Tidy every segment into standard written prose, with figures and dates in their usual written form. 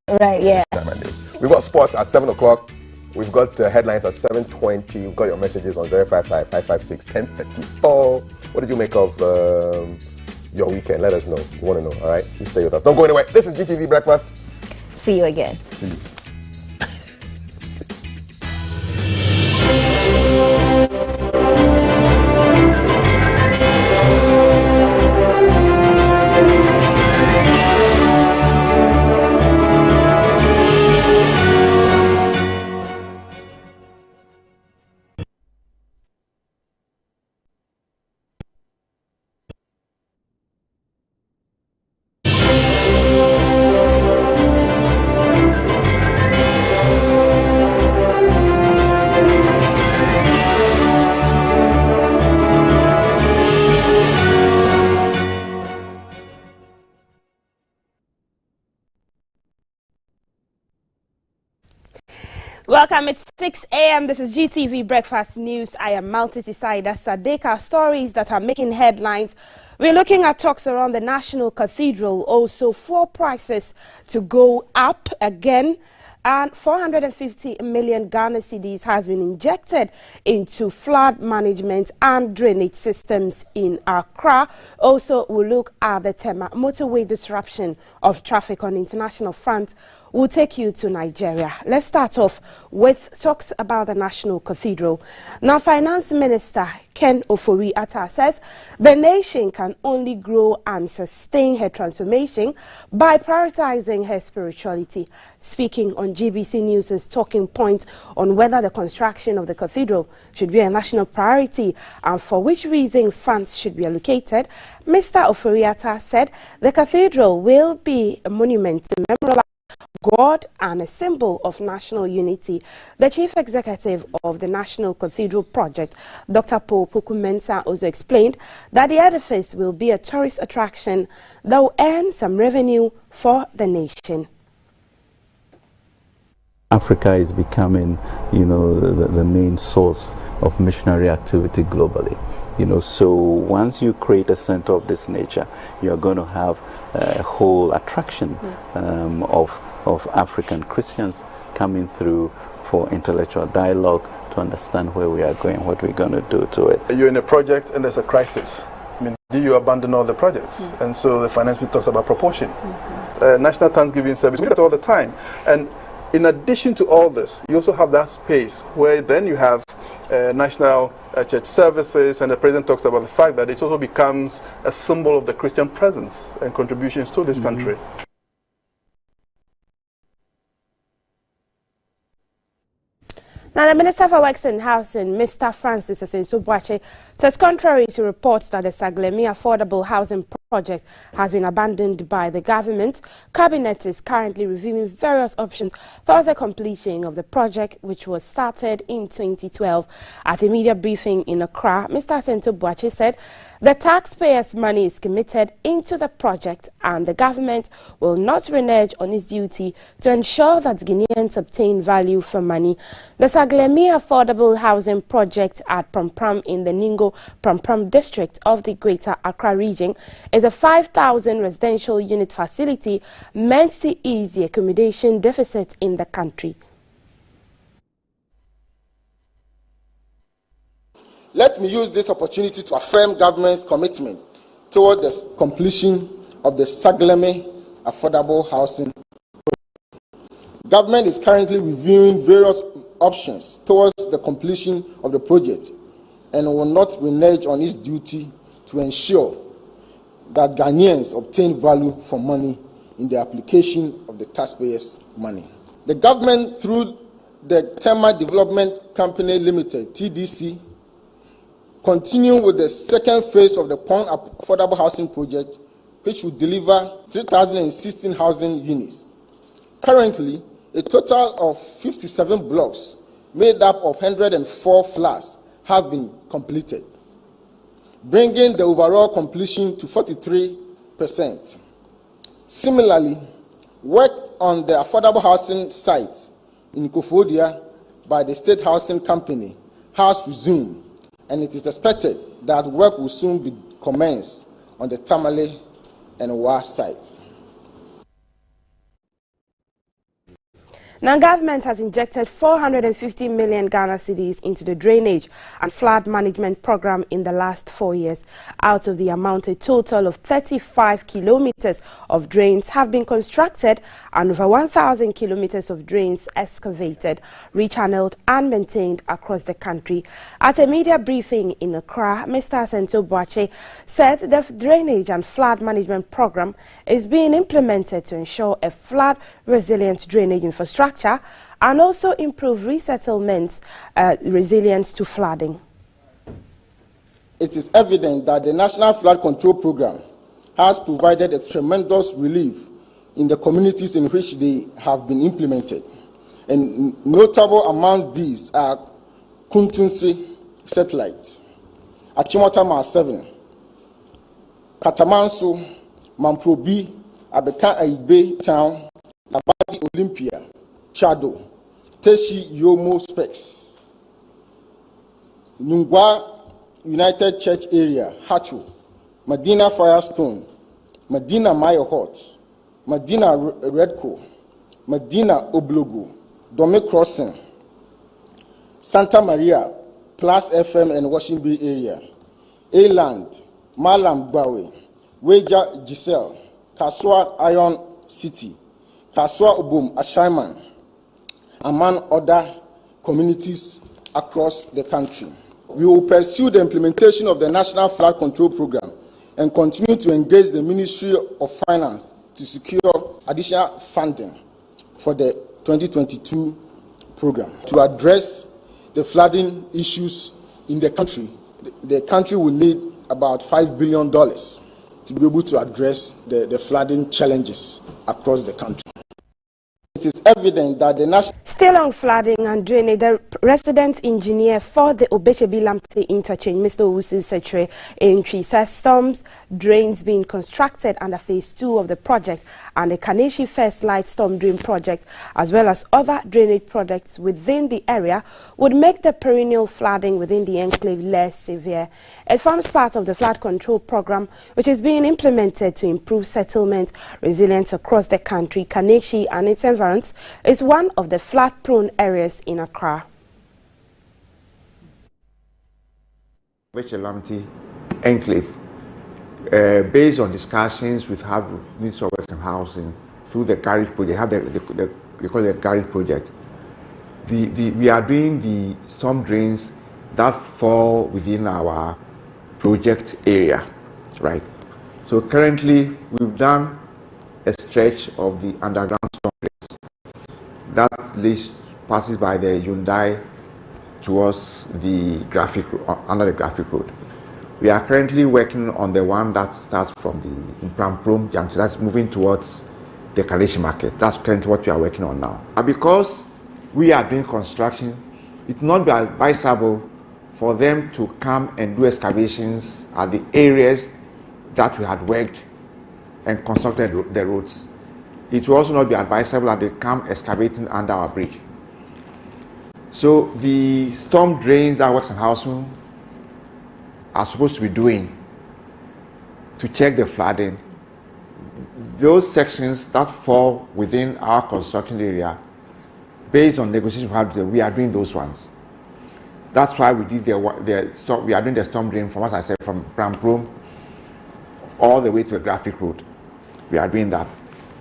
Right, yeah. Mondays. We've got sports at 7 o'clock. We've got headlines at 7:20. We've got your messages on 055-556-1034. What did you make of your weekend? Let us know. We want to know, all right? You stay with us. Don't go anywhere. This is GTV Breakfast. See you again. See you. Welcome, it's 6 a.m. This is GTV Breakfast News. I am Malti Sisaida Sadeka. Stories that are making headlines. We're looking at talks around the National Cathedral. Also, fuel prices to go up again. And 450 million Ghana cedis has been injected into flood management and drainage systems in Accra. Also, we'll look at the Tema motorway disruption of traffic on international front. We'll take you to Nigeria. Let's start off with talks about the National Cathedral. Now, Finance Minister Ken Ofori-Atta says the nation can only grow and sustain her transformation by prioritizing her spirituality. Speaking on GBC News' talking point on whether the construction of the cathedral should be a national priority and for which reason funds should be allocated, Mr. Ofori-Atta said the cathedral will be a monument to memorialize God and a symbol of national unity. The Chief Executive of the National Cathedral Project, Dr. Paul Puku-Mensah, also explained that the edifice will be a tourist attraction that will earn some revenue for the nation. Africa is becoming, the main source of missionary activity globally. So once you create a center of this nature, you're going to have a whole attraction of African Christians coming through for intellectual dialogue to understand where we are going, what we're going to do to it. You're in a project and there's a crisis. I mean, do you abandon all the projects? And so the finance bill talks about proportion. National Thanksgiving service, we do that all the time. And in addition to all this, you also have that space where then you have national church services, and the president talks about the fact that it also becomes a symbol of the Christian presence and contributions to this country. Now, the Minister for Works and Housing, Mr. Francis Asenso-Boakye, says contrary to reports that the Saglemi affordable housing project has been abandoned by the government, Cabinet is currently reviewing various options towards the completion of the project, which was started in 2012. At a media briefing in Accra, Mr. Asenso-Boakye said the taxpayers' money is committed into the project and the government will not renege on its duty to ensure that Guineans obtain value for money. The Saglemi affordable housing project at Prampram in the Ningo Prampram district of the Greater Accra region is a 5,000 residential unit facility meant to ease the accommodation deficit in the country. Let me use this opportunity to affirm government's commitment toward the completion of the Saglemi affordable housing project. Government is currently reviewing various options towards the completion of the project and will not renege on its duty to ensure that Ghanaians obtain value for money in the application of the taxpayers' money. The government, through the Tema Development Company Limited, TDC, continue with the second phase of the Pond Affordable Housing Project, which will deliver 3,016 housing units. Currently, a total of 57 blocks made up of 104 flats have been completed, bringing the overall completion to 43%. Similarly, work on the affordable housing site in Kofodia by the State Housing Company has resumed, and it is expected that work will soon be commenced on the Tamale and Wa sites. Now, government has injected 450 million Ghana cedis into the drainage and flood management program in the last 4 years. Out of the amount, a total of 35 kilometers of drains have been constructed and over 1,000 kilometers of drains excavated, rechanneled and maintained across the country. At a media briefing in Accra, Mr. Asento Boache said the drainage and flood management program is being implemented to ensure a flood-resilient drainage infrastructure and also improve resettlements resilience to flooding. It is evident that the National Flood Control Program has provided a tremendous relief in the communities in which they have been implemented. And notable among these are Kuntunsi Satellite, Achimotama 7, Katamanso, Mamprobi, Abeka Aibe Town, Labadi Olympia, Chado, Teshi Yomo Specs, Nungwa United Church Area, Hacho, Medina Firestone, Medina Mayo Hot, Medina Redco, Medina Oblogo, Dome Crossing, Santa Maria, Plus FM and Washington Bay Area, A-Land, Malam Bawe, Weja Giselle, Kaswa Iron City, Kaswa Obum Ashaiman, among other communities across the country. We will pursue the implementation of the National Flood Control Program and continue to engage the Ministry of Finance to secure additional funding for the 2022 program. To address the flooding issues in the country, the country will need about $5 billion to be able to address the flooding challenges across the country. It is evident that the national... Still on flooding and drainage, the resident engineer for the Obechebi-Lamte interchange, Mr. Owusu Setre Entry, says storms drains being constructed under phase 2 of the project and the Kaneshi First Light Storm Drain project, as well as other drainage projects within the area, would make the perennial flooding within the enclave less severe. It forms part of the flood control program, which is being implemented to improve settlement resilience across the country. Kaneshi and its environs is one of the flood-prone areas in Accra. Obechebi-Lamte enclave, based on discussions we've had with Ministry of Works and Housing through the garage project, we call it the garage project. We are doing the storm drains that fall within our project area, right? So currently we've done a stretch of the underground storm drains. That list passes by the Hyundai towards the under the Graphic Road. We are currently working on the one that starts from the Pram junction, that's moving towards the Kaneshi market. That's currently what we are working on now. And because we are doing construction, it will not be advisable for them to come and do excavations at the areas that we had worked and constructed the roads. It will also not be advisable that they come excavating under our bridge. So the storm drains that Works and Housing are supposed to be doing to check the flooding, those sections that fall within our construction area, based on negotiation we are doing those ones. That's why we did we are doing the storm drain from, as I said, from Pram all the way to the Graphic Road. We are doing that.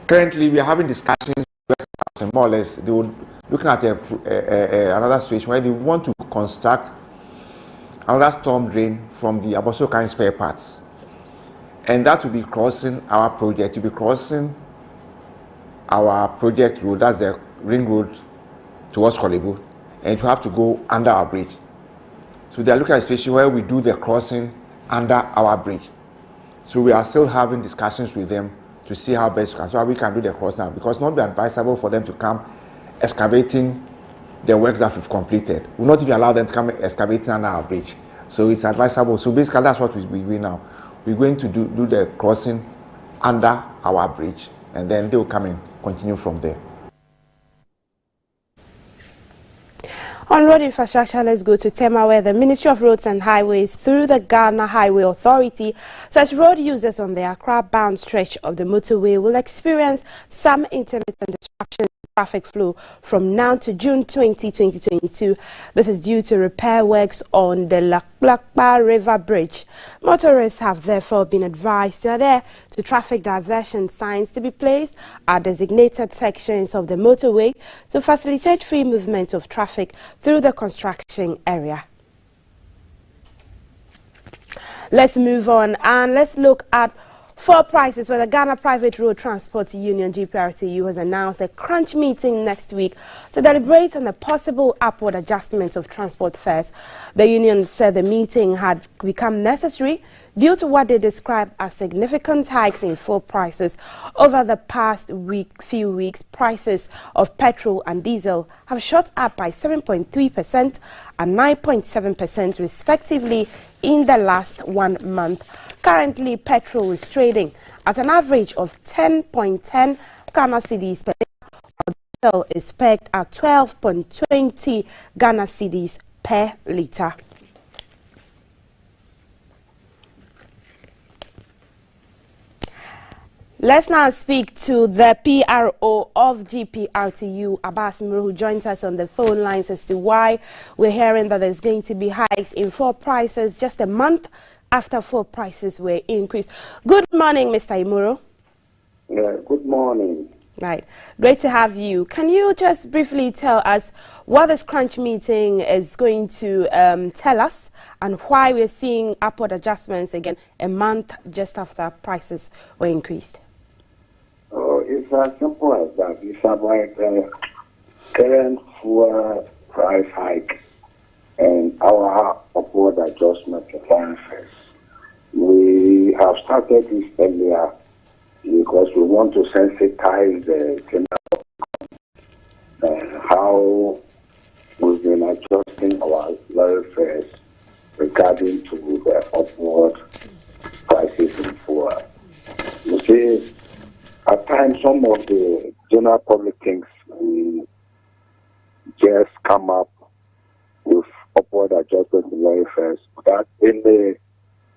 Currently, we are having discussions with more or less. They will looking at another situation where they want to construct another storm drain from the Abosokan spare parts, and that will be crossing our project. To be crossing our project road, that's the ring road towards Kolebu, and it will have to go under our bridge. So they are looking at a situation where we do the crossing under our bridge. So we are still having discussions with them to see how best we can do the cross now, because it will not be advisable for them to come excavating the works that we've completed. We will not even allow them to come excavating under our bridge. So it's advisable. So basically that's what we're doing now. We're going to do the crossing under our bridge, and then they will come and continue from there. On road infrastructure, let's go to Tema, where the Ministry of Roads and Highways, through the Ghana Highway Authority, says road users on the Accra-bound stretch of the motorway will experience some intermittent disruptions traffic flow from now to June 2022. This is due to repair works on the Lakblakpa River Bridge. Motorists have therefore been advised to adhere to traffic diversion signs to be placed at designated sections of the motorway to facilitate free movement of traffic through the construction area. Let's move on and let's look at fuel prices, where the Ghana Private Road Transport Union (GPRTU) has announced a crunch meeting next week to deliberate on a possible upward adjustment of transport fares. The union said the meeting had become necessary due to what they described as significant hikes in fuel prices over the past few weeks. Prices of petrol and diesel have shot up by 7.3% and 9.7% respectively in the last 1 month. Currently, petrol is trading at an average of 10.10 Ghana cedis per litre, while diesel is pegged at 12.20 Ghana cedis per litre. Let's now speak to the PRO of GPRTU, Abbas Muru, who joins us on the phone lines as to why we're hearing that there's going to be hikes in fuel prices just a month after fuel prices were increased. Good morning, Mr. Imuro. Yeah, good morning. Right. Great to have you. Can you just briefly tell us what this crunch meeting is going to tell us and why we're seeing upward adjustments again a month just after prices were increased? Oh, it's as simple as that. It's about the current fuel price hike and our upward adjustment to fares. We have started this earlier because we want to sensitize the general how we've been adjusting our lorry fares regarding to the upward prices in fuel. You see, at times some of the general public thinks we just come up with upward adjustment in lorry fares without any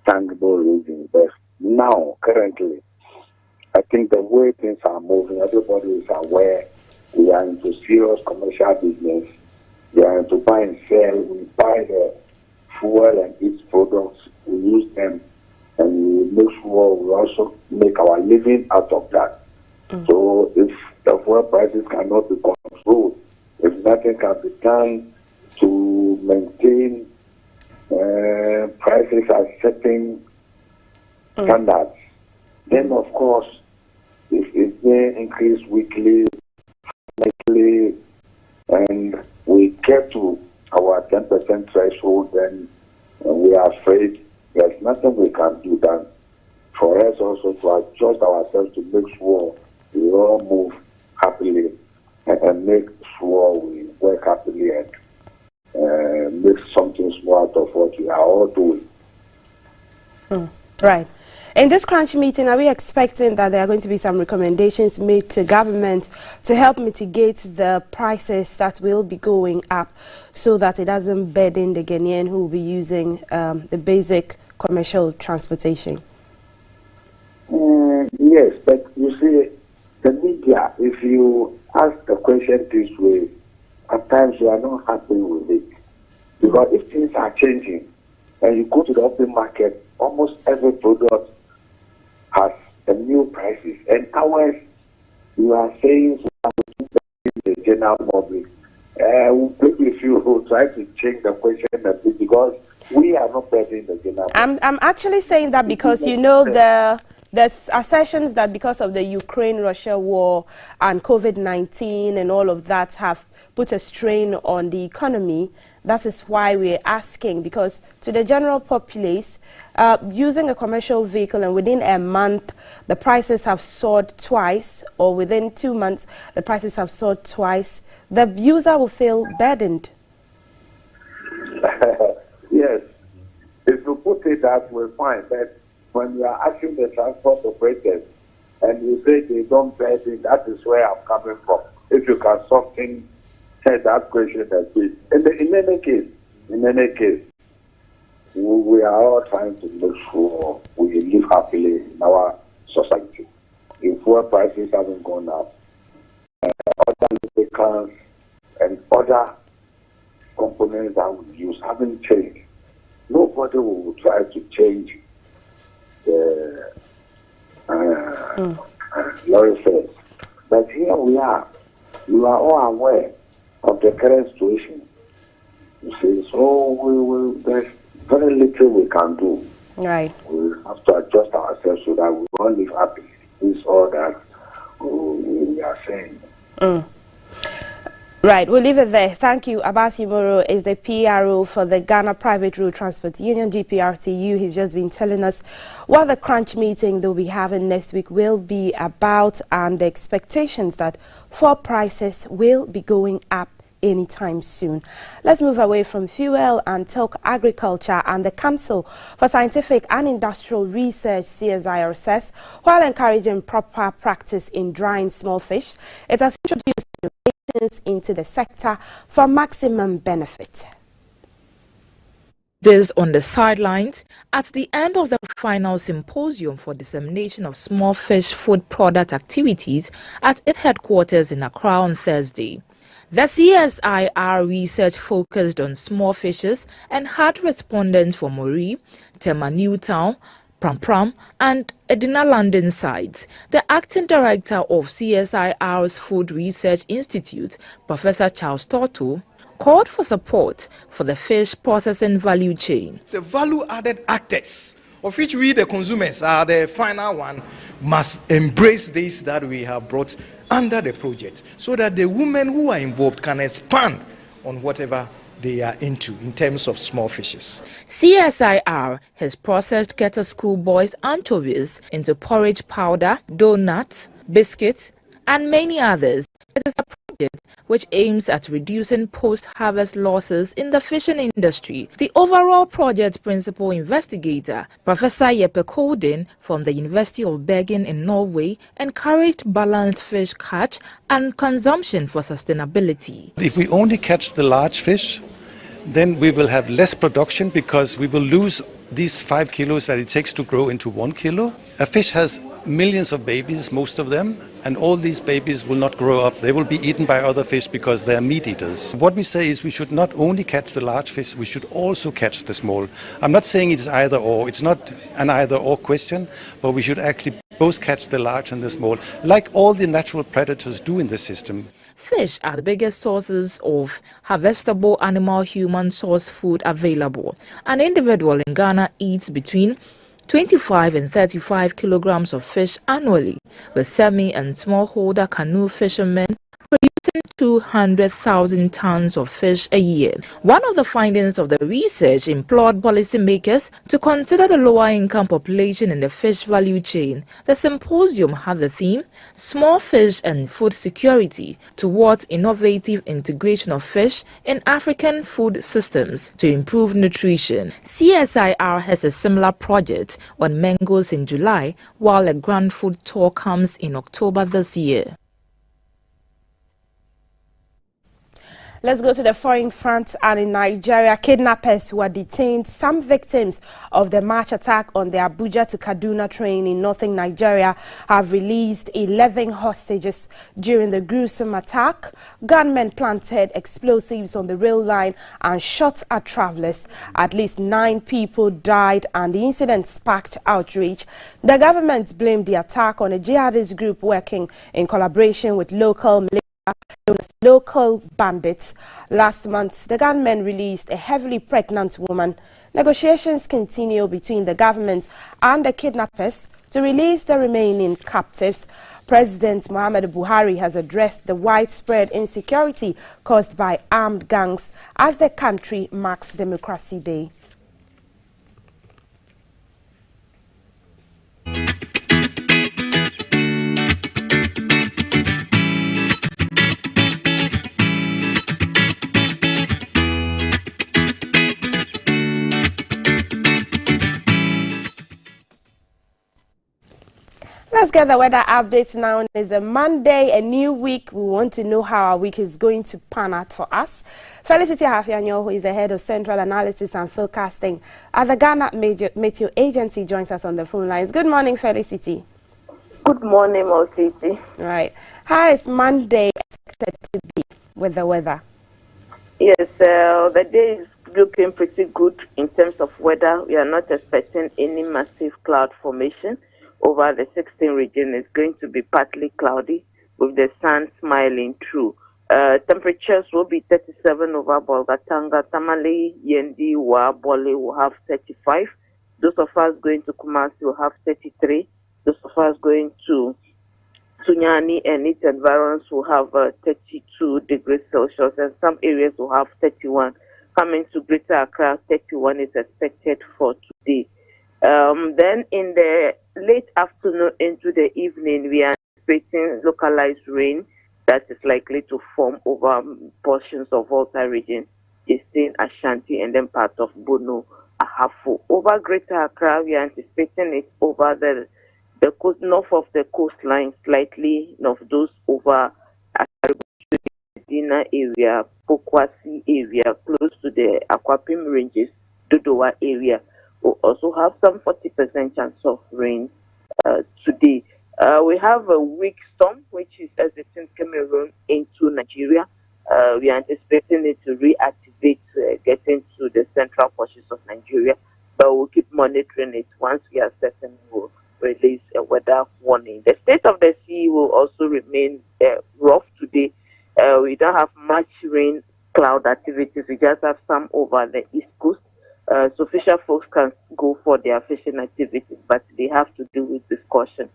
tangible reason. But now, currently, I think the way things are moving, everybody is aware we are into serious commercial business. We are into buy and sell. We buy the fuel and its products. We use them and we make sure we also make our living out of that. So if the fuel prices cannot be controlled, if nothing can be done to maintain prices at certain standards, then of course, if it may increase weekly, monthly, and we get to our 10% threshold, then we are afraid there's nothing we can do then for us also to adjust ourselves to make sure we all move happily and make sure we work happily and make something small out of what we are all doing. Right. In this crunch meeting, are we expecting that there are going to be some recommendations made to government to help mitigate the prices that will be going up so that it doesn't burden the Ghanaian who will be using the basic commercial transportation? Yes, but you see, the media, if you ask the question this way, at times you are not happy with it. Because if things are changing and you go to the open market, almost every product has a new prices. And ours, you are saying the general public. Maybe if you try to change the question a bit, because we are not bettering the general public. I'm actually saying that because, you know, there's assertions that because of the Ukraine-Russia war and COVID-19 and all of that have put a strain on the economy. That is why we're asking, because to the general populace, using a commercial vehicle and within a month, the prices have soared twice, or within 2 months, the prices have soared twice, the user will feel burdened. Yes. If you put it that way, fine. But when you are asking the transport operators and you say they don't burden, that is where I'm coming from. If you can soften that question a bit. In any case, we are all trying to make sure we live happily in our society. If fuel prices haven't gone up, other chemicals and other components that we use haven't changed. Nobody will try to change the lorry fares. But here we are. You are all aware of the current situation. You see, so there's very little we can do. Right. We have to adjust ourselves so that we won't live happy. This is all that we are saying. Right, we'll leave it there. Thank you. Abbas Yimoro is the PRO for the Ghana Private Road Transport Union, GPRTU. He's just been telling us what the crunch meeting they'll be having next week will be about and the expectations that fuel prices will be going up anytime soon. Let's move away from fuel and talk agriculture. And the Council for Scientific and Industrial Research, CSIR, says while encouraging proper practice in drying small fish, it has introduced innovations into the sector for maximum benefit. This on the sidelines at the end of the final symposium for dissemination of small fish food product activities at its headquarters in Accra on Thursday. The CSIR research focused on small fishes and had respondents from Mori, Tema Newtown, Pram and Edina London sites. The acting director of CSIR's Food Research Institute, Professor Charles Torto, called for support for the fish processing value chain. The value-added actors, of which we, the consumers, are the final one, must embrace this that we have brought under the project so that the women who are involved can expand on whatever they are into in terms of small fishes. CSIR has processed Keta schoolboys' anchovies into porridge powder, donuts, biscuits, and many others. It is a project which aims at reducing post-harvest losses in the fishing industry. The overall project principal investigator, Professor Jeppe Kolden from the University of Bergen in Norway, encouraged balanced fish catch and consumption for sustainability. If we only catch the large fish, then we will have less production because we will lose these 5 kilos that it takes to grow into 1 kilo. A fish has millions of babies, most of them, and all these babies will not grow up. They will be eaten by other fish because they are meat eaters. What we say is we should not only catch the large fish, we should also catch the small. I'm not saying it is either or, it's not an either or question, but we should actually both catch the large and the small, like all the natural predators do in the system. Fish are the biggest sources of harvestable animal-human source food available. An individual in Ghana eats between 25 and 35 kilograms of fish annually, with semi- and smallholder canoe fishermen producing 200,000 tons of fish a year. One of the findings of the research implored policymakers to consider the lower-income population in the fish value chain. The symposium had the theme, Small Fish and Food Security towards Innovative Integration of Fish in African Food Systems to Improve Nutrition. CSIR has a similar project on mangoes in July, while a grand food tour comes in October this year. Let's go to the foreign front, and in Nigeria, kidnappers who are detained, some victims of the March attack on the Abuja to Kaduna train in northern Nigeria, have released 11 hostages during the gruesome attack. Gunmen planted explosives on the rail line and shot at travelers. At least 9 people died, and the incident sparked outrage. The government blamed the attack on a jihadist group working in collaboration with local bandits. Last month, the gunmen released a heavily pregnant woman. Negotiations continue between the government and the kidnappers to release the remaining captives. President Muhammadu Buhari has addressed the widespread insecurity caused by armed gangs as the country marks Democracy Day. Let's get the weather updates now. It's a Monday, a new week. We want to know how our week is going to pan out for us. Felicity Hafianyo, who is the head of Central Analysis and Forecasting at the Ghana Meteo Agency, joins us on the phone lines. Good morning, Felicity. Good morning, Maltiti. Right. How is Monday expected to be? with the weather? Yes, the day is looking pretty good in terms of weather. We are not expecting any massive cloud formation over the 16 region. It's going to be partly cloudy with the sun smiling through. Temperatures will be 37 over Bolgatanga, Tamale, Yendi, Wa, Bole will have 35. Those of us going to Kumasi will have 33. Those of us going to Sunyani and its environs will have 32 degrees Celsius, and some areas will have 31. Coming to Greater Accra, 31 is expected for today. Then in the late afternoon into the evening, we are anticipating localized rain that is likely to form over portions of Volta region, Eastern Ashanti, and then part of Bono, Ahafo. Over Greater Accra, we are anticipating it over the coast, north of the coastline, slightly north, those over Dina area, Pokwasi area, close to the Akwapim ranges, Dodowa area. We'll also have some 40% chance of rain today. We have a weak storm, which is exiting Cameroon into Nigeria. We are anticipating it to reactivate, getting to the central portions of Nigeria, but we'll keep monitoring it. Once we are certain, we'll release a weather warning. The state of the sea will also remain rough today. We don't have much rain cloud activities. We just have some over the east coast. So fisher folks can go for their fishing activities, but they have to do with caution.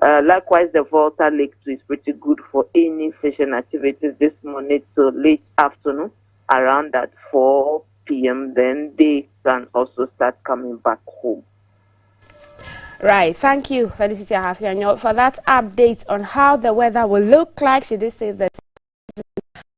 Likewise, the Volta Lake too is pretty good for any fishing activities this morning to late afternoon, around at 4 p.m. Then they can also start coming back home. Right, thank you, Felicity Ahafianyo, for that update on how the weather will look like. She did say that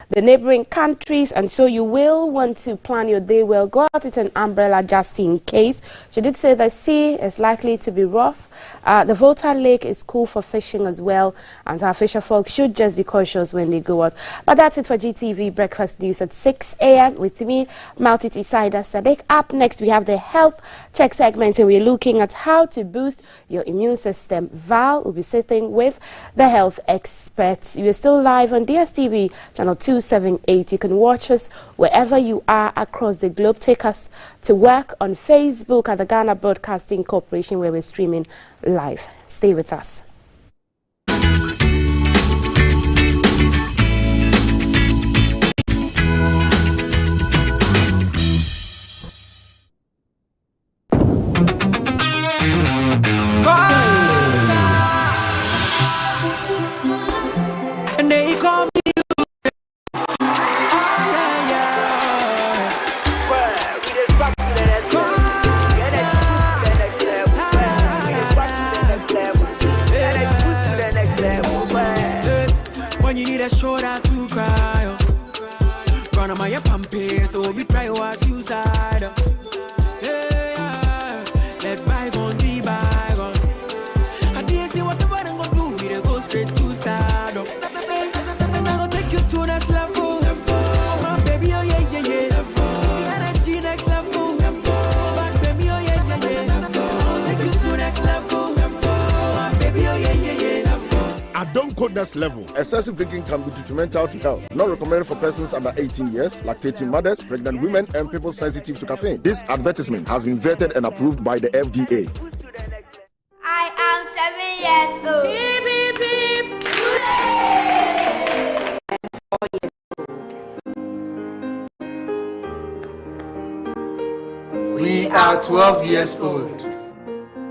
the neighboring countries, and so you will want to plan your day well. Go out with an umbrella just in case. She did say the sea is likely to be rough. The Volta Lake is cool for fishing as well, and our fisher folk should just be cautious when they go out. But that's it for GTV Breakfast News at 6 a.m. with me, Maltiti Saida Sadek. Up next, we have the health check segment, and we're looking at how to boost your immune system. Val will be sitting with the health experts. You're still live on DSTV channel 278. You can watch us wherever you are across the globe. Take us to work on Facebook at the Ghana Broadcasting Corporation, where we're streaming live. Stay with us. And they call me a shoulder to cry. Run on my pamper, so we try to suicide. Yeah, let bygone be bygone. I didn't see what the bottom gonna do. We go straight to start. I'm gonna take you to next level. Oh, my baby, oh yeah, yeah, yeah. The energy next level. Back baby, oh yeah, yeah, yeah. I'm gonna take you to next level. My baby, oh yeah, yeah, yeah. I don't code next level. Excessive drinking can be detrimental to health. Not recommended for persons under 18 years, lactating mothers, pregnant women, and people sensitive to caffeine. This advertisement has been vetted and approved by the FDA. I am 7 years old. Beep, beep. We are 12 years old.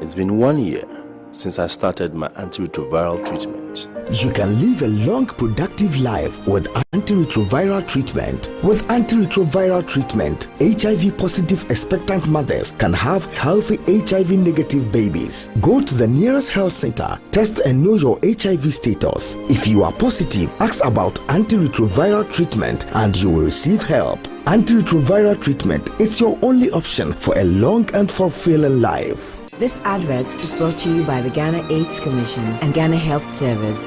It's been 1 year since I started my antiretroviral treatment. You can live a long, productive life with antiretroviral treatment. With antiretroviral treatment, HIV-positive expectant mothers can have healthy HIV-negative babies. Go to the nearest health center, test and know your HIV status. If you are positive, ask about antiretroviral treatment and you will receive help. Antiretroviral treatment is your only option for a long and fulfilling life. This advert is brought to you by the Ghana AIDS Commission and Ghana Health Service.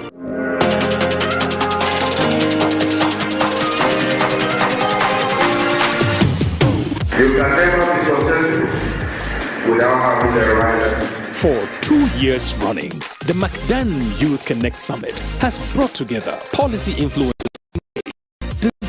You can never be successful without having the right. For 2 years running, the MacDan Youth Connect Summit has brought together policy influencers,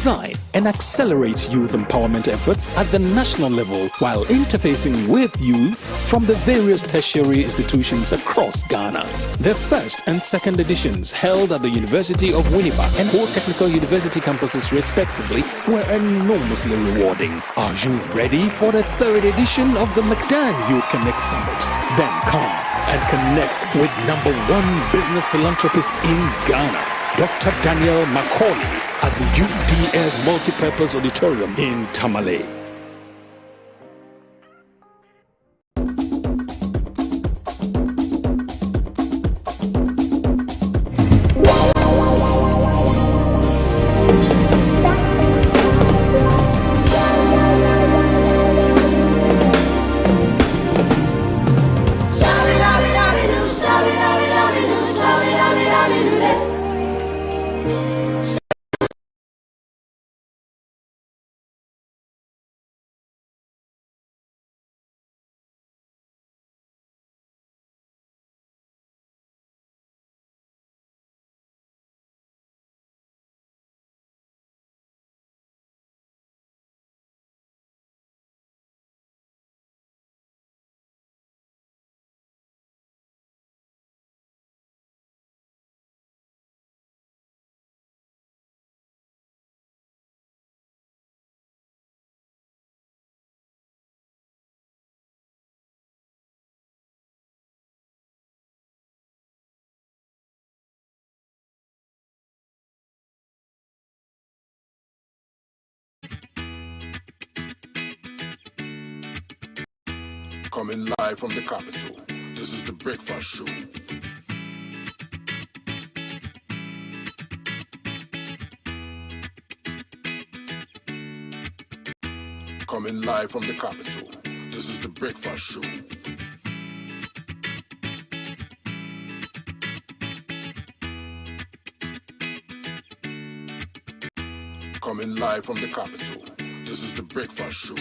design and accelerate youth empowerment efforts at the national level while interfacing with youth from the various tertiary institutions across Ghana. The first and second editions, held at the University of Winnipeg and Ho Technical University campuses respectively, were enormously rewarding. Are you ready for the third edition of the McDan Youth Connect Summit? Then come and connect with #1 business philanthropist in Ghana, Dr. Daniel Macaulay, at the UDS Multipurpose Auditorium in Tamale. Coming live from the capital, this is the Breakfast Show. Coming live from the capital, this is the Breakfast Show. Coming live from the capital, this is the Breakfast Show.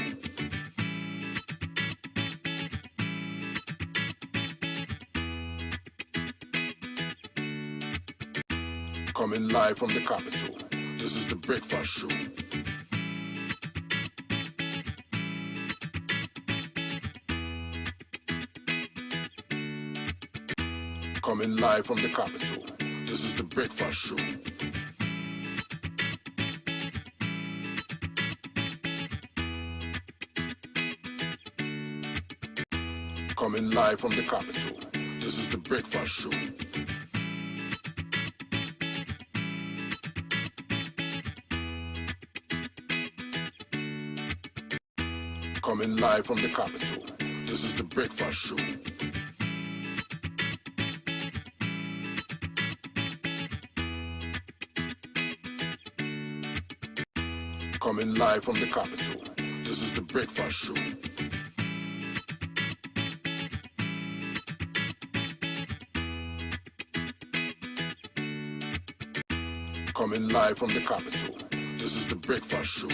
Coming live from the capital, this is the Breakfast Show. Coming live from the capital, this is the Breakfast Show. Coming live from the capital, this is the Breakfast Show. Coming live from the capital, this is the Breakfast Show. Coming live from the capital, this is the Breakfast Show. Coming live from the capital, this is the Breakfast Show.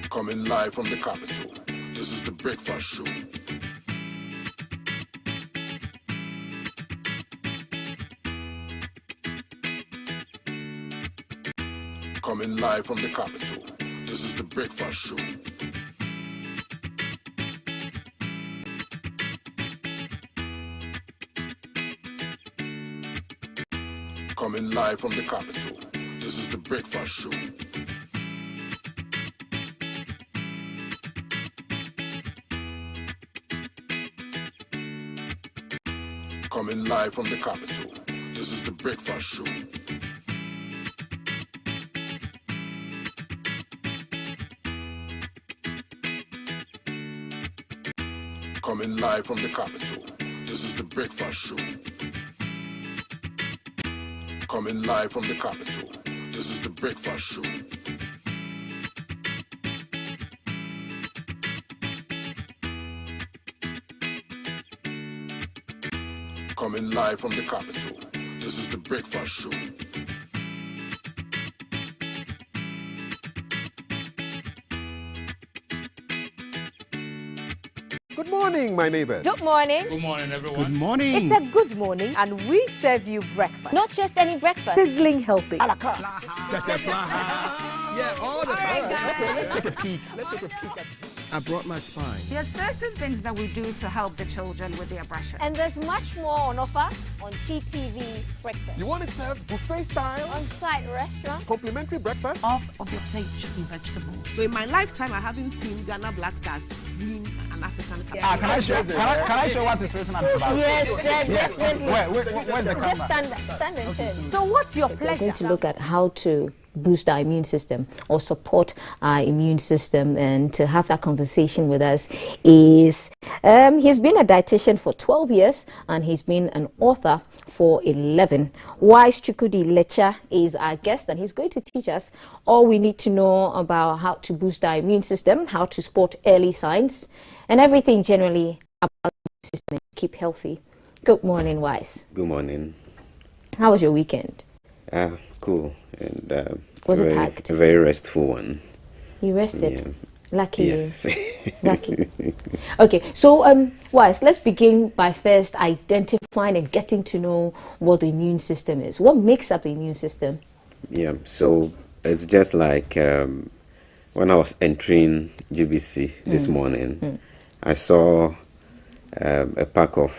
Coming live from the capital, this is the Breakfast Show. Coming live from the capital, this is the Breakfast Show. Coming live from the capital, this is the Breakfast Show. Coming live from the capital, this is the Breakfast Show. Coming live from the capital, this is the Breakfast Show. Coming live from the capital, this is the Breakfast Show. Coming live from the capital, this is the Breakfast Show. Good morning. morning, my neighbors. Good morning. Good morning, everyone. Good morning. It's a good morning, and we serve you breakfast. Not just any breakfast. Sizzling healthy. Yeah, all the time. Okay, let's take a peek. I brought my spine. There are certain things that we do to help the children with their brushing. And there's much more on offer on GTV Breakfast. You want it served buffet style? On-site restaurant. Complimentary breakfast? Off of your plate should be vegetables. So in my lifetime, I haven't seen Ghana Black Stars being an African country. Can I show what is written on the back? Yes, definitely. Where's the camera? Just stand and turn. So what's your pleasure? We're going to look at how to boost our immune system or support our immune system, and to have that conversation with us is he's been a dietitian for 12 years and he's been an author for 11. Wise Chukudi Lecha is our guest, and he's going to teach us all we need to know about how to boost our immune system, how to spot early signs, and everything generally about the immune system and keep healthy. Good morning, Wise. Good morning. How was your weekend? Cool. And was it packed? A very restful one. You rested? Yeah. Lucky yes. you. Lucky. Okay, so Wise, let's begin by first identifying and getting to know what the immune system is. What makes up the immune system? Yeah, so it's just like when I was entering GBC this morning, I saw a pack of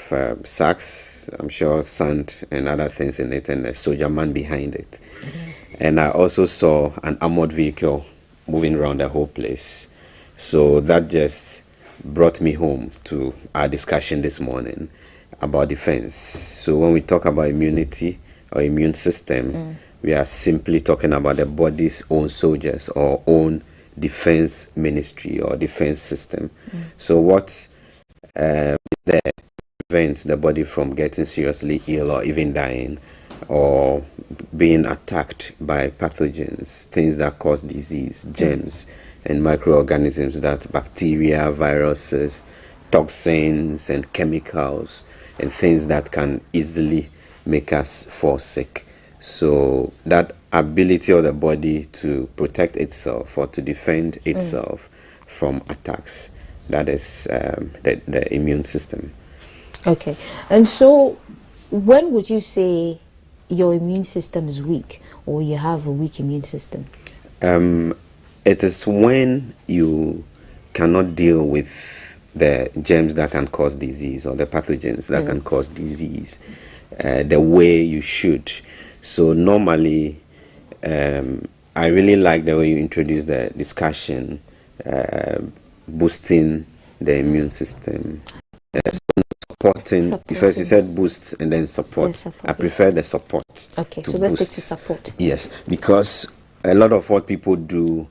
sacks, I'm sure sand and other things in it, and a soldier man behind it. And I also saw an armored vehicle moving around the whole place. So that just brought me home to our discussion this morning about defense. So when we talk about immunity or immune system, we are simply talking about the body's own soldiers or own defense ministry or defense system. So what there prevents the body from getting seriously ill or even dying, or being attacked by pathogens, things that cause disease, germs and microorganisms, that bacteria, viruses, toxins and chemicals, and things that can easily make us fall sick. So that ability of the body to protect itself or to defend itself from attacks, that is the immune system. Okay, and so when would you say your immune system is weak, or you have a weak immune system? It is when you cannot deal with the germs that can cause disease or the pathogens that can cause disease the way you should. So normally, I really like the way you introduced the discussion, boosting the immune system. Supporting. First you said boost and then support. I prefer the support. Okay, so let's stick to support. Yes, because a lot of what people do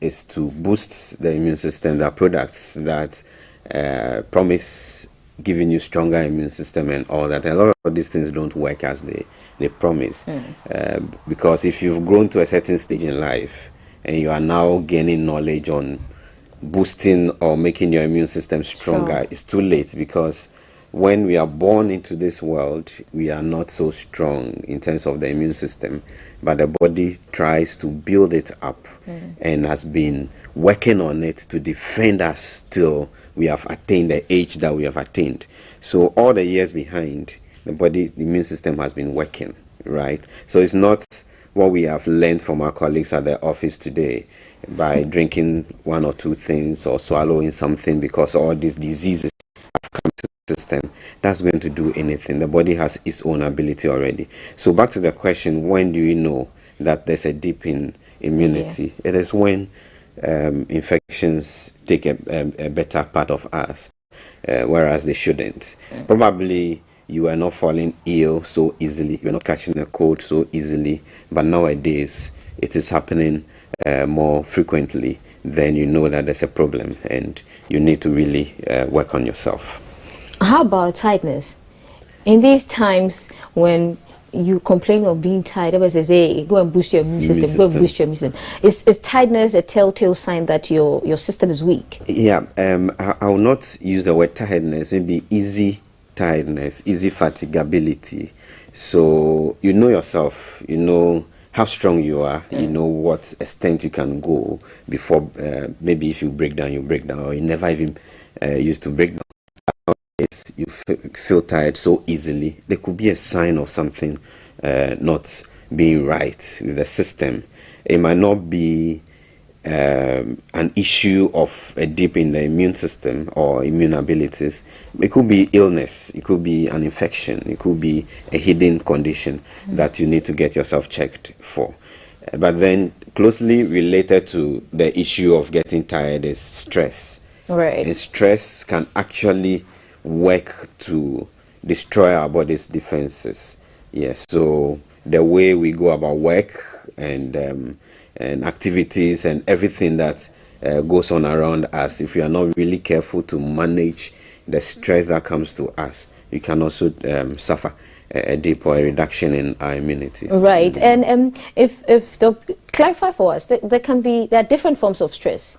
is to boost the immune system. There are products that promise giving you stronger immune system and all that. A lot of these things don't work as they promise. Because if you've grown to a certain stage in life and you are now gaining knowledge on boosting or making your immune system stronger, it's too late, because when we are born into this world, we are not so strong in terms of the immune system, but the body tries to build it up and has been working on it to defend us till we have attained the age that we have attained. So all the years behind, the immune system has been working, right? So it's not what we have learned from our colleagues at the office today by drinking one or two things or swallowing something, because all these diseases have come to the system. That's going to do anything. The body has its own ability already. So back to the question, when do you know that there's a dip in immunity? It is when infections take a better part of us, whereas they shouldn't. Probably you are not falling ill so easily, you're not catching a cold so easily, but nowadays it is happening more frequently. Then you know that there's a problem and you need to really work on yourself. How about tiredness? In these times when you complain of being tired, everybody says, hey, go and boost your immune system, go and boost your immune system. Is tiredness a telltale sign that your system is weak? Yeah, I will not use the word tiredness, maybe easy tiredness, easy fatigability. So you know yourself, you know how strong you are. You know what extent you can go before maybe if you break down, or you never even used to break down. You feel tired so easily. There could be a sign of something not being right with the system. It might not be an issue of a dip in the immune system or immune abilities. It could be illness, it could be an infection, it could be a hidden condition that you need to get yourself checked for. But then closely related to the issue of getting tired is stress. Right. And stress can actually work to destroy our body's defenses. Yes, so the way we go about work and activities and everything that goes on around us, if we are not really careful to manage the stress that comes to us, you can also suffer a dip or a reduction in our immunity. Right. And if clarify for us, there are different forms of stress.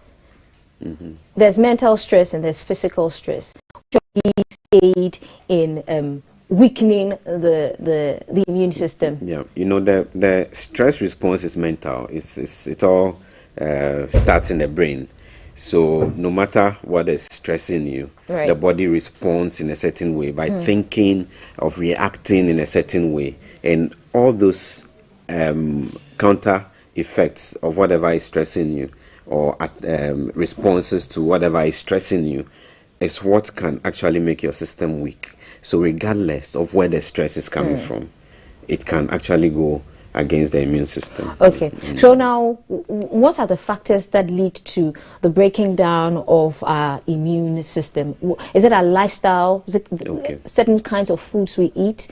There's mental stress and there's physical stress. Which aid in weakening the immune system. Yeah, you know, the stress response is mental. It all starts in the brain. So no matter what is stressing you, right, the body responds in a certain way by thinking of reacting in a certain way, and all those counter effects of whatever is stressing you, or responses to whatever is stressing you, is what can actually make your system weak. So regardless of where the stress is coming from, it can actually go against the immune system. Okay. So now, what are the factors that lead to the breaking down of our immune system? Is it our lifestyle? Is it certain kinds of foods we eat?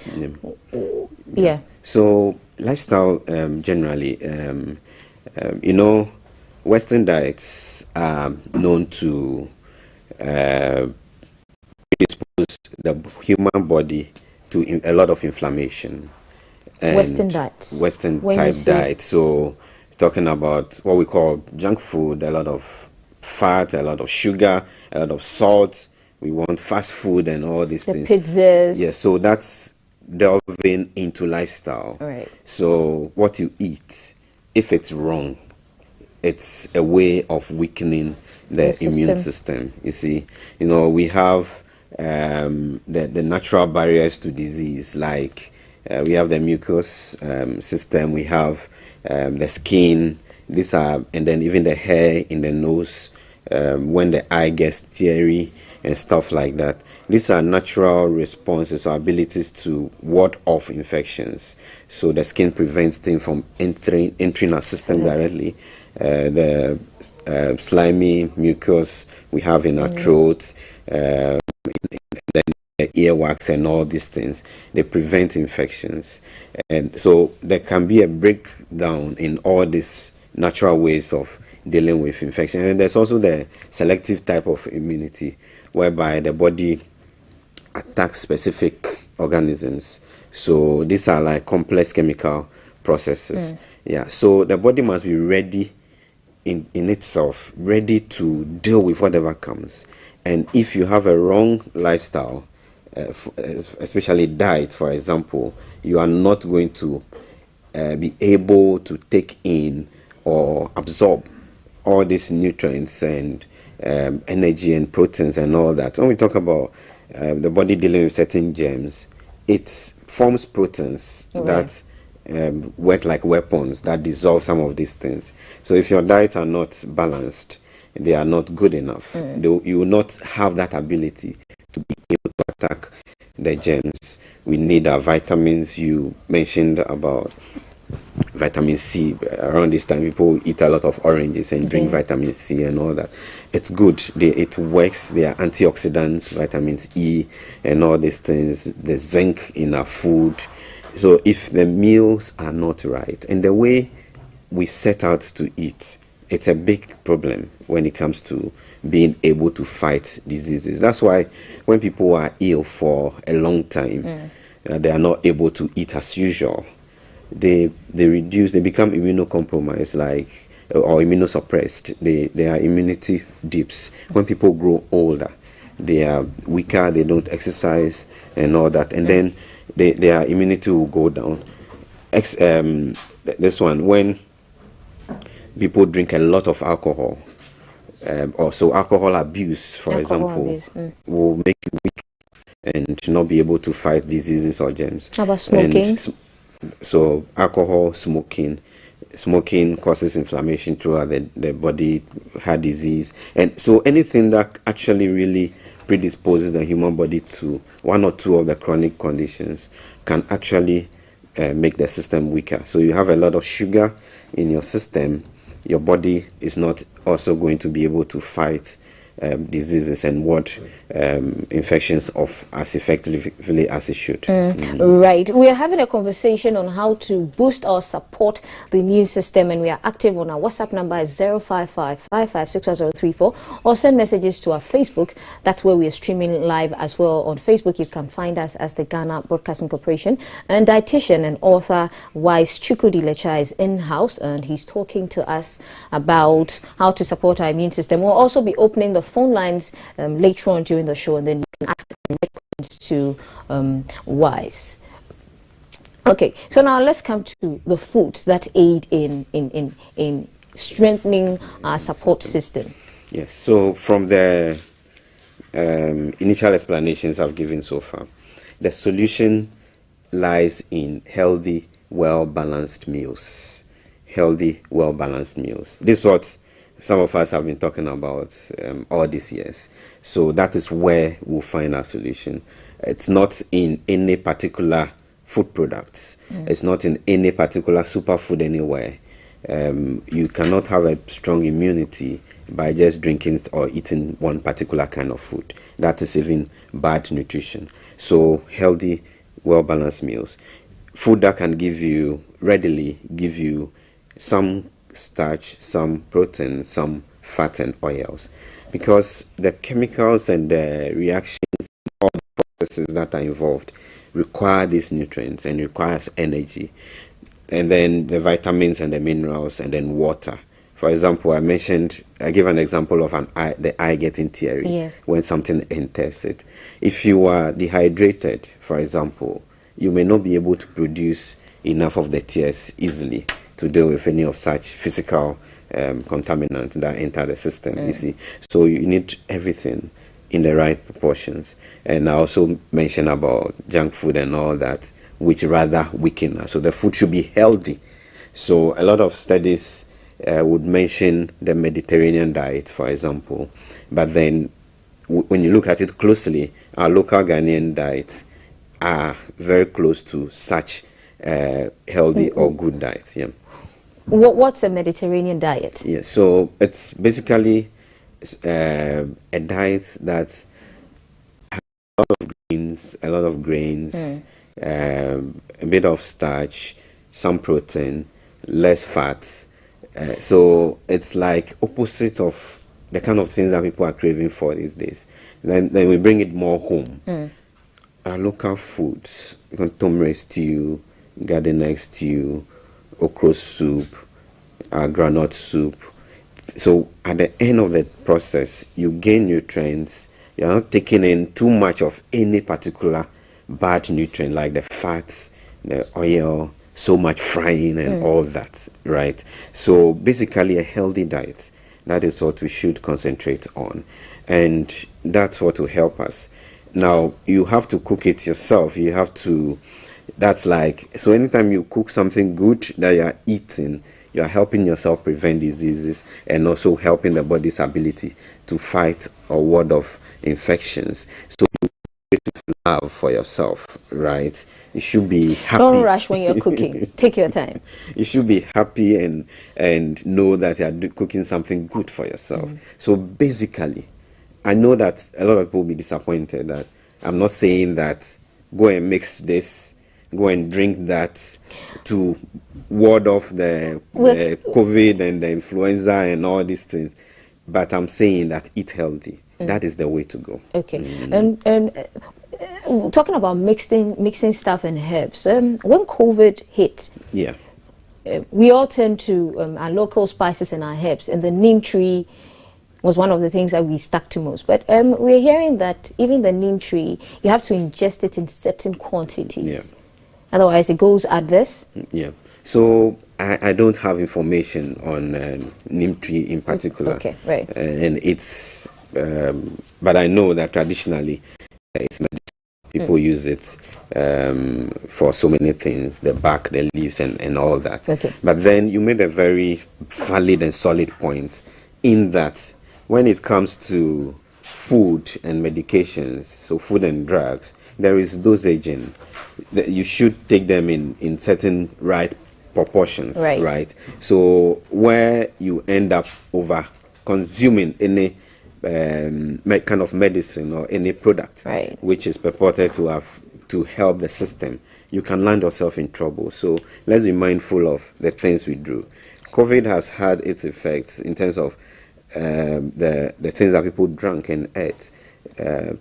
Yeah. So lifestyle generally, you know, Western diets are known to predispose the human body to a lot of inflammation. And Western diets. Western type diet. So talking about what we call junk food, a lot of fat, a lot of sugar, a lot of salt. We want fast food and all these things. Pizzas. Yeah, so that's delving into lifestyle. Right. So what you eat, if it's wrong, it's a way of weakening the immune system. You see, you know, we have the natural barriers to disease, like we have the mucous system, we have the skin, these are, and then even the hair in the nose, when the eye gets teary and stuff like that. These are natural responses or abilities to ward off infections. So the skin prevents things from entering our system directly. The slimy mucus we have in our throat, the earwax and all these things, they prevent infections. And so there can be a breakdown in all these natural ways of dealing with infection. And there's also the selective type of immunity, whereby the body attacks specific organisms. So these are like complex chemical processes. Yeah, so the body must be ready in itself, ready to deal with whatever comes. And if you have a wrong lifestyle, especially diet, for example, you are not going to be able to take in or absorb all these nutrients and energy and proteins and all that. When we talk about the body dealing with certain germs, it forms proteins that work like weapons that dissolve some of these things. So if your diets are not balanced, they are not good enough, you will not have that ability to be able to attack the germs. We need our vitamins. You mentioned about vitamin C. Around this time, people eat a lot of oranges and drink vitamin C and all that. It's good. It works. They are antioxidants, vitamins E and all these things. The zinc in our food. So if the meals are not right and the way we set out to eat, it's a big problem when it comes to being able to fight diseases. That's why when people are ill for a long time, they are not able to eat as usual. They reduce, they become immunocompromised, or immunosuppressed. There are immunity dips. When people grow older, they are weaker, they don't exercise and all that, and then their immunity will go down. this one, when people drink a lot of alcohol, also alcohol abuse, for example, will make you weak and not be able to fight diseases or germs. How about smoking? And so alcohol, smoking causes inflammation throughout the body, heart disease, and so anything that actually really predisposes the human body to one or two of the chronic conditions can actually make the system weaker. So you have a lot of sugar in your system, your body is not also going to be able to fight diseases and ward infections off as effectively as it should. Right. We are having a conversation on how to boost or support the immune system, and we are active on our WhatsApp number is 055-556-1034, or send messages to our Facebook. That's where we are streaming live as well. On Facebook, you can find us as the Ghana Broadcasting Corporation. And dietitian and author Wise Chukwudi is in-house, and he's talking to us about how to support our immune system. We'll also be opening the phone lines later on during the show, and then you can ask questions to Wise. Okay, so now let's come to the foods that aid in strengthening our support system. Yes, so from the initial explanations I've given so far, the solution lies in healthy, well-balanced meals. Healthy, well-balanced meals. This is what some of us have been talking about all these years. So that is where we'll find our solution. It's not in any particular food products. It's not in any particular superfood anywhere. You cannot have a strong immunity by just drinking or eating one particular kind of food. That is even bad nutrition. So healthy, well-balanced meals. Food that can readily give you some starch, some protein, some fat and oils, because the chemicals and the reactions, all the processes that are involved require these nutrients and requires energy, and then the vitamins and the minerals and then water. For example, I gave an example of the eye getting teary when something enters it. If you are dehydrated, for example, you may not be able to produce enough of the tears easily to deal with any of such physical contaminants that enter the system, you see. So you need everything in the right proportions. And I also mentioned about junk food and all that, which rather weaken us. So the food should be healthy. So a lot of studies would mention the Mediterranean diet, for example. But then when you look at it closely, our local Ghanaian diets are very close to such healthy or good diets. Yeah. What's a Mediterranean diet? Yeah, so it's basically a diet that has a lot of grains, a bit of starch, some protein, less fat. So it's like opposite of the kind of things that people are craving for these days. Then we bring it more home. Our local foods, tomre stew, garden egg stew, okra soup, granite soup. So at the end of the process, you gain nutrients. You're not taking in too much of any particular bad nutrient like the fats, the oil, so much frying and all that, right? So basically a healthy diet, that is what we should concentrate on. And that's what will help us. Now, you have to cook it yourself. You have to, that's like, so anytime you cook something good that you're eating, you're helping yourself prevent diseases and also helping the body's ability to fight or ward off infections. So you love for yourself, right? You should be happy. Don't rush when you're cooking. Take your time. You should be happy and know that you're cooking something good for yourself. So basically, I know that a lot of people will be disappointed that I'm not saying that go and mix this, go and drink that to ward off the COVID and the influenza and all these things. But I'm saying that eat healthy. That is the way to go. Okay. And talking about mixing stuff and herbs, when COVID hit, we all turned to our local spices and our herbs, and the neem tree was one of the things that we stuck to most. But we're hearing that even the neem tree, you have to ingest it in certain quantities. Otherwise, it goes adverse. So I don't have information on neem tree in particular. Okay, right. And it's, but I know that traditionally it's medicinal. People use it for so many things, the bark, the leaves, and all that. Okay. But then you made a very valid and solid point in that when it comes to food and medications, so food and drugs, there is dosaging. You should take them in certain right proportions, right? So where you end up over consuming any kind of medicine or any product which is purported to have to help the system, you can land yourself in trouble. So let's be mindful of the things we do. COVID has had its effects in terms of the things that people drank and ate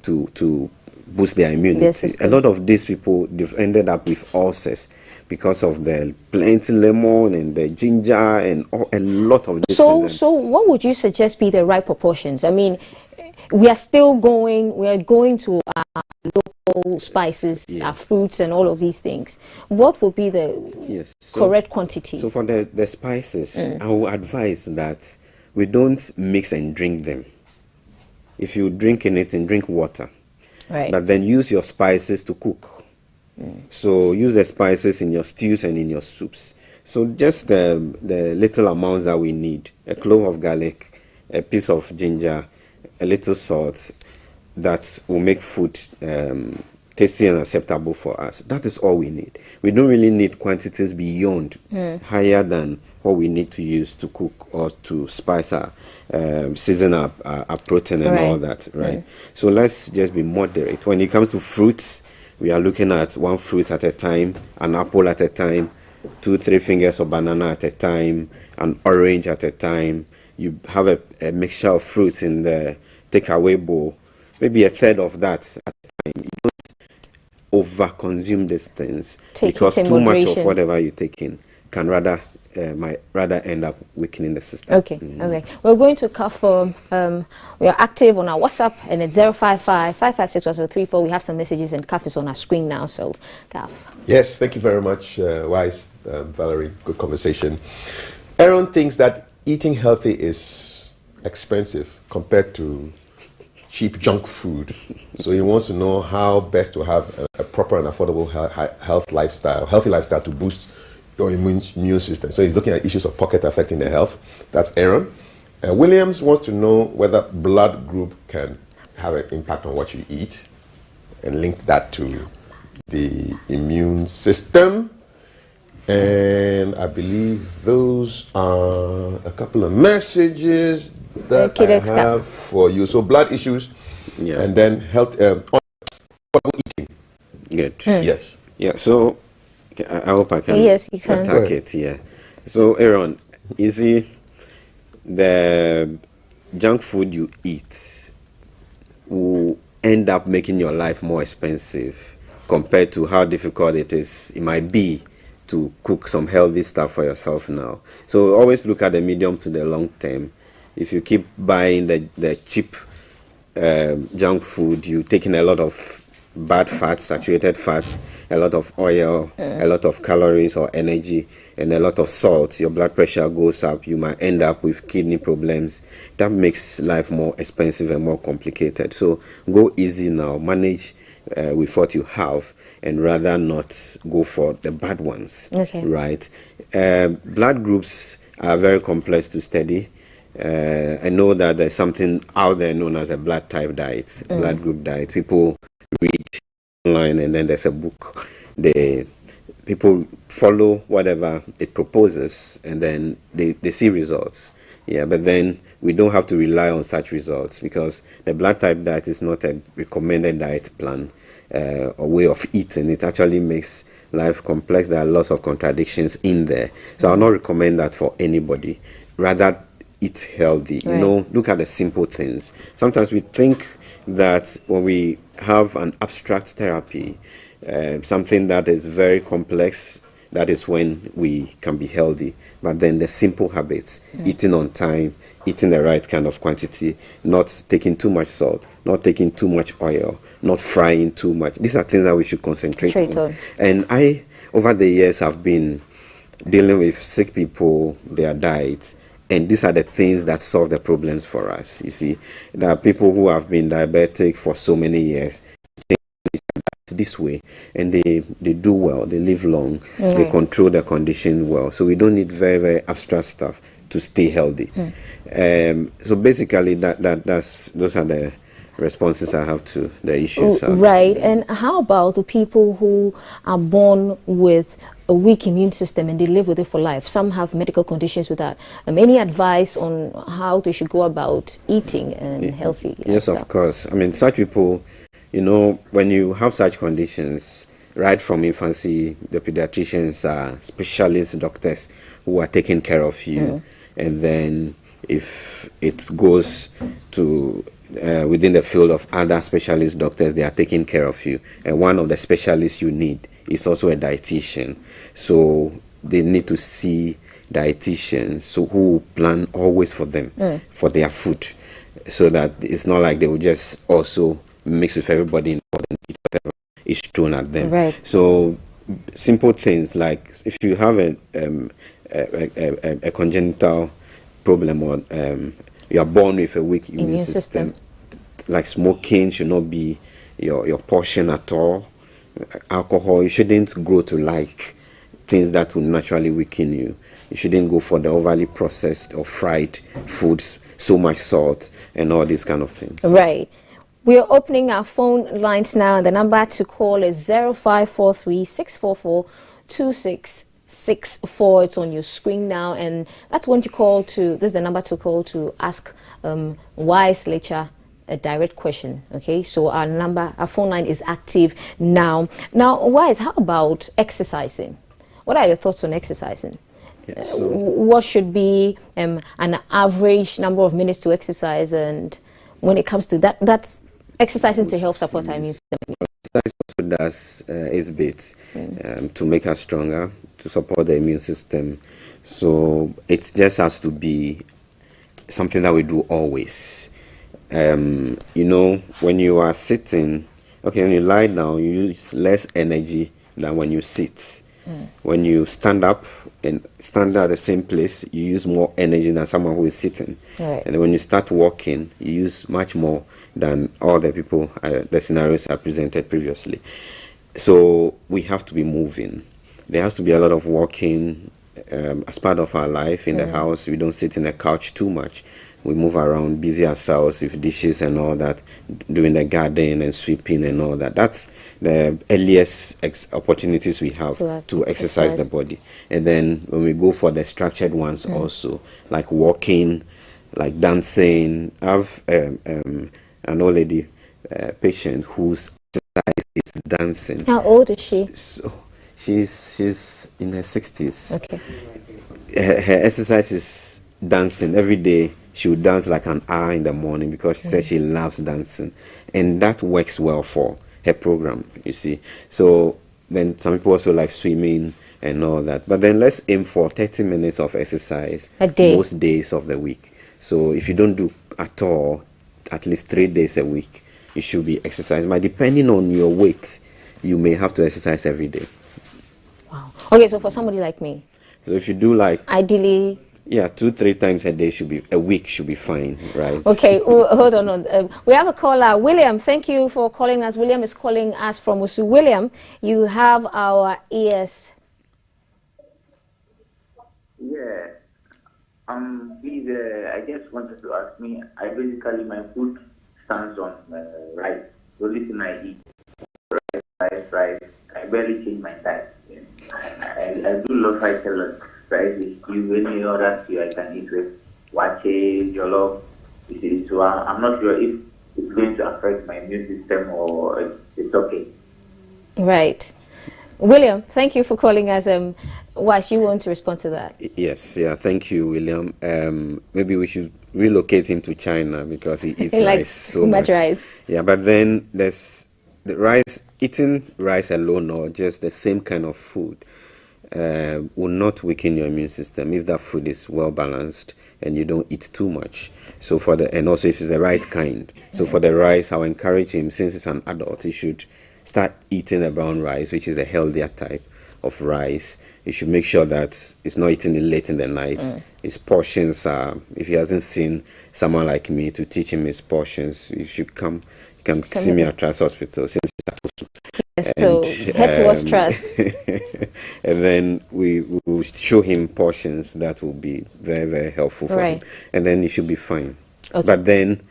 to boost their immunity. A lot of these people, they've ended up with ulcers because of the plenty lemon and the ginger and a lot of these things. So what would you suggest be the right proportions? I mean, we are going to our local spices, our fruits and all of these things. What would be the correct quantity? So for the spices, I would advise that we don't mix and drink them. If you drink anything, drink water. But then use your spices to cook. So use the spices in your stews and in your soups. So just the little amounts that we need: a clove of garlic, a piece of ginger, a little salt, that will make food tasty and acceptable for us. That is all we need. We don't really need quantities beyond higher than what we need to use to cook or to spice our season our protein and all that, right? So let's just be moderate. When it comes to fruits, we are looking at one fruit at a time, an apple at a time, 2-3 fingers of banana at a time, an orange at a time. You have a mixture of fruits in the takeaway bowl, maybe a third of that at a time. You don't over-consume these things because too much of whatever you take in can might rather end up weakening the system. Okay, okay. We're going to CAF. We are active on our WhatsApp, and it's 055-556-1034. We have some messages, and CAF is on our screen now. So, CAF. Yes, thank you very much, Wise, Valerie. Good conversation. Aaron thinks that eating healthy is expensive compared to cheap junk food. So he wants to know how best to have a proper and affordable healthy lifestyle to boost your immune system. So he's looking at issues of pocket affecting the health. That's Aaron. Williams wants to know whether blood group can have an impact on what you eat and link that to the immune system. And I believe those are a couple of messages that I have for you. So blood issues and then health, eating. Good. Yes. Yeah, so I hope I can attack it. Yeah. So Aaron, you see, the junk food you eat will end up making your life more expensive compared to how difficult it might be to cook some healthy stuff for yourself now. So always look at the medium to the long term. If you keep buying the cheap junk food, you're taking a lot of bad fats, saturated fats, a lot of oil, a lot of calories or energy, and a lot of salt. Your blood pressure goes up. You might end up with kidney problems. That makes life more expensive and more complicated. So go easy now. Manage with what you have, and rather not go for the bad ones. Right? Blood groups are very complex to study. I know that there's something out there known as a blood type diet, blood group diet. People read online, and then there's a book. People follow whatever it proposes, and then they see results. Yeah, but then we don't have to rely on such results, because the blood type diet is not a recommended diet plan or way of eating. It actually makes life complex. There are lots of contradictions in there. So I'll not recommend that for anybody. Rather, eat healthy. You know, look at the simple things. Sometimes we think that when we have an abstract therapy, something that is very complex, that is when we can be healthy. But then the simple habits, eating on time, eating the right kind of quantity, not taking too much salt, not taking too much oil, not frying too much. These are things that we should concentrate on. And I, over the years, have been dealing with sick people, their diets, and these are the things that solve the problems for us. You see, there are people who have been diabetic for so many years this way, and they do well, they live long, they control their condition well. So we don't need very, very abstract stuff to stay healthy. So basically those are the responses I have to the issues. Right. And how about the people who are born with a weak immune system and they live with it for life? Some have medical conditions with that. Any advice on how they should go about eating and healthy? Yes, of course. I mean, such people, you know, when you have such conditions, right from infancy, the pediatricians are specialist doctors who are taking care of you. And then if it goes to within the field of other specialist doctors, they are taking care of you. And one of the specialists you need is also a dietitian. So they need to see dietitians who plan always for them, for their food, so that it's not like they will just also mix with everybody and eat whatever is thrown at them. Right. So simple things like if you have a congenital problem or you are born with a weak immune system, like smoking should not be your portion at all. Alcohol, you shouldn't grow to like things that will naturally weaken you. You shouldn't go for the overly processed or fried foods, so much salt and all these kind of things. Right. We are opening our phone lines now, and the number to call is 0543-644-2664. It's on your screen now, and that's when you call to. This is the number to call to ask Wise Lecha a direct question. Okay, so our phone line is active now. Now, Wise, how about exercising? What are your thoughts on exercising? Yes, what should be an average number of minutes to exercise, and when it comes to that's exercising to help support our immune system? Exercise also does its bit to make us stronger, to support the immune system. So it just has to be something that we do always. You know, when you are sitting, when you lie down, you use less energy than when you sit. When you stand up and stand at the same place, you use more energy than someone who is sitting. Right. And when you start walking, you use much more than all the people, the scenarios I presented previously. So we have to be moving. There has to be a lot of walking as part of our life in the house. We don't sit in the couch too much. We move around, busy ourselves with dishes and all that, doing the garden and sweeping and all that. That's the earliest opportunities we have to exercise the body. And then when we go for the structured ones also, like walking, like dancing. I have an old lady patient whose exercise is dancing. How old is she? So she's in her 60s. Okay. Her exercise is dancing every day. She would dance like an hour in the morning because she says she loves dancing, and that works well for her program, you see. So then some people also like swimming and all that, but then let's aim for 30 minutes of exercise a day, most days of the week. So if you don't do at all, at least 3 days a week, you should be exercising. But depending on your weight, you may have to exercise every day. Wow. Okay, so for somebody like me, so if you do like ideally, 2-3 times a day a week should be fine, right? Okay, hold on. We have a caller, William. Thank you for calling us. William is calling us from Usu. William, you have our ears. Yeah. Please, I just wanted to ask me. My food stands on rice. The only thing I eat rice. I barely change my diet. I do love rice a lot. Rice is stew, any other stew I can eat with wache, jollof. So I'm not sure if it's going to affect my immune system or it's okay. Right. William, thank you for calling us. Was you want to respond to that? Yes, thank you, William. Maybe we should relocate him to China because he eats rice so much. Rice. Yeah, but then there's the rice, eating rice alone or just the same kind of food will not weaken your immune system if that food is well balanced and you don't eat too much. So and also if it's the right kind. So for the rice, I'll encourage him, since he's an adult, he should start eating the brown rice, which is a healthier type, of rice. You should make sure that it's not eating it late in the night. His portions are, if he hasn't seen someone like me to teach him his portions, you should come. You can see me at Trust Hospital since yes, so head towards Trust. And then we will show him portions that will be very, very helpful for him. And then he should be fine. Okay. But then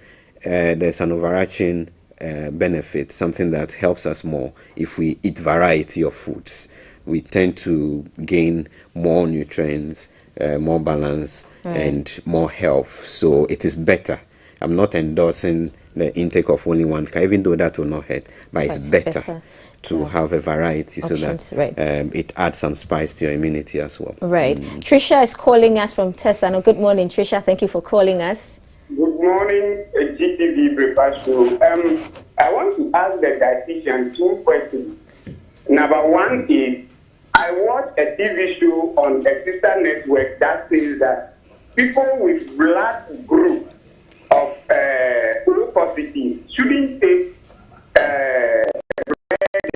there's an overarching benefit, something that helps us more if we eat variety of foods. We tend to gain more nutrients, more balance, and more health. So it is better. I'm not endorsing the intake of only one kind, even though that will not hurt, but it's better to have a variety options, so that it adds some spice to your immunity as well. Trisha is calling us from Tessano. Good morning, Trisha. Thank you for calling us. Good morning, GTV Breakfast Show. I want to ask the dietitian 2 questions. Number one is, I watched a TV show on a sister network that says that people with blood group of O positive shouldn't take bread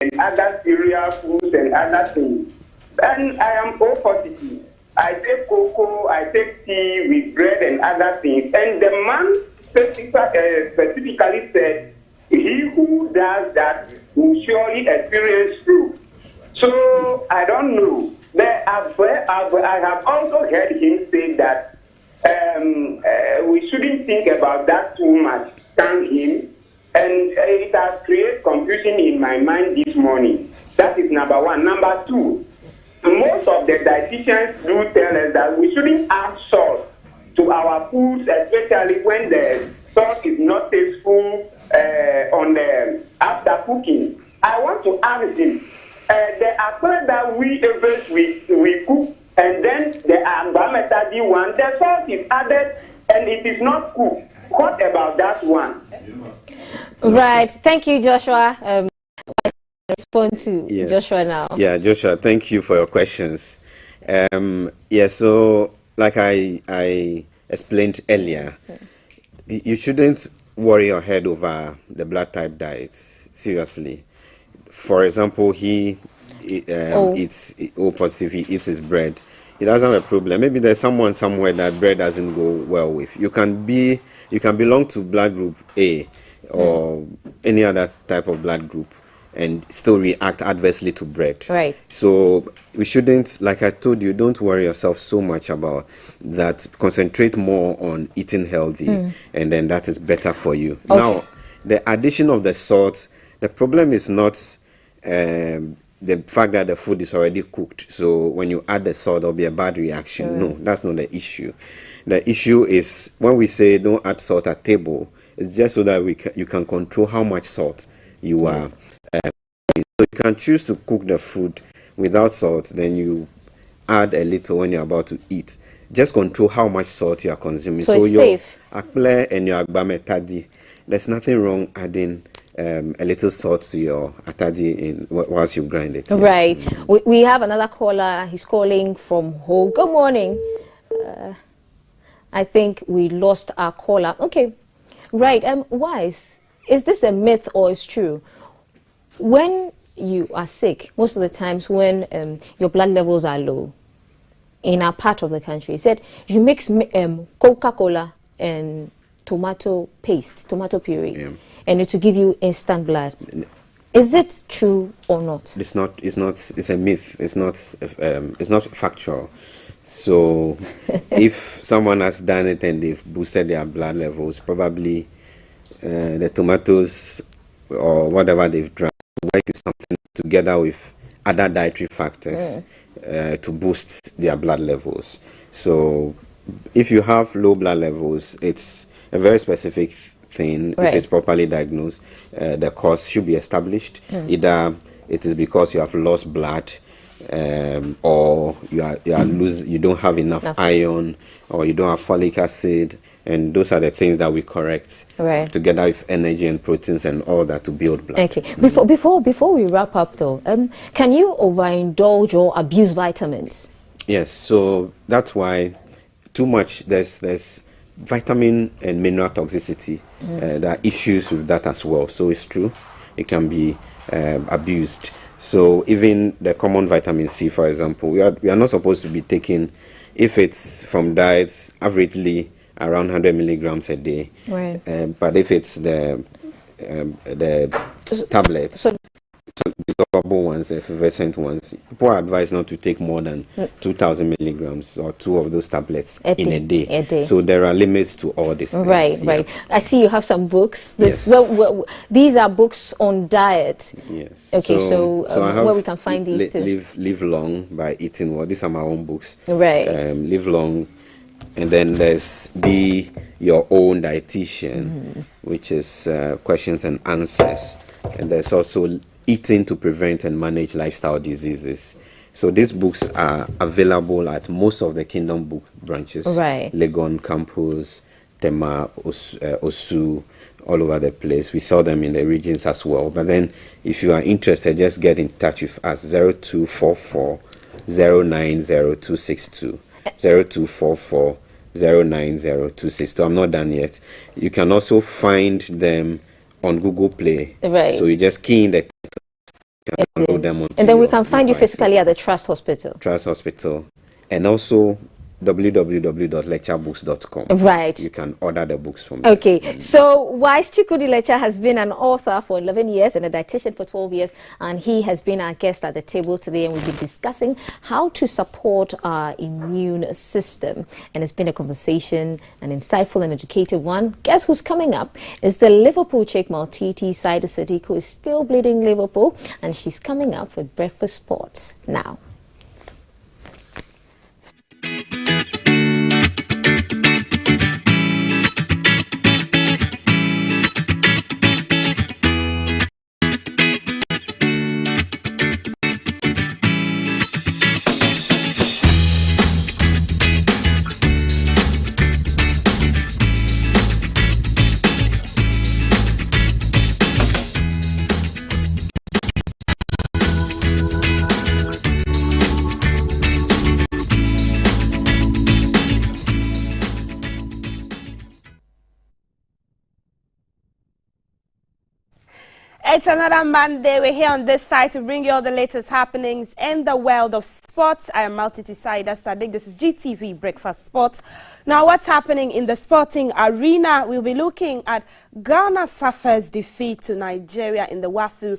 and other cereal foods and other things. And I am O positive. I take cocoa, I take tea with bread and other things. And the man specifically said, he who does that will surely experience stroke. So I don't know. I have also heard him say that we shouldn't think about that too much. Thank him. And it has created confusion in my mind this morning. That is number one. Number two, most of the dietitians do tell us that we shouldn't add salt to our foods, especially when the salt is not tasteful after cooking. I want to ask him, there are food that we cook, and then the agbametadi one, the salt is added and it is not cooked. What about that one? Right. Thank you, Joshua. Respond to Joshua now. Yeah, Joshua, thank you for your questions. So like I explained earlier, you shouldn't worry your head over the blood type diet. Seriously. For example, he eats O positive, he eats his bread. He doesn't have a problem. Maybe there's someone somewhere that bread doesn't go well with. You can belong to blood group A or any other type of blood group and still react adversely to bread. Right. So we shouldn't, like I told you, don't worry yourself so much about that. Concentrate more on eating healthy, and then that is better for you. Okay. Now, the addition of the salt, the problem is not the fact that the food is already cooked. So when you add the salt, there'll be a bad reaction. No, that's not the issue. The issue is when we say don't add salt at table, it's just so that you can control how much salt you are. So you can choose to cook the food without salt, then you add a little when you're about to eat. Just control how much salt you are consuming. So it's safe. Akple and your agbametadi, there's nothing wrong adding a little salt to your atadi whilst you grind it. Right. We have another caller. He's calling from home. Good morning. I think we lost our caller. Okay. Right. Wise, is this a myth or is true? When you are sick, most of the times when your blood levels are low in our part of the country, he said you mix Coca-Cola and tomato paste, tomato puree, and it will give you instant blood. Is it true or not? It's not. It's a myth. It's not factual. So if someone has done it and they've boosted their blood levels, probably the tomatoes or whatever they've drank work with something together with other dietary factors to boost their blood levels. So if you have low blood levels, it's a very specific thing. If it's properly diagnosed, the cause should be established. Either it is because you have lost blood, or you don't have enough iron, or you don't have folic acid, and those are the things that we correct together with energy and proteins and all that to build blood. Okay. Before we wrap up though, can you overindulge or abuse vitamins? Yes. So that's why too much there's vitamin and mineral toxicity. There are issues with that as well. So it's true, it can be abused. So even the common vitamin C, for example, we are not supposed to be taking, if it's from diets, averagely around 100 milligrams a day. Right. But if it's the tablets, so dissolvable ones, effervescent ones, people are advised not to take more than 2,000 milligrams or 2 of those tablets in a day. So there are limits to all these things. Right, right. I see you have some books. This, well, these are books on diet. Yes. Okay, so I have where we can find these too? Live Long by Eating Well. These are my own books. Right. Live Long. And then there's Be Your Own Dietitian, which is questions and answers. And there's also Eating to Prevent and Manage Lifestyle Diseases. So these books are available at most of the Kingdom book branches. Right. Legon Campus, Tema, Osu, all over the place. We sell them in the regions as well. But then if you are interested, just get in touch with us, 0244 090262. 0244 090262. I'm not done yet. You can also find them on Google Play. Right. So you just key in the download them onto and then we can find devices. you physically at the Trust Hospital. Trust Hospital. And also www.lecturebooks.com. Right. You can order the books from there. Okay. So Wise Chikudi Lecha has been an author for 11 years and a dietitian for 12 years, and he has been our guest at the table today, and we've been discussing how to support our immune system. And it's been a conversation, an insightful and educative one. Guess who's coming up? Is the Liverpool chick Maltiti Saida Sadiq, who is still bleeding Liverpool, and she's coming up with Breakfast Sports now. It's another Monday. We're here on this side to bring you all the latest happenings in the world of sports. I am Maltiti Saida Sadiq. This is GTV Breakfast Sports. Now, what's happening in the sporting arena? We'll be looking at Ghana suffers defeat to Nigeria in the WAFU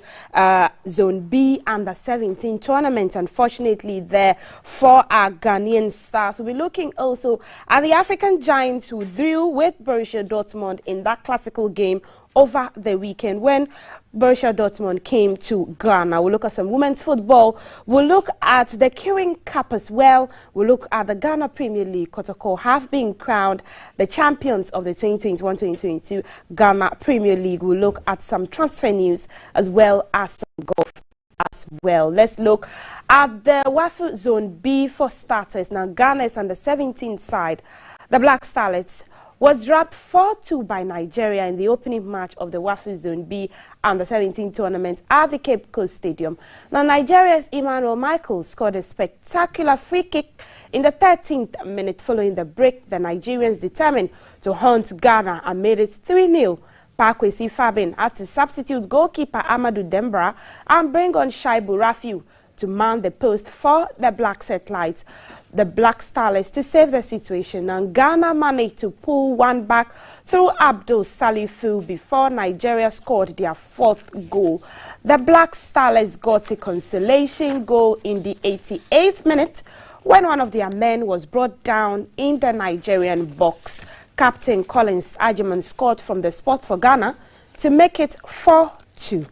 Zone B Under-17 tournament. Unfortunately, there for our Ghanaian stars. We'll be looking also at the African Giants who drew with Borussia Dortmund in that classical game over the weekend when Borussia Dortmund came to Ghana. We'll look at some women's football. We'll look at the Kirin Cup as well. We'll look at the Ghana Premier League. Kotoko have been crowned the champions of the 2021-2022 Ghana Premier League. We'll look at some transfer news as well as some golf as well. Let's look at the WAFU Zone B for starters. Now, Ghana is on the 17th side. The Black Starlets was dropped 4-2 by Nigeria in the opening match of the WAFU Zone B Under-17 tournament at the Cape Coast Stadium. Now, Nigeria's Emmanuel Michael scored a spectacular free kick in the 13th minute. Following the break, the Nigerians determined to haunt Ghana and made it 3-0. Parkwesi Fabin had to substitute goalkeeper Amadou Dembra and bring on Shaibu Rafiu to man the post for the Black Satellites. The Black Starlets to save the situation, and Ghana managed to pull one back through Abdul Salifu before Nigeria scored their 4th goal. The Black Starlets got a consolation goal in the 88th minute when one of their men was brought down in the Nigerian box. Captain Collins Ajiman scored from the spot for Ghana to make it 4-2.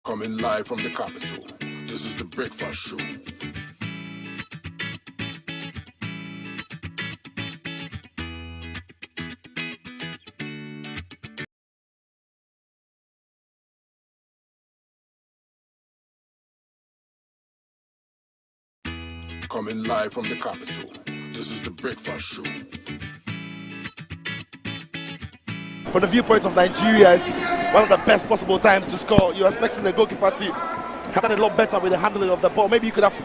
Coming live from the capital, this is the Breakfast Show. Coming live from the capital, this is the Breakfast Show. From the viewpoint of Nigeria, it's one of the best possible time to score. You're expecting the goalkeeper to have done a lot better with the handling of the ball. Maybe you could have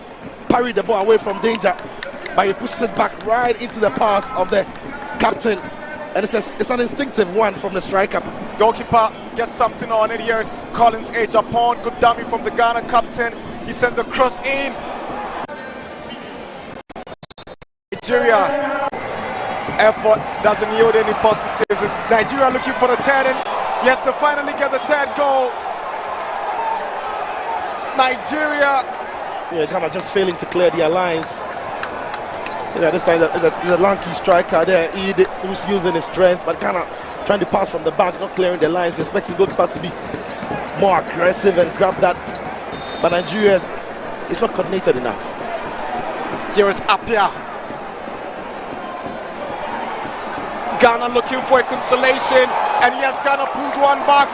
parried the ball away from danger. but he pushes it back right into the path of the captain. And it's an instinctive one from the striker. Goalkeeper gets something on it. Here's Collins A. Japan. Good dummy from the Ghana captain. He sends a cross in. Nigeria. Effort doesn't yield any positives. It's Nigeria looking for the third, and yes, they finally get the third goal. Nigeria. Yeah, kind of just failing to clear their lines. Yeah, this time there's a lanky striker there, who's using his strength, but kind of trying to pass from the back, not clearing the lines, expecting goalkeeper to be more aggressive and grab that. But Nigeria is not coordinated enough. Here is Apia. Ghana looking for a consolation, and yes, Ghana pulls one back.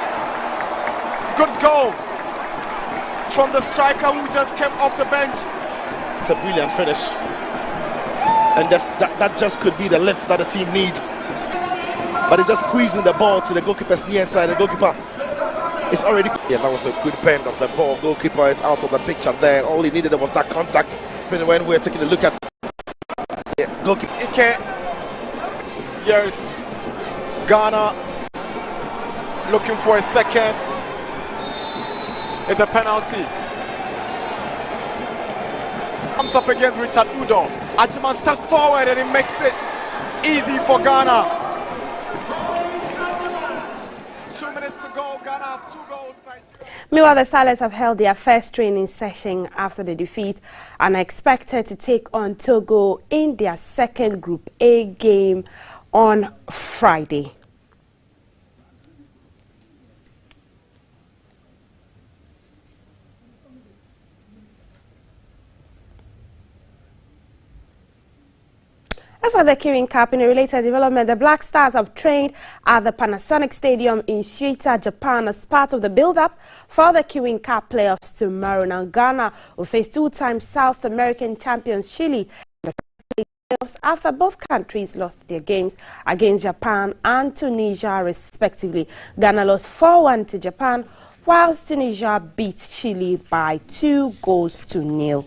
Good goal from the striker who just came off the bench. It's a brilliant finish, and that just could be the lift that the team needs. But he just squeezing the ball to the goalkeeper's near side. The goalkeeper is already... Yeah, that was a good bend of the ball. Goalkeeper is out of the picture there. All he needed was that contact. When we're taking a look at goalkeeper Ike. Here's Ghana looking for a second. It's a penalty. Comes up against Richard Udo. Achiman steps forward and he makes it easy for Ghana. 2 minutes to go. Ghana have 2 goals. Meanwhile, the Starlets have held their first training session after the defeat and are expected to take on Togo in their second Group A game on Friday. As for the Kirin Cup, in a related development, the Black Stars have trained at the Panasonic Stadium in Suita, Japan as part of the build-up for the Kirin Cup playoffs tomorrow. Now, Ghana will face 2-time South American champions Chile in the playoffs after both countries lost their games against Japan and Tunisia, respectively. Ghana lost 4-1 to Japan, whilst Tunisia beat Chile by 2-0.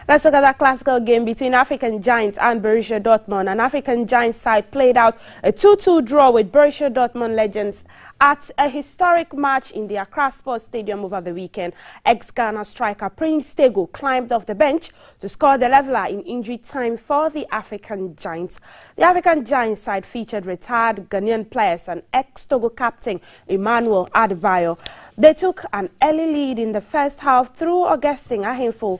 Let's look at that classical game between African Giants and Borussia Dortmund. An African Giants side played out a 2-2 draw with Borussia Dortmund legends at a historic match in the Accra Sports Stadium over the weekend. Ex-Ghana striker Prince Tego climbed off the bench to score the leveler in injury time for the African Giants. The African Giants side featured retired Ghanaian players and ex-Togo captain Emmanuel Adebayo. They took an early lead in the first half through Augustine Ahimfo,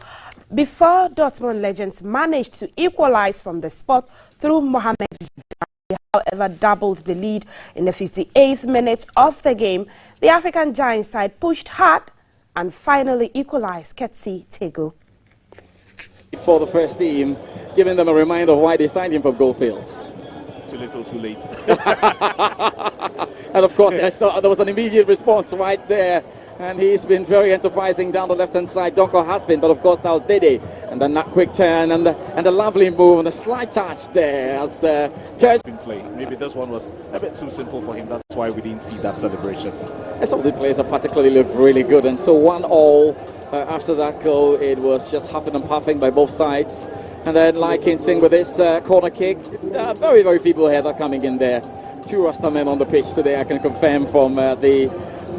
before Dortmund legends managed to equalize from the spot through Mohamed Zidane, however, doubled the lead in the 58th minute of the game. The African Giants side pushed hard and finally equalized Ketsi Tego. For the first team, giving them a reminder of why they signed him from Goldfields. Too little, too late. And of course, there was an immediate response right there. And he's been very enterprising down the left-hand side. Donko has been, but of course now Dede. And then that quick turn and the lovely move and a slight touch there as Kersh been playing. Maybe this one was a bit too simple for him. That's why we didn't see that celebration. Some of the players have particularly looked really good. And so 1-1 after that goal. It was just huffing and puffing by both sides. And then like Kinsing with this corner kick. Very, very feeble header coming in there. 2 Rastamen on the pitch today, I can confirm, from the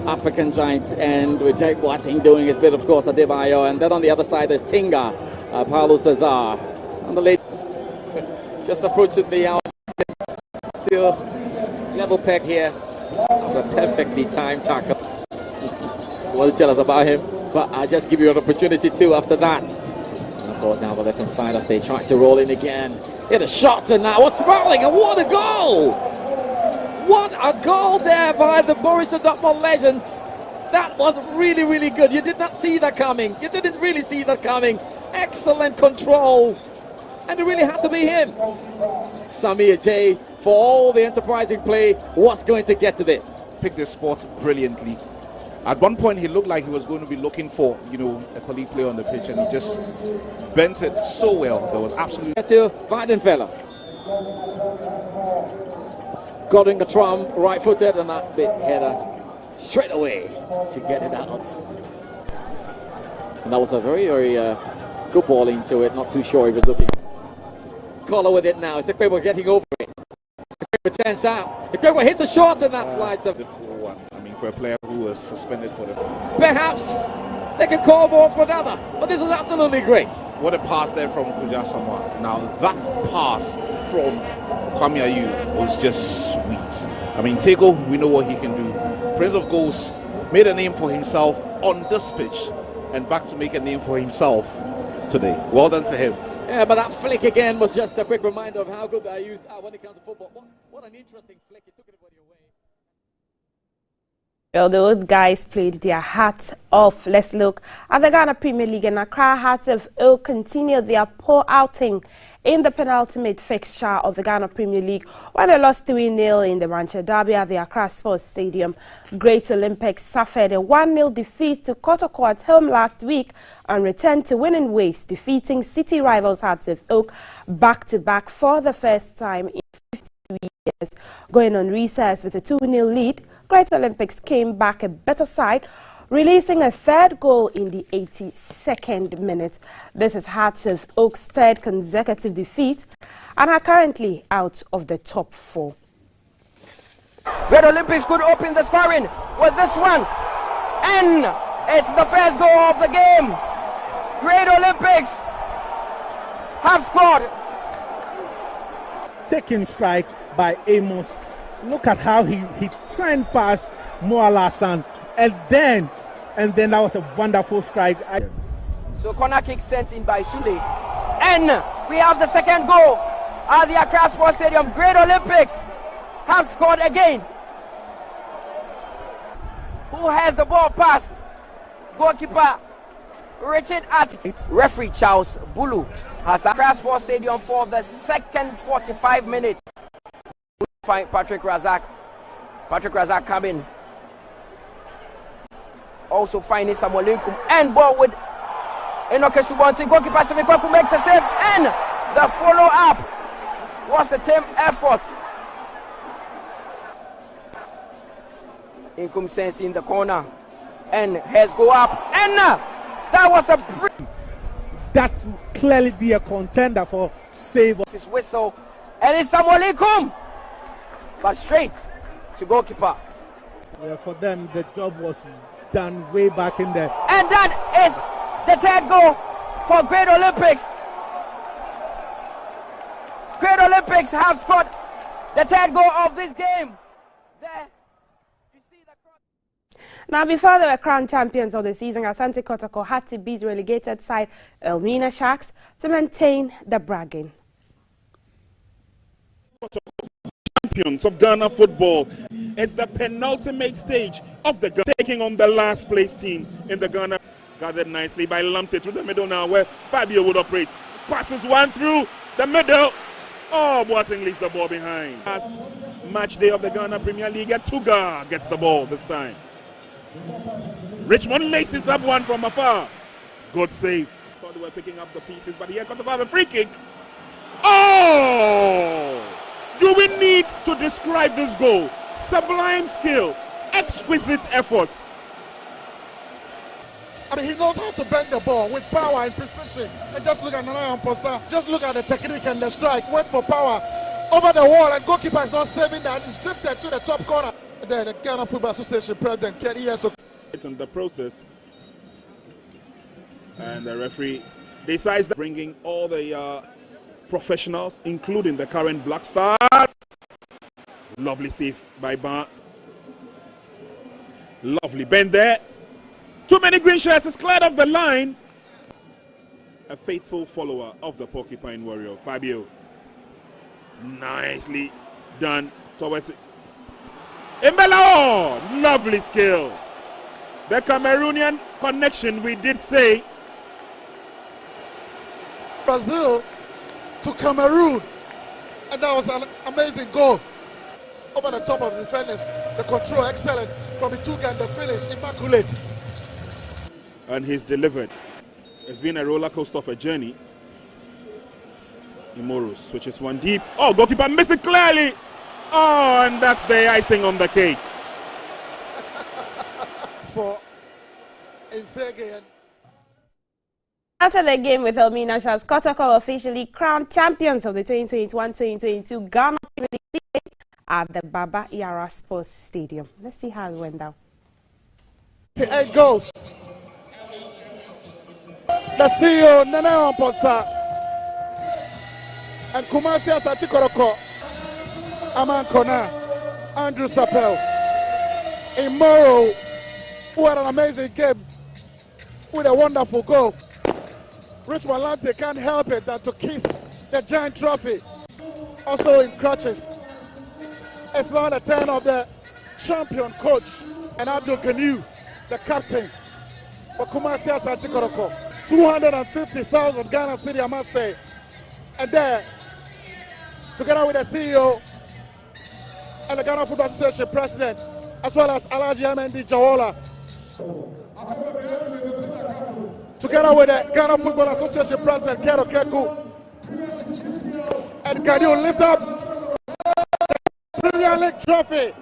African Giants, and with Derek Boateng doing his bit, of course, Adebayo, and then on the other side there's Tinga, Paulo Cesar, on the late, just approaching the out, still level peg here. That's a perfectly timed tackle. What to tell us about him, but I'll just give you an opportunity too after that. And of course now the left hand side as they try to roll in again. Hit a shot, and now what's smiling, and what a goal! What a goal there by the Borussia Dortmund legends. That was really, really good. You did not see that coming. You didn't really see that coming. Excellent control. And it really had to be him. Sami Ajay, for all the enterprising play, was going to get to this. Picked the spot brilliantly. At one point, he looked like he was going to be looking for, a colleague player on the pitch, and he just bent it so well. There was absolutely... To Weidenfeller. Got in the tram, right-footed, and that bit header straight away to get it out. And that was a very, very good ball into it. Not too sure he was looking. Collar with it now. It's Ekpebo getting over it. Ekpebo turns out. Ekpebo hits a shot, and that flies up. I mean, for a player who was suspended for the... Perhaps they can call more for another, but this was absolutely great. What a pass there from Kuja Samoa. Now, that pass from Kwame Ayew was just sweet. I mean, Tego, we know what he can do. Prince of Goals made a name for himself on this pitch and back to make a name for himself today. Well done to him. Yeah, but that flick again was just a quick reminder of how good the Ayus are when it comes to football. What an interesting flick. He took it away. Well, those guys played their hats off. Let's look at the Ghana Premier League, and Accra Hearts of Oak continued their poor outing in the penultimate fixture of the Ghana Premier League when they lost 3-0 in the Rancher Derby at the Accra Sports Stadium. Great Olympics suffered a 1-0 defeat to Kotoko at home last week and returned to winning ways, defeating city rivals Hearts of Oak back-to-back for the first time in 53 years. Going on recess with a 2-0 lead, Great Olympics came back a better side, releasing a third goal in the 82nd minute. This is Hearts of Oak's third consecutive defeat and are currently out of the top 4. Great Olympics could open the scoring with this one, and it's the first goal of the game. Great Olympics have scored. Taking strike by Amos. Look at how he signed past Moalasan, and then that was a wonderful strike. So corner kick sent in by Sule, and we have the second goal at the Accra Sports Stadium. Great Olympics have scored again. Who has the ball past? Goalkeeper Richard At. Referee Charles Bulu has the Accra Sports Stadium for the second 45 minutes. Find Patrick Razak coming. Also finding Samuel Linkum and ball with Enoke Subonti. Goalkeeper Stephen Kwaku makes a save, and the follow-up was a team effort. Inkum sends in the corner and has go up, and that was a that will clearly be a contender for save. His whistle, and it's Samuel Linkum, but straight to goalkeeper. Yeah, for them the job was done way back in there. And that is the third goal for Great Olympics. Great Olympics have scored the third goal of this game. There. Now, before they were crowned champions of the season, Asante Kotoko had to beat relegated side Elmina Sharks to maintain the bragging. Champions of Ghana football. It's the penultimate stage of the taking on the last place teams in the Ghana. Gathered nicely by Lamptey through the middle now, where Fabio would operate. Passes one through the middle. Oh, Boateng leaves the ball behind. Last match day of the Ghana Premier League, Tuga gets the ball this time. Richmond laces up one from afar. Good save. Thought they were picking up the pieces, but here comes a free kick. Oh! Do we need to describe this goal? Sublime skill, exquisite effort. I mean, he knows how to bend the ball with power and precision. And just look at Nana Amposa. Just look at the technique and the strike. Went for power over the wall, and goalkeeper is not saving that. He's drifted to the top corner. Then the Ghana Football Association president, Kenny Yeso. It's in the process. And the referee decides that bringing all the professionals, including the current Black Stars. Lovely save by Ban. Lovely bend there. Too many green shirts is cleared off the line. A faithful follower of the Porcupine Warrior, Fabio. Nicely done towards it. Imbelao! Lovely skill. The Cameroonian connection, we did say. Brazil to Cameroon. And that was an amazing goal. Over the top of the defenders. The control excellent from Ituga, and the finish immaculate. And he's delivered. It's been a roller coaster of a journey. Imoro switches one deep. Oh, goalkeeper missed it clearly. Oh, and that's the icing on the cake. For Infege. After the game with Elmina Sharks, Kotoko officially crowned champions of the 2021-2022 Ghana Premier League season at the Baba Yara Sports Stadium. Let's see how it went down. 8 goals. The CEO, Nana Amposa, and Kumasi Asati Koroko, Aman Kona, Andrew Sapel, Imoro, who had an amazing game with a wonderful goal. Richmond Lante can't help it than to kiss the giant trophy, also in crutches. It's now the turn of the champion coach, and Abdul Ganu, the captain for Kumasi Asante Koroko. 250,000 Ghana City, I must say. And there, together with the CEO and the Ghana Football Association president, as well as Alaji MND Jawola, together with the Ghana Football Association president, Kero Keku, and can you lift up the Premier League trophy?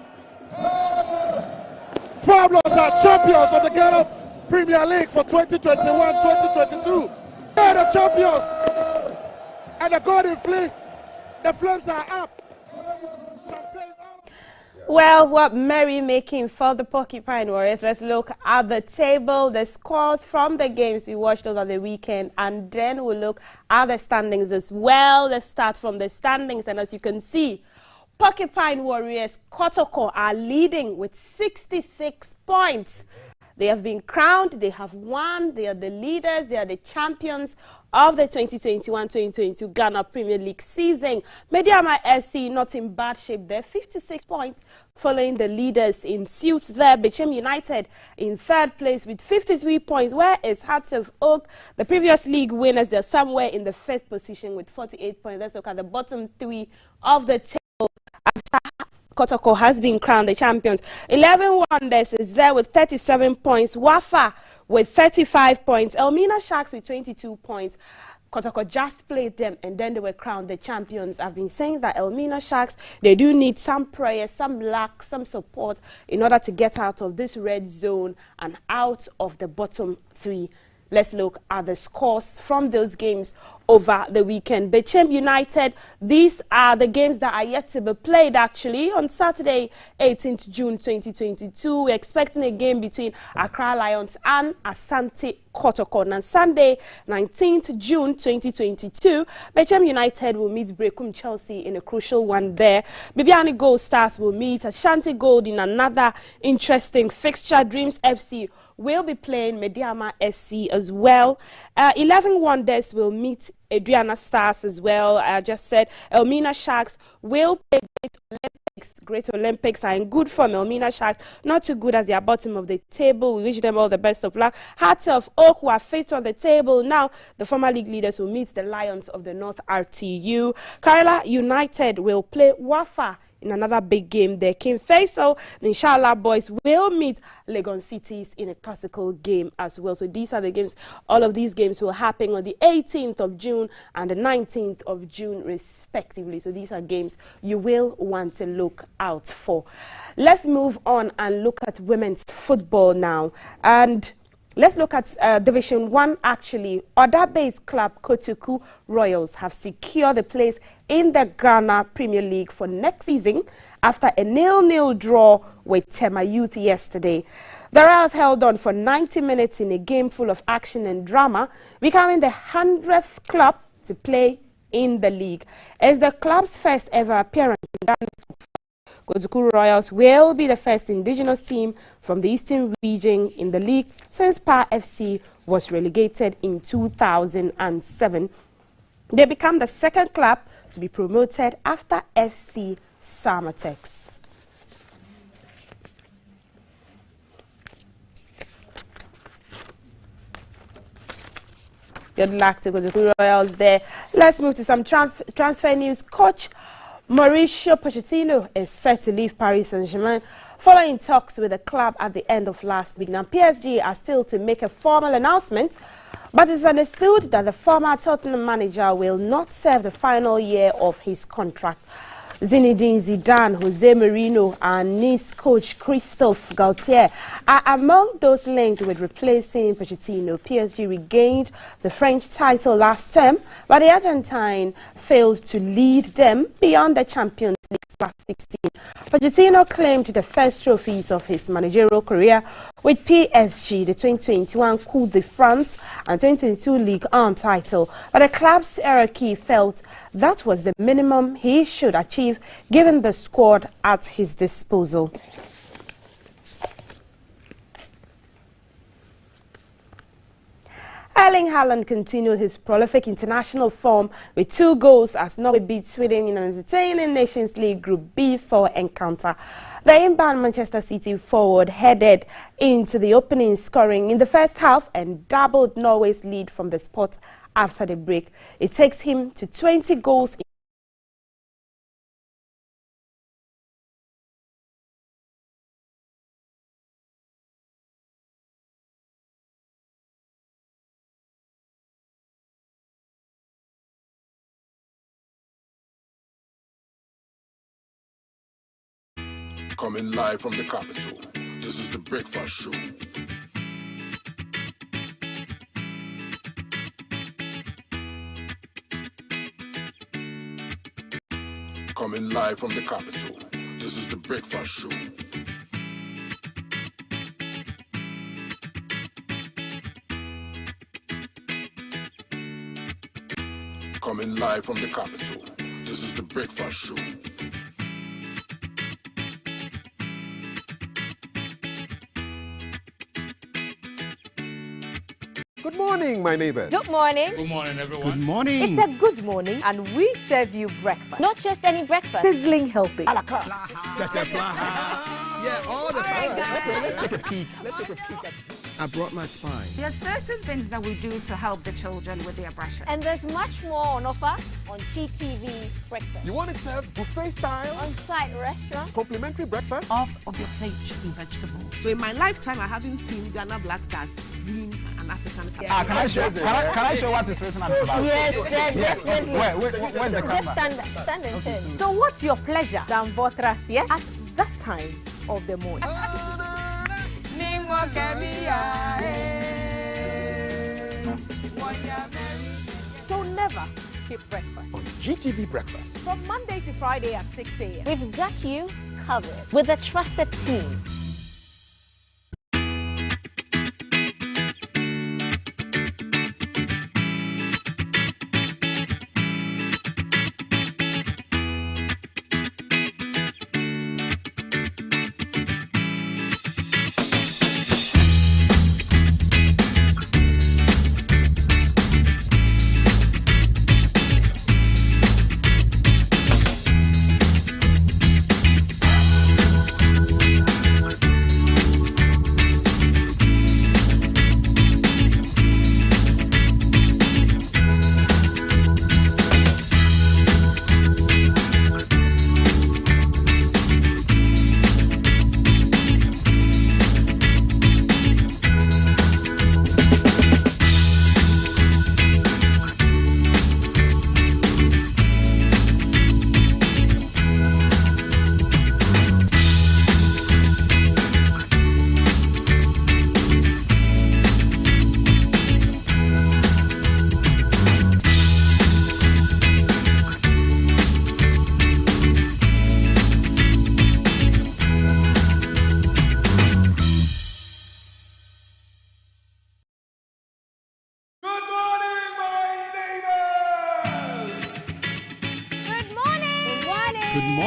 Fabulous are champions of the Ghana Premier League for 2021-2022. They are the champions, and the golden fleet, the flames are up. Well, what merrymaking for the Porcupine Warriors. Let's look at the table, the scores from the games we watched over the weekend, and then we'll look at the standings as well. Let's start from the standings, and as you can see, Porcupine Warriors Kotoko are leading with 66 points. They have been crowned, they have won, they are the leaders, they are the champions of the 2021-2022 Ghana Premier League season. Mediama SC not in bad shape there, 56 points, following the leaders in suits there. Bechem United in third place with 53 points, whereas Hearts of Oak, the previous league winners, they're somewhere in the fifth position with 48 points. Let's look at the bottom three of the table. After Kotoko has been crowned the champions. 11 Wonders is there with 37 points. Wafa with 35 points. Elmina Sharks with 22 points. Kotoko just played them and then they were crowned the champions. I've been saying that Elmina Sharks, they do need some prayer, some luck, some support in order to get out of this red zone and out of the bottom three. Let's look at the scores from those games over the weekend. Bechem United, these are the games that are yet to be played actually. On Saturday, 18th June 2022, we're expecting a game between Accra Lions and Asante Kotoko. On Sunday, 19th June 2022, Bechem United will meet Brekum Chelsea in a crucial one there. Bibiani Gold Stars will meet Ashanti Gold in another interesting fixture. Dreams FC will be playing Mediama SC as well. 11 Wonders will meet Adriana Stars as well. I just said Elmina Sharks will play Great Olympics are in good form. Elmina Sharks not too good as they are bottom of the table. We wish them all the best of luck. Hearts of Oak who are fifth on the table. Now the former league leaders will meet the Lions of the North RTU. Kerala United will play Wafa in another big game there. King Faisal, the Inshallah boys will meet Legon Cities in a classical game as well. So these are the games. All of these games will happen on the 18th of June and the 19th of June respectively. So these are games you will want to look out for. Let's move on and look at women's football now. And let's look at Division 1 actually. Oda-based club Kotuku Royals have secured a place in the Ghana Premier League for next season after a 0-0 draw with Tema Youth yesterday. The Royals held on for 90 minutes in a game full of action and drama, becoming the 100th club to play in the league. As the club's first ever appearance in Ghana, Kotuku Royals will be the first indigenous team from the Eastern region in the league since PAR FC was relegated in 2007. They become the second club to be promoted after FC Samatex. Good luck to Kotuku Royals there. Let's move to some transfer news. Coach Mauricio Pochettino is set to leave Paris Saint-Germain following talks with the club at the end of last week. Now, PSG are still to make a formal announcement But it's understood that the former Tottenham manager will not serve the final year of his contract. Zinedine Zidane, Jose Mourinho and Nice coach Christophe Galtier are among those linked with replacing Pochettino. PSG regained the French title last term, but the Argentine failed to lead them beyond the Champions League last 16. Pochettino claimed the first trophies of his managerial career with PSG, the 2021 Coupe de France and 2022 Ligue 1 title, but the club's hierarchy felt that was the minimum he should achieve given the squad at his disposal. Erling Haaland continued his prolific international form with 2 goals as Norway beat Sweden in an entertaining Nations League Group B4 encounter. The inbound Manchester City forward headed into the opening scoring in the first half and doubled Norway's lead from the spot after the break. It takes him to 20 goals in Coming live from the capital, this is the Breakfast Show. Coming live from the capital, this is the Breakfast Show. Coming live from the capital, this is the Breakfast Show. Good morning, my neighbors. Good morning. Good morning, everyone. Good morning. It's a good morning, and we serve you breakfast. Not just any breakfast. Sizzling healthy. Yeah, all the time. Okay, let's take a peek. I brought my spine. There are certain things that we do to help the children with their brushing. And there's much more on offer on GTV Breakfast. You want it served buffet style? On-site restaurant. Complimentary breakfast? Off of your plate chicken vegetables. So in my lifetime, I haven't seen Ghana Black Stars win an African Cup. Can I show what is written on the back? Yes, definitely. Where's the camera? Just stand and turn. So what's your pleasure than Votras here at that time of the morning? So never skip breakfast. On GTV Breakfast. From Monday to Friday at 6 a.m. We've got you covered with a trusted team.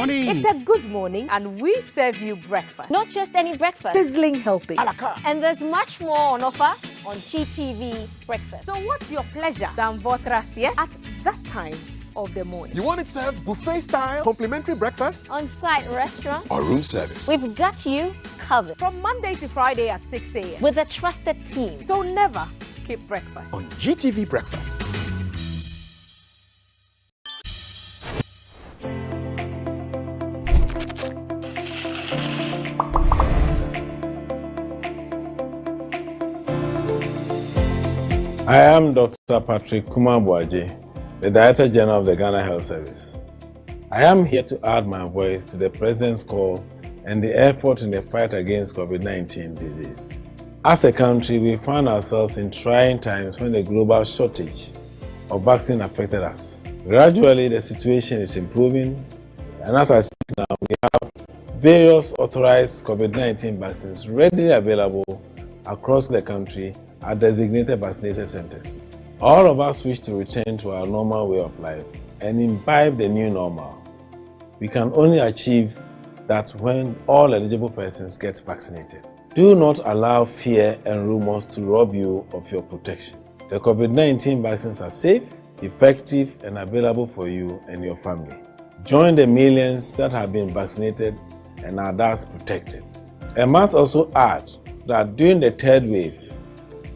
It's a good morning, and we serve you breakfast. Not just any breakfast. Sizzling healthy. And there's much more on offer on GTV Breakfast. So what's your pleasure than Votras here at that time of the morning? You want it served buffet style? Complimentary breakfast? On-site restaurant? Or room service? We've got you covered. From Monday to Friday at 6 a.m. With a trusted team. So never skip breakfast. On GTV Breakfast. I am Dr. Patrick Kumabwaje, the Director General of the Ghana Health Service. I am here to add my voice to the President's call and the effort in the fight against COVID-19 disease. As a country, we find ourselves in trying times when the global shortage of vaccine affected us. Gradually, the situation is improving, and as I speak now, we have various authorized COVID-19 vaccines readily available across the country at designated vaccination centers. All of us wish to return to our normal way of life and imbibe the new normal. We can only achieve that when all eligible persons get vaccinated. Do not allow fear and rumors to rob you of your protection. The COVID-19 vaccines are safe, effective, and available for you and your family. Join the millions that have been vaccinated and are thus protected. I must also add that during the third wave,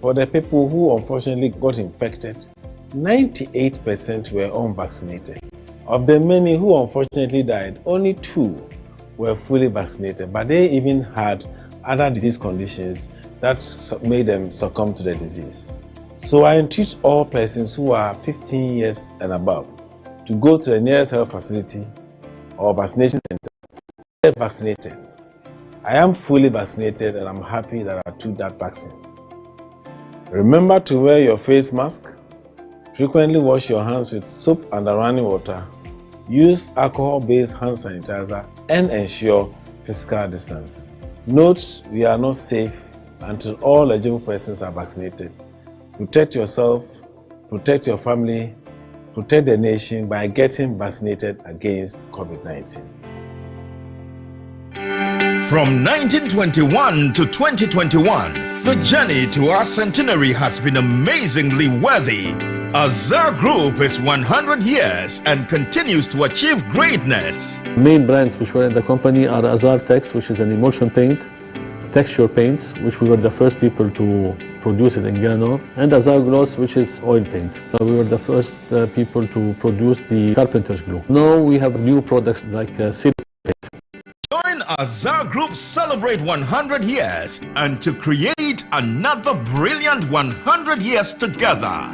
for the people who unfortunately got infected, 98% were unvaccinated. Of the many who unfortunately died, only 2 were fully vaccinated, but they even had other disease conditions that made them succumb to the disease. So I entreat all persons who are 15 years and above to go to the nearest health facility or vaccination center to get vaccinated. I am fully vaccinated and I'm happy that I took that vaccine. Remember to wear your face mask, frequently wash your hands with soap and running water, use alcohol-based hand sanitizer, and ensure physical distancing. Note, we are not safe until all eligible persons are vaccinated. Protect yourself, protect your family, protect the nation by getting vaccinated against COVID-19. From 1921 to 2021, the journey to our centenary has been amazingly worthy. Azar Group is 100 years and continues to achieve greatness. Main brands which were in the company are Azar Tex, which is an emulsion paint, texture paints, which we were the first people to produce it in Ghana, and Azar Gloss, which is oil paint. We were the first people to produce the carpenter's glue. Now we have new products like silk paint. Join Azar Group celebrate 100 years and to create another brilliant 100 years together.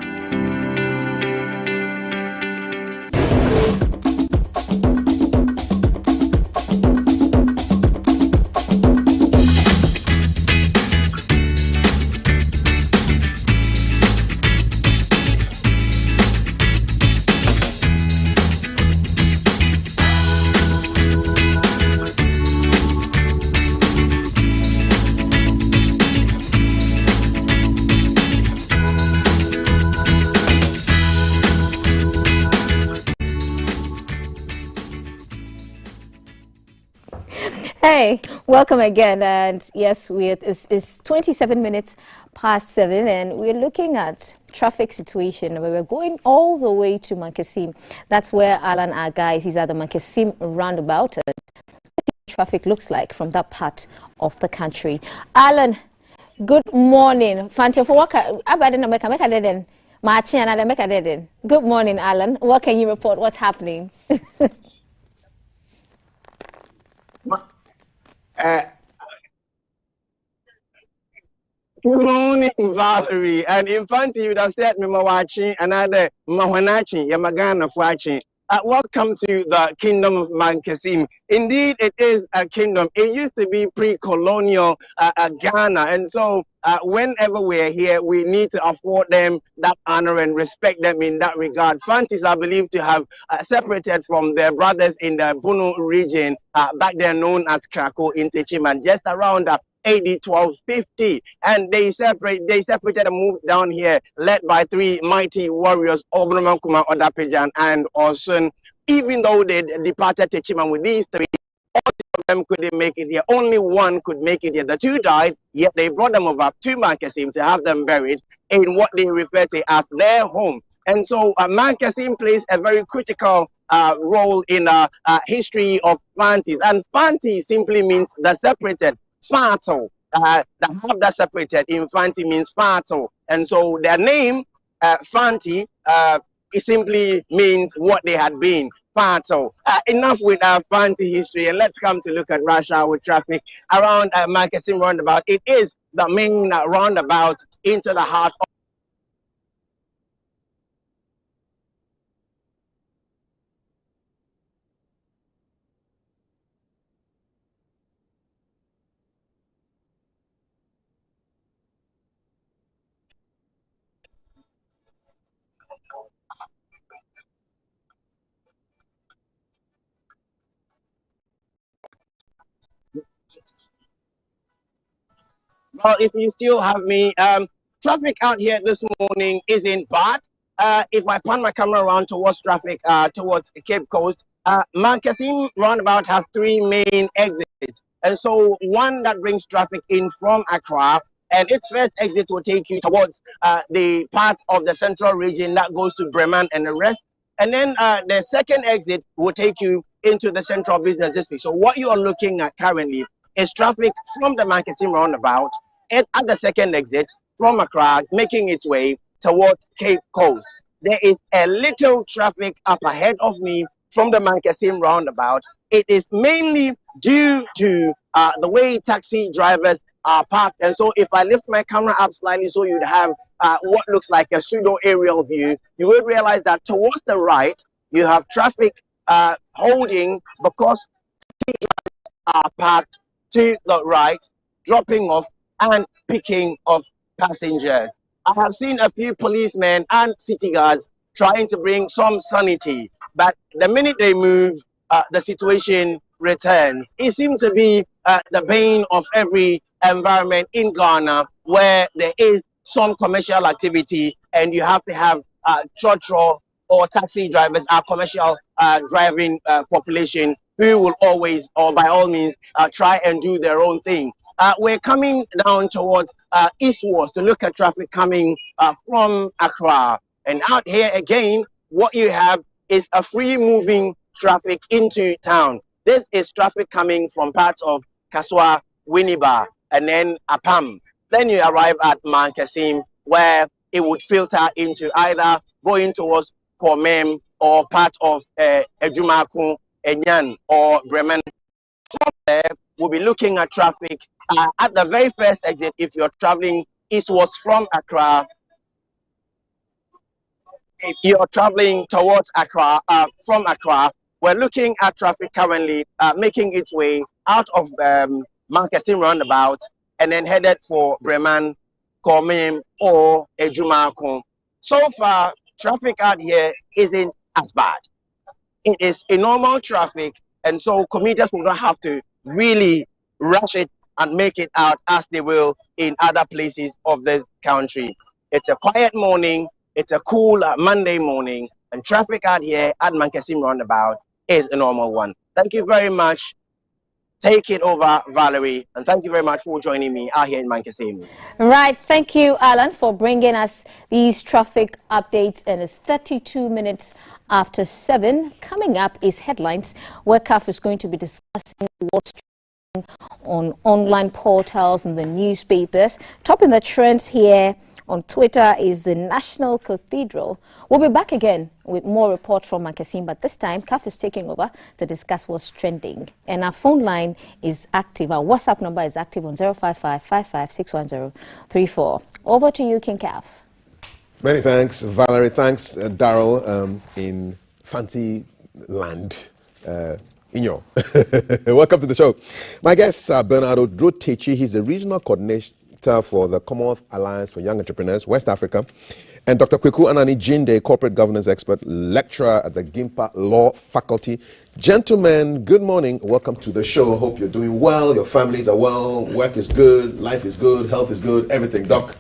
Hey, welcome again. And yes, it's 27 minutes past 7, and we're looking at traffic situation. We're going all the way to Mankasim. That's where Alan, our guy, is at the Mankasim roundabout. And traffic looks like from that part of the country. Alan, good morning. Good morning, Alan. What can you report? What's happening? Good morning, Valerie. And in front of you, have said me watching another Mahanachi, Yamagana watching. Welcome to the Kingdom of Mankasim. Indeed, it is a kingdom. It used to be pre-colonial Ghana. And so whenever we're here, we need to afford them that honor and respect them in that regard. Fantis are believed to have separated from their brothers in the Bunu region, back then known as Krako in Techiman, just around AD 1250, and they separated and moved down here, led by 3 mighty warriors, Ogunamakuma, Odapejan, and Osun. Even though they departed Techiman with these 3, all of them couldn't make it here. Only one could make it here. The 2 died, yet they brought them over to Mankasim to have them buried in what they refer to as their home. And so Mankasim plays a very critical role in the history of Fantis. And Fanti simply means the separated. Fatal, the half that separated in Fanti means fatal, and so their name Fanti it simply means what they had been, fatal. Enough with our Fanti history, and let's come to look at rush hour traffic around Mankasim roundabout. It is the main roundabout into the heart of Well, if you still have me, traffic out here this morning isn't bad. If I pan my camera around towards traffic, towards Cape Coast, Mankasim roundabout has three main exits. And so one that brings traffic in from Accra, and its first exit will take you towards the part of the central region that goes to Bremen and the rest. And then the second exit will take you into the central business district. So what you are looking at currently is traffic from the Mankasim roundabout at the second exit from Accra, making its way towards Cape Coast. There is a little traffic up ahead of me from the Mankasim roundabout. It is mainly due to the way taxi drivers are parked. And so if I lift my camera up slightly so you'd have what looks like a pseudo aerial view, you will realize that towards the right, you have traffic holding because taxi drivers are parked to the right, dropping off and picking of passengers. I have seen a few policemen and city guards trying to bring some sanity, but the minute they move, the situation returns. It seems to be the bane of every environment in Ghana where there is some commercial activity and you have to have trotro or taxi drivers, our commercial driving population, who will always, or by all means, try and do their own thing. We're coming down towards eastwards to look at traffic coming from Accra. And out here again, what you have is a free moving traffic into town. This is traffic coming from parts of Kaswa, Winneba, and then Apam. Then you arrive at Mankasim, where it would filter into either going towards Pomem or part of Ejumaku, Enyan, or Bremen. From there, we'll be looking at traffic at the very first exit if you're traveling eastwards from Accra. If you're traveling towards Accra, from Accra, we're looking at traffic currently making its way out of Mankasim roundabout and then headed for Bremen, Komim, or Ejumaku. So far, traffic out here isn't as bad. It is a normal traffic, and so commuters will not have to really rush it and make it out as they will in other places of this country. It's a quiet morning, it's a cool Monday morning, and traffic out here at Mankasim roundabout is a normal one. Thank you very much. Take it over, Valerie, and thank you very much for joining me out here in Mankasim. Right, thank you, Alan, for bringing us these traffic updates, and it's 32 minutes after 7. Coming up is headlines, where CAF is going to be discussing what's on online portals and the newspapers. Topping the trends here on Twitter is the National Cathedral. We'll be back again with more reports from Mankasim, but this time CAF is taking over to discuss what's trending. And our phone line is active. Our WhatsApp number is active on 055-55-61034. Over to you, King CAF. Many thanks, Valerie. Thanks, Daryl, in Fancy Land. Inyo. Welcome to the show. My guest, Bernardo Drotechi. He's the regional coordinator for the Commonwealth Alliance for Young Entrepreneurs, West Africa. And Dr. Kweku Anani Jinde, corporate governance expert, lecturer at the Gimpa Law Faculty. Gentlemen, good morning. Welcome to the show. Hope you're doing well. Your families are well. Work is good. Life is good. Health is good. Everything. Doc.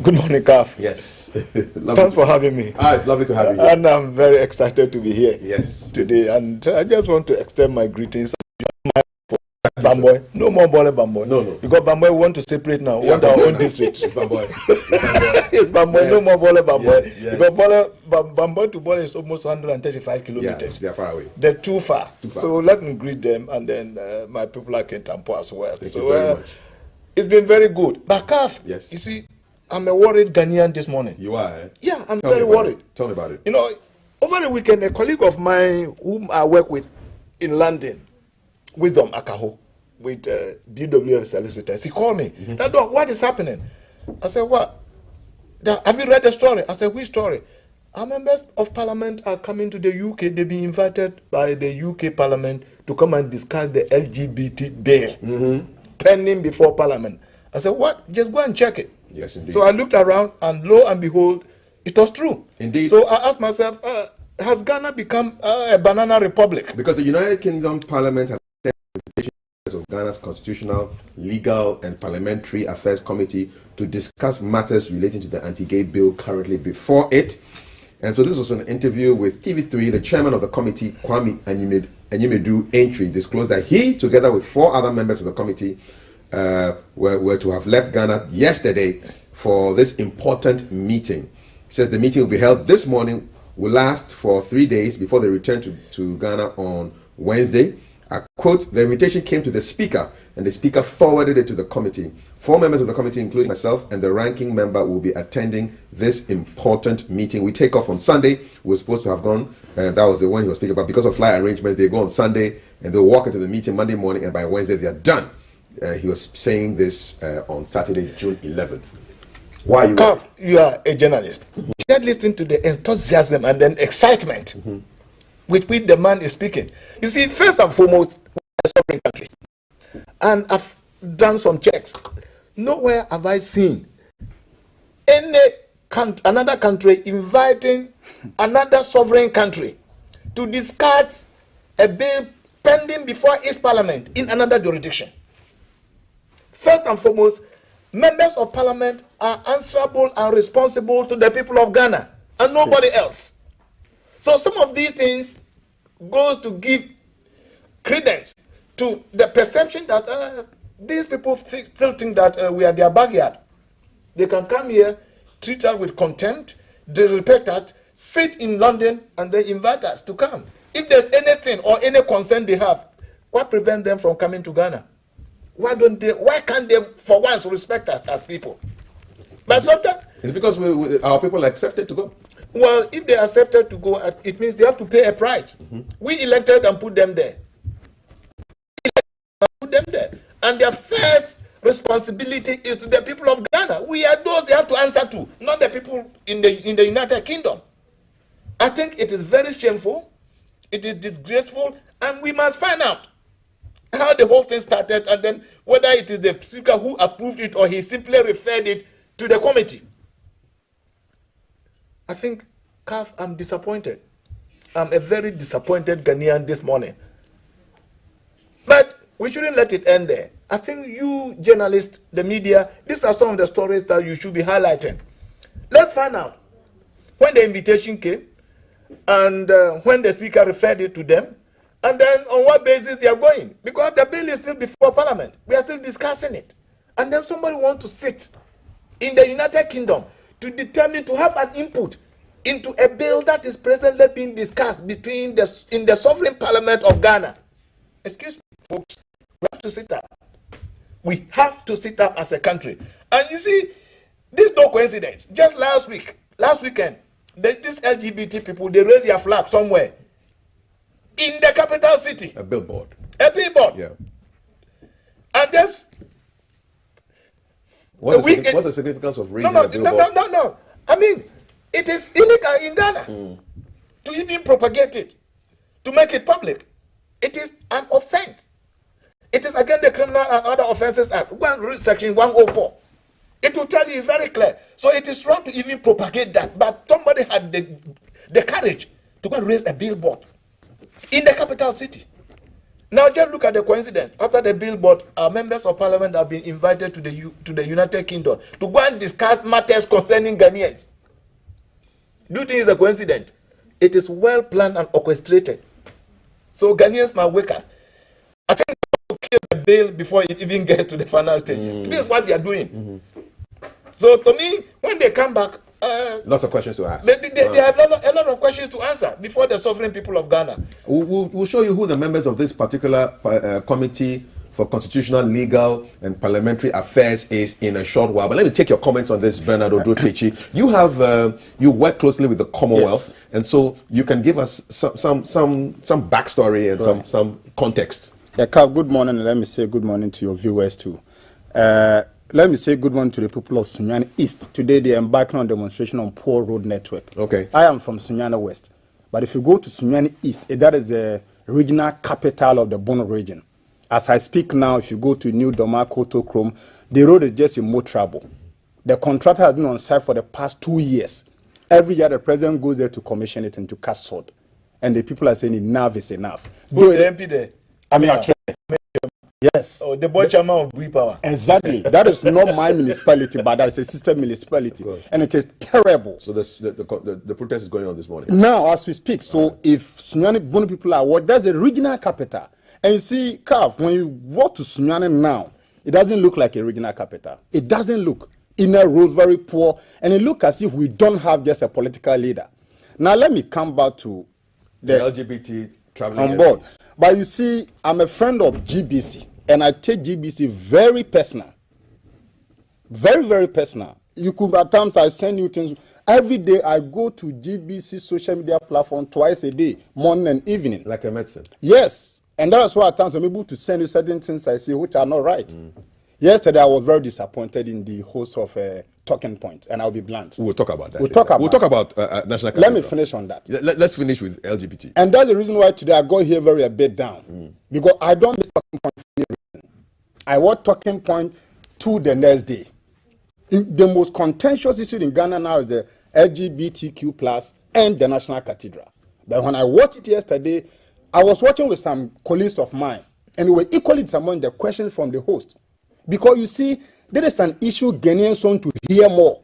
Good morning, CAF. Yes. Thanks for having me. It's lovely to have you here. And I'm very excited to be here. Yes. Today. And I just want to extend my greetings. Bamboy. No more Bole Bamboy. No. Because Bamboy want to separate now. We want our own district. It's Bamboy. It's Bamboy. Yes. No more Bole Bamboy. Yes. Because Bamboy to Bole is almost 135 kilometers. Yes, they're far away. They're too far. So let me greet them, and then my people are in Tampo as well. Thank you very much. It's been very good. But CAF, yes. You see, I'm a worried Ghanaian this morning. You are? Eh? Yeah, I'm very worried. Tell me about it. You know, over the weekend, a colleague of mine whom I work with in London, Wisdom Akaho, with BWF solicitors, he called me. Dog, what is happening? I said, what? Have you read the story? I said, which story? Our members of parliament are coming to the UK. They've been invited by the UK parliament to come and discuss the LGBT bill pending before parliament. I said, what? Just go and check it. Yes, indeed. So I looked around, and lo and behold, it was true. Indeed. So I asked myself, has Ghana become a banana republic? Because the United Kingdom Parliament has said of Ghana's Constitutional, Legal and Parliamentary Affairs Committee to discuss matters relating to the anti-gay bill currently before it. And so this was an interview with TV3. The chairman of the committee, Kwame Anyimedu Entry, disclosed that he, together with 4 other members of the committee, were to have left Ghana yesterday for this important meeting. He says the meeting will be held this morning, will last for 3 days before they return to Ghana on Wednesday. I quote, the invitation came to the speaker and the speaker forwarded it to the committee. 4 members of the committee, including myself and the ranking member, will be attending this important meeting. We take off on Sunday. We were supposed to have gone, that was the one he was speaking about. Because of flight arrangements, they go on Sunday and they'll walk into the meeting Monday morning, and by Wednesday they're done. He was saying this on Saturday, June 11th. Why you are a journalist. Just listen to the enthusiasm and then excitement with which the man is speaking. You see, first and foremost, we're a sovereign country. And I've done some checks. Nowhere have I seen another country inviting another sovereign country to discuss a bill pending before its parliament in another jurisdiction. First and foremost, members of parliament are answerable and responsible to the people of Ghana and nobody else. So some of these things goes to give credence to the perception that these people still think that we are their backyard. They can come here, treat us with contempt, disrespect us, sit in London, and then invite us to come. If there's anything or any concern they have, what prevents them from coming to Ghana? Why can't they for once respect us as people? But sometimes it's because our people are accepted to go. Well, if they are accepted to go, it means they have to pay a price. We elected and put them there. And their first responsibility is to the people of Ghana. We are those they have to answer to, not the people in the United Kingdom. I think it is very shameful, it is disgraceful, and we must find out how the whole thing started, and then whether it is the speaker who approved it or he simply referred it to the committee. I think, CAF, I'm disappointed. I'm a very disappointed Ghanaian this morning. But we shouldn't let it end there. I think you journalists, the media, these are some of the stories that you should be highlighting. Let's find out when the invitation came and when the speaker referred it to them, and then on what basis they are going. Because the bill is still before Parliament. We are still discussing it. And then somebody wants to sit in the United Kingdom to determine, to have an input into a bill that is presently being discussed in the sovereign parliament of Ghana. Excuse me, folks. We have to sit up. We have to sit up as a country. And you see, this is no coincidence. Just last weekend, these LGBT people, they raised their flag somewhere in the capital city. A billboard. Yeah. And just what's the significance of raising a billboard? No. I mean, it is illegal in Ghana to even propagate it, to make it public. It is an offense. It is against the Criminal and Other Offences Act, Section 104. It will tell you, it's very clear. So it is wrong to even propagate that. But somebody had the courage to go and raise a billboard in the capital city. Now just look at the coincidence. After the billboard, our members of parliament have been invited to the United Kingdom to go and discuss matters concerning Ghanaians. Do you think it's a coincidence? It is well planned and orchestrated. So Ghanaians must wake up. I think they will kill the bill before it even gets to the final stages. This is what they are doing. So to me, when they come back, lots of questions to ask. They have a lot of questions to answer before the sovereign people of Ghana. We'll show you who the members of this particular committee for Constitutional, Legal and Parliamentary Affairs is in a short while. But let me take your comments on this, Bernard Odro-Techi. You work closely with the Commonwealth, yes, and so you can give us some backstory and some context. Yeah, Carl, good morning, and let me say good morning to your viewers too. Let me say good morning to the people of Sunyani East. Today they are embarking on demonstration on poor road network. Okay. I am from Sunyani West. But if you go to Sunyani East, that is the regional capital of the Bono region. As I speak now, if you go to New Doma, Koto, Chrome, the road is just in more trouble. The contractor has been on site for the past 2 years. Every year the president goes there to commission it and to cut sod. And the people are saying enough is enough. Who's the MP there? I mean, Yes. Oh, the boy chairman of Bree Power. Exactly. That is not my municipality, but that's a sister municipality. And it is terrible. So the protest is going on this morning? Now, as we speak. So if Sunyani Bono people are what? That's the regional capital. And you see, Calf, when you walk to Sunyani now, it doesn't look like a regional capital. It doesn't look. Inner roads very poor. And it looks as if we don't have just a political leader. Now, let me come back to the LGBT traveling on board. MPs. But you see, I'm a friend of GBC. And I take GBC very personal. Very, very personal. You could, at times, I send you things. Every day, I go to GBC social media platform twice a day, morning and evening. Like a medicine? Yes. And that's why at times I'm able to send you certain things I see which are not right. Yesterday, I was very disappointed in the host of Talking Point, and I'll be blunt. We'll talk about that. We'll talk about National Cathedral. Let me finish on that. Let's finish with LGBT. And that's the reason why today I got here a bit down. Because I don't miss Talking Point for any reason. I watch Talking Point to the next day. The most contentious issue in Ghana now is the LGBTQ plus and the National Cathedral. But when I watched it yesterday, I was watching with some colleagues of mine, and we were equally disappointed the questions from the host. Because you see, there is an issue Ghanaians want to hear more.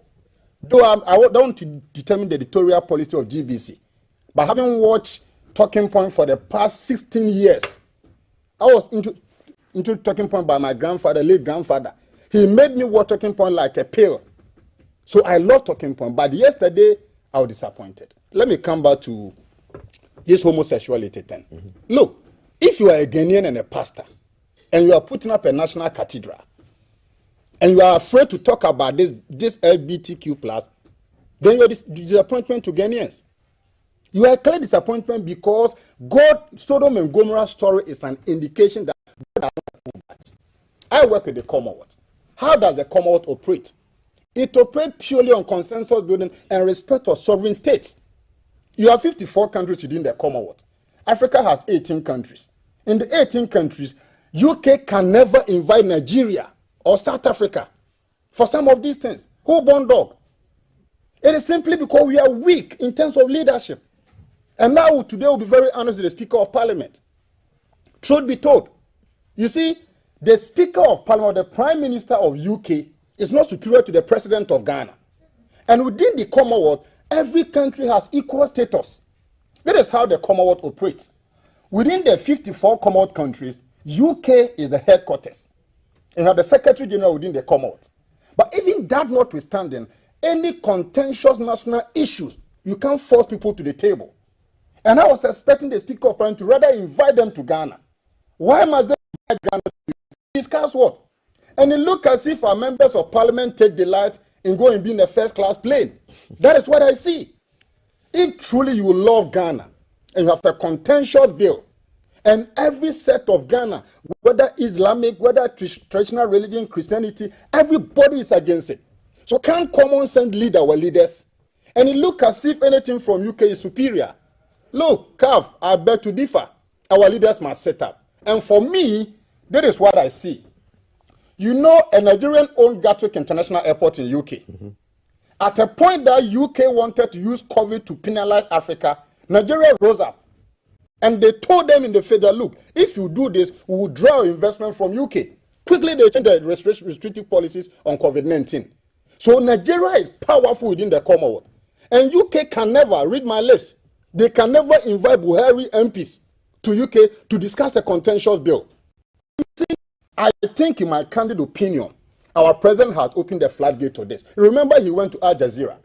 Though I don't want to determine the editorial policy of GBC, but having watched Talking Point for the past 16 years, I was into Talking Point by my grandfather, late grandfather. He made me watch Talking Point like a pill. So I love Talking Point. But yesterday, I was disappointed. Let me come back to this homosexuality thing. Look, if you are a Ghanaian and a pastor, and you are putting up a national cathedral, and you are afraid to talk about this LGBTQ+, then you are disappointment to Ghanaians. You are a clear disappointment because Sodom and Gomorrah story is an indication that God has not approved that. I work with the Commonwealth. How does the Commonwealth operate? It operates purely on consensus building and respect of sovereign states. You have 54 countries within the Commonwealth. Africa has 18 countries. In the 18 countries, UK can never invite Nigeria or South Africa for some of these things. Who born dog? It is simply because we are weak in terms of leadership. And now today we'll be very honest with the Speaker of Parliament. Truth be told, you see, the Speaker of Parliament, the Prime Minister of UK, is not superior to the President of Ghana. And within the Commonwealth, every country has equal status. That is how the Commonwealth operates. Within the 54 Commonwealth countries, UK is the headquarters. You have the Secretary General within the Commonwealth. But even that notwithstanding, any contentious national issues, you can't force people to the table. And I was expecting the Speaker of Parliament to rather invite them to Ghana. Why must they invite Ghana to discuss what? And it looks as if our members of Parliament take delight in going and being a first-class plane. That is what I see. If truly you love Ghana, and you have a contentious bill, and every set of Ghana, whether Islamic, whether traditional religion, Christianity, everybody is against it. So can't common sense lead our leaders? And it looks as if anything from UK is superior. Look, Calf, I beg to differ. Our leaders must set up. And for me, that is what I see. You know, a Nigerian-owned Gatwick International Airport in UK. At a point that UK wanted to use COVID to penalize Africa, Nigeria rose up. And they told them in the face that, look, if you do this, we will draw our investment from UK. Quickly, they changed the restrictive policies on COVID-19. So Nigeria is powerful within the Commonwealth. And UK can never, read my lips, they can never invite Buhari MPs to UK to discuss a contentious bill. See, I think in my candid opinion, our president has opened the floodgate to this. Remember, he went to Al Jazeera,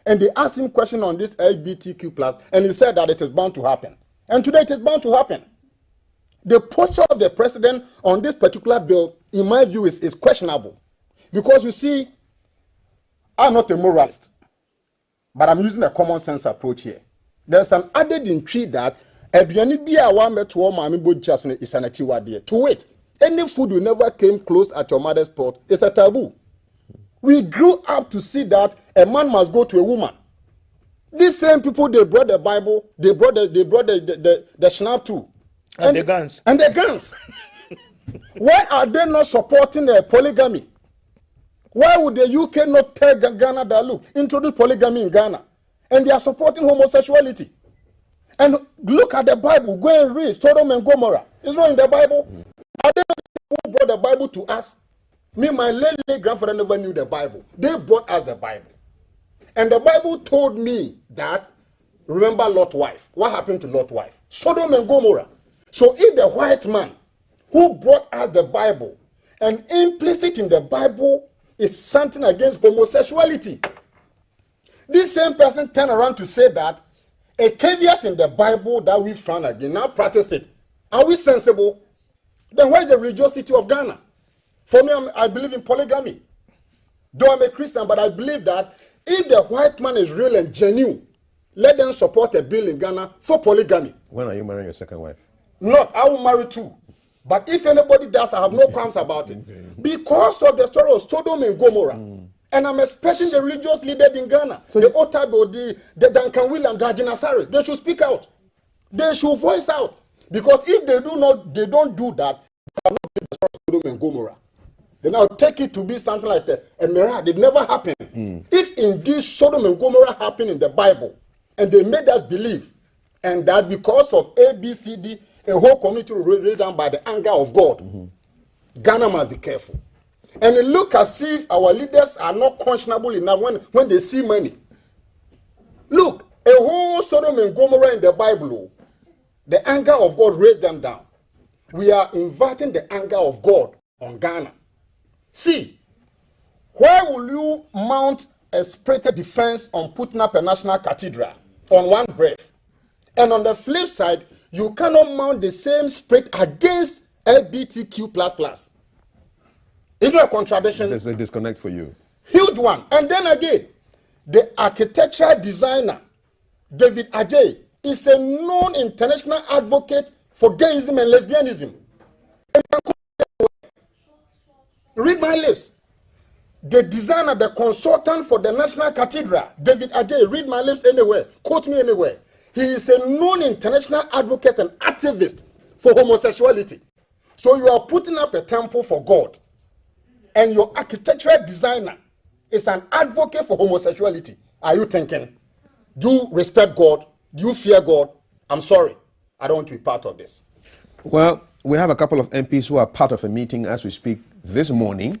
and they asked him questions on this LGBTQ+, and he said that it is bound to happen. And today it is bound to happen. The posture of the president on this particular bill, in my view, is questionable. Because you see, I'm not a moralist, but I'm using a common sense approach here. There's an added intrigue that to it, any food you never came close at your mother's pot is a taboo. We grew up to see that a man must go to a woman. These same people, they brought the Bible, they brought the Schnapp too. And the guns. And the guns. Why are they not supporting polygamy? Why would the UK not tell Ghana that, look, introduce polygamy in Ghana? And they are supporting homosexuality. And look at the Bible, go and read Sodom and Gomorrah. It's not in the Bible. Are they brought the Bible to us. Me, my late grandfather never knew the Bible. They brought us the Bible. And the Bible told me that, remember Lot's wife. What happened to Lot's wife? Sodom and Gomorrah. So if the white man who brought us the Bible, and implicit in the Bible is something against homosexuality, this same person turned around to say that a caveat in the Bible that we found again, now practice it. Are we sensible? Then where is the religiosity of Ghana? For me, I believe in polygamy. Though I'm a Christian, but I believe that if the white man is real and genuine, let them support a bill in Ghana for polygamy. When are you marrying your second wife? Not, I will marry two. But if anybody does, I have no qualms about it. Because of the story of Sodom and Gomorrah. And I'm expecting the religious leaders in Ghana, so the Otabo, the Duncan William, the Ajinasari, they should speak out. They should voice out. Because if they don't do that, they will not be the story of Sodom and Gomorrah. Then I'll take it to be something like a mirage. It never happened. If indeed Sodom and Gomorrah happened in the Bible, and they made us believe, and that because of A, B, C, D, a whole community will be raised down by the anger of God, Ghana must be careful. And it looks as if our leaders are not conscionable enough when they see money. Look, a whole Sodom and Gomorrah in the Bible, the anger of God raised them down. We are inviting the anger of God on Ghana. See, where will you mount a spirited defense on putting up a national cathedral on one breath? And on the flip side, you cannot mount the same spirit against LGBTQ++. It's not a contradiction. There's a disconnect for you. Huge one. And then again, the architectural designer, David Ajay, is a known international advocate for gayism and lesbianism. Read my lips. The designer, the consultant for the National Cathedral, David Ajay, read my lips anywhere, quote me anywhere. He is a known international advocate and activist for homosexuality. So you are putting up a temple for God, and your architectural designer is an advocate for homosexuality. Are you thinking, do you respect God? Do you fear God? I'm sorry, I don't want to be part of this. Well, we have a couple of MPs who are part of a meeting as we speak this morning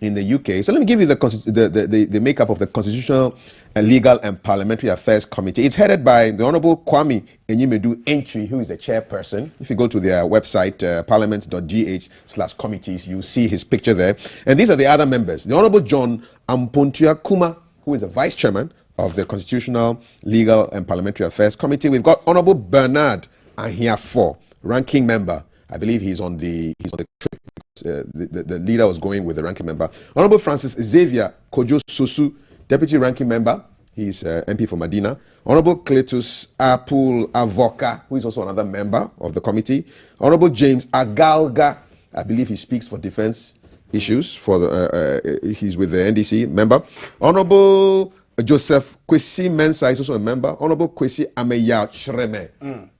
in the UK. So let me give you the makeup of the Constitutional, Legal and Parliamentary Affairs Committee. It's headed by the Honourable Kwame Enyimedu Entry, who is the chairperson. If you go to their website, parliament.gh/committees, you see his picture there. And these are the other members. The Honourable John Ampontua Kuma, who is the vice chairman of the Constitutional, Legal and Parliamentary Affairs Committee. We've got Honourable Bernard Ahiafo, ranking member. I believe he's on the trip. The leader was going with the ranking member. Honorable Francis Xavier Kojo Sosu, deputy ranking member. He's MP for Medina. Honorable Cletus Apul Avoka, who is also another member of the committee. Honorable James Agalga, I believe he speaks for defense issues. He's with the NDC member. Honorable Joseph Kwesi Mensah is also a member. Honorable Kwesi Ameya Shreme,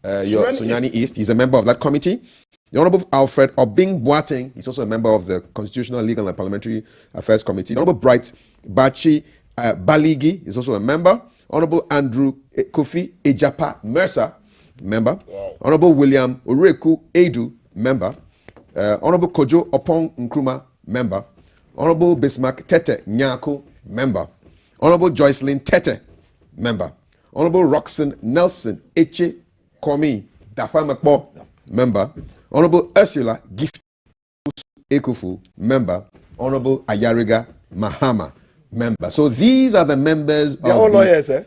Sunyani East. He's a member of that committee. The Honorable Alfred Obing Boateng, he's also a member of the Constitutional, Legal and Parliamentary Affairs Committee. The Honorable Bright Bachi Baligi is also a member. Honorable Andrew Kofi Ejapa Mercer, member. Wow. Honorable William Ureku Edu, member. Honorable Kojo Opong Nkrumah, member. Honorable Bismarck Tete Nyako, member. Honorable Joycelyn Tete, member. Honorable Roxanne Nelson Eche Komi Dafamakbo, member. Honorable Ursula Gift Ekufu, member. Honorable Ayariga Mahama, member. So these are the members. They're all lawyers, eh?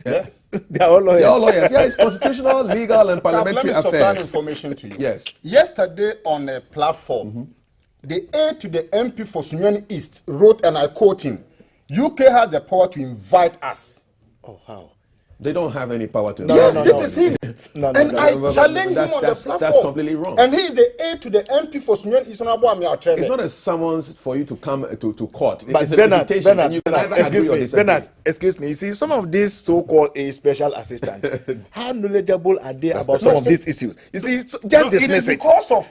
Yeah. They're all lawyers. They're all lawyers. Yeah, it's constitutional, legal, and parliamentary affairs. Let me supply information to you. Yes. Yesterday on a platform, the aide to the MP for Sunyani East wrote, and I quote him, UK has the power to invite us. Oh, how? They don't have any power to. Yes, this is him. And I challenge him on the platform. That's completely wrong. And he is the aide to the MP for Sunyani East. It's not a summons for you to come to court. But it's Bernard, Bernard, excuse me. You see, some of these so-called special assistants, how knowledgeable are they about some of these issues? You see, just dismiss it.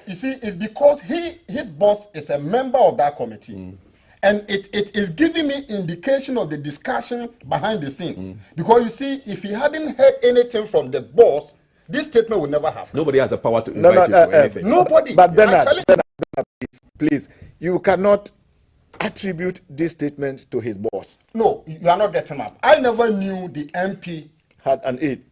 It's because his boss is a member of that committee. And it is giving me indication of the discussion behind the scene. Because you see, if he hadn't heard anything from the boss, this statement would never happen. Nobody has the power to invite you to anything. Nobody. But Bernard, please, you cannot attribute this statement to his boss. No, you are not getting up. I never knew the MP had an aide.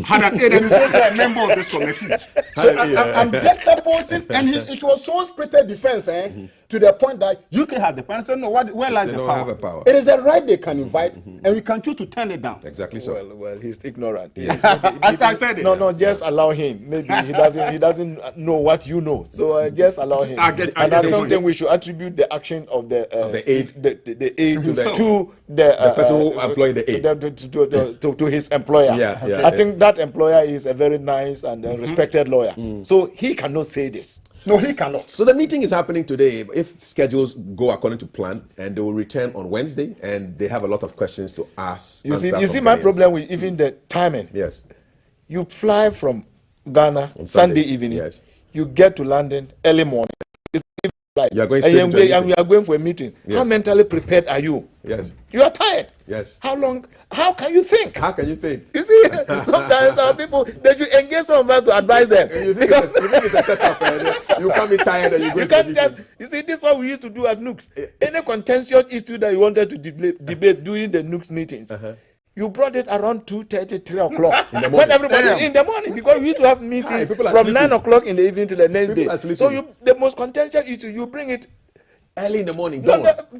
Had an aide, and he's also a member of this committee. So I'm just opposing, and it was so spirited defense, to the point that UK had the power. I said, no, where lies the power? Have a power? It is a right they can invite, and we can choose to turn it down. Exactly so. Well, he's ignorant. Yes. As I said it. No, just allow him. Maybe he doesn't know what you know. So just allow him. I don't think we should attribute the action of the aide, the aide to the person who employed the aide to his employer. Yeah. I think that employer is a very nice and respected lawyer. So he cannot say this. No, he cannot. So the meeting is happening today. If schedules go according to plan, and they will return on Wednesday, and they have a lot of questions to ask. You see, my problem with even the timing. Yes. You fly from Ghana on Sunday evening. Yes. You get to London early morning. You are going straight into a meeting. And we are going for a meeting. Yes. How mentally prepared are you? Yes. You are tired. Yes. How long? How can you think? How can you think? You see, sometimes some people, they should engage some of us to advise them. You think it's a setup, you come in tired and you go to the meeting. You see, this is what we used to do at Nooks. Any contentious issue that you wanted to debate during the Nooks meetings, you brought it around 2:30, 3 o'clock. In the morning. When everybody in the morning, because we used to have meetings from 9 o'clock in the evening to the next day. So the most contentious issue, you bring it early in the morning.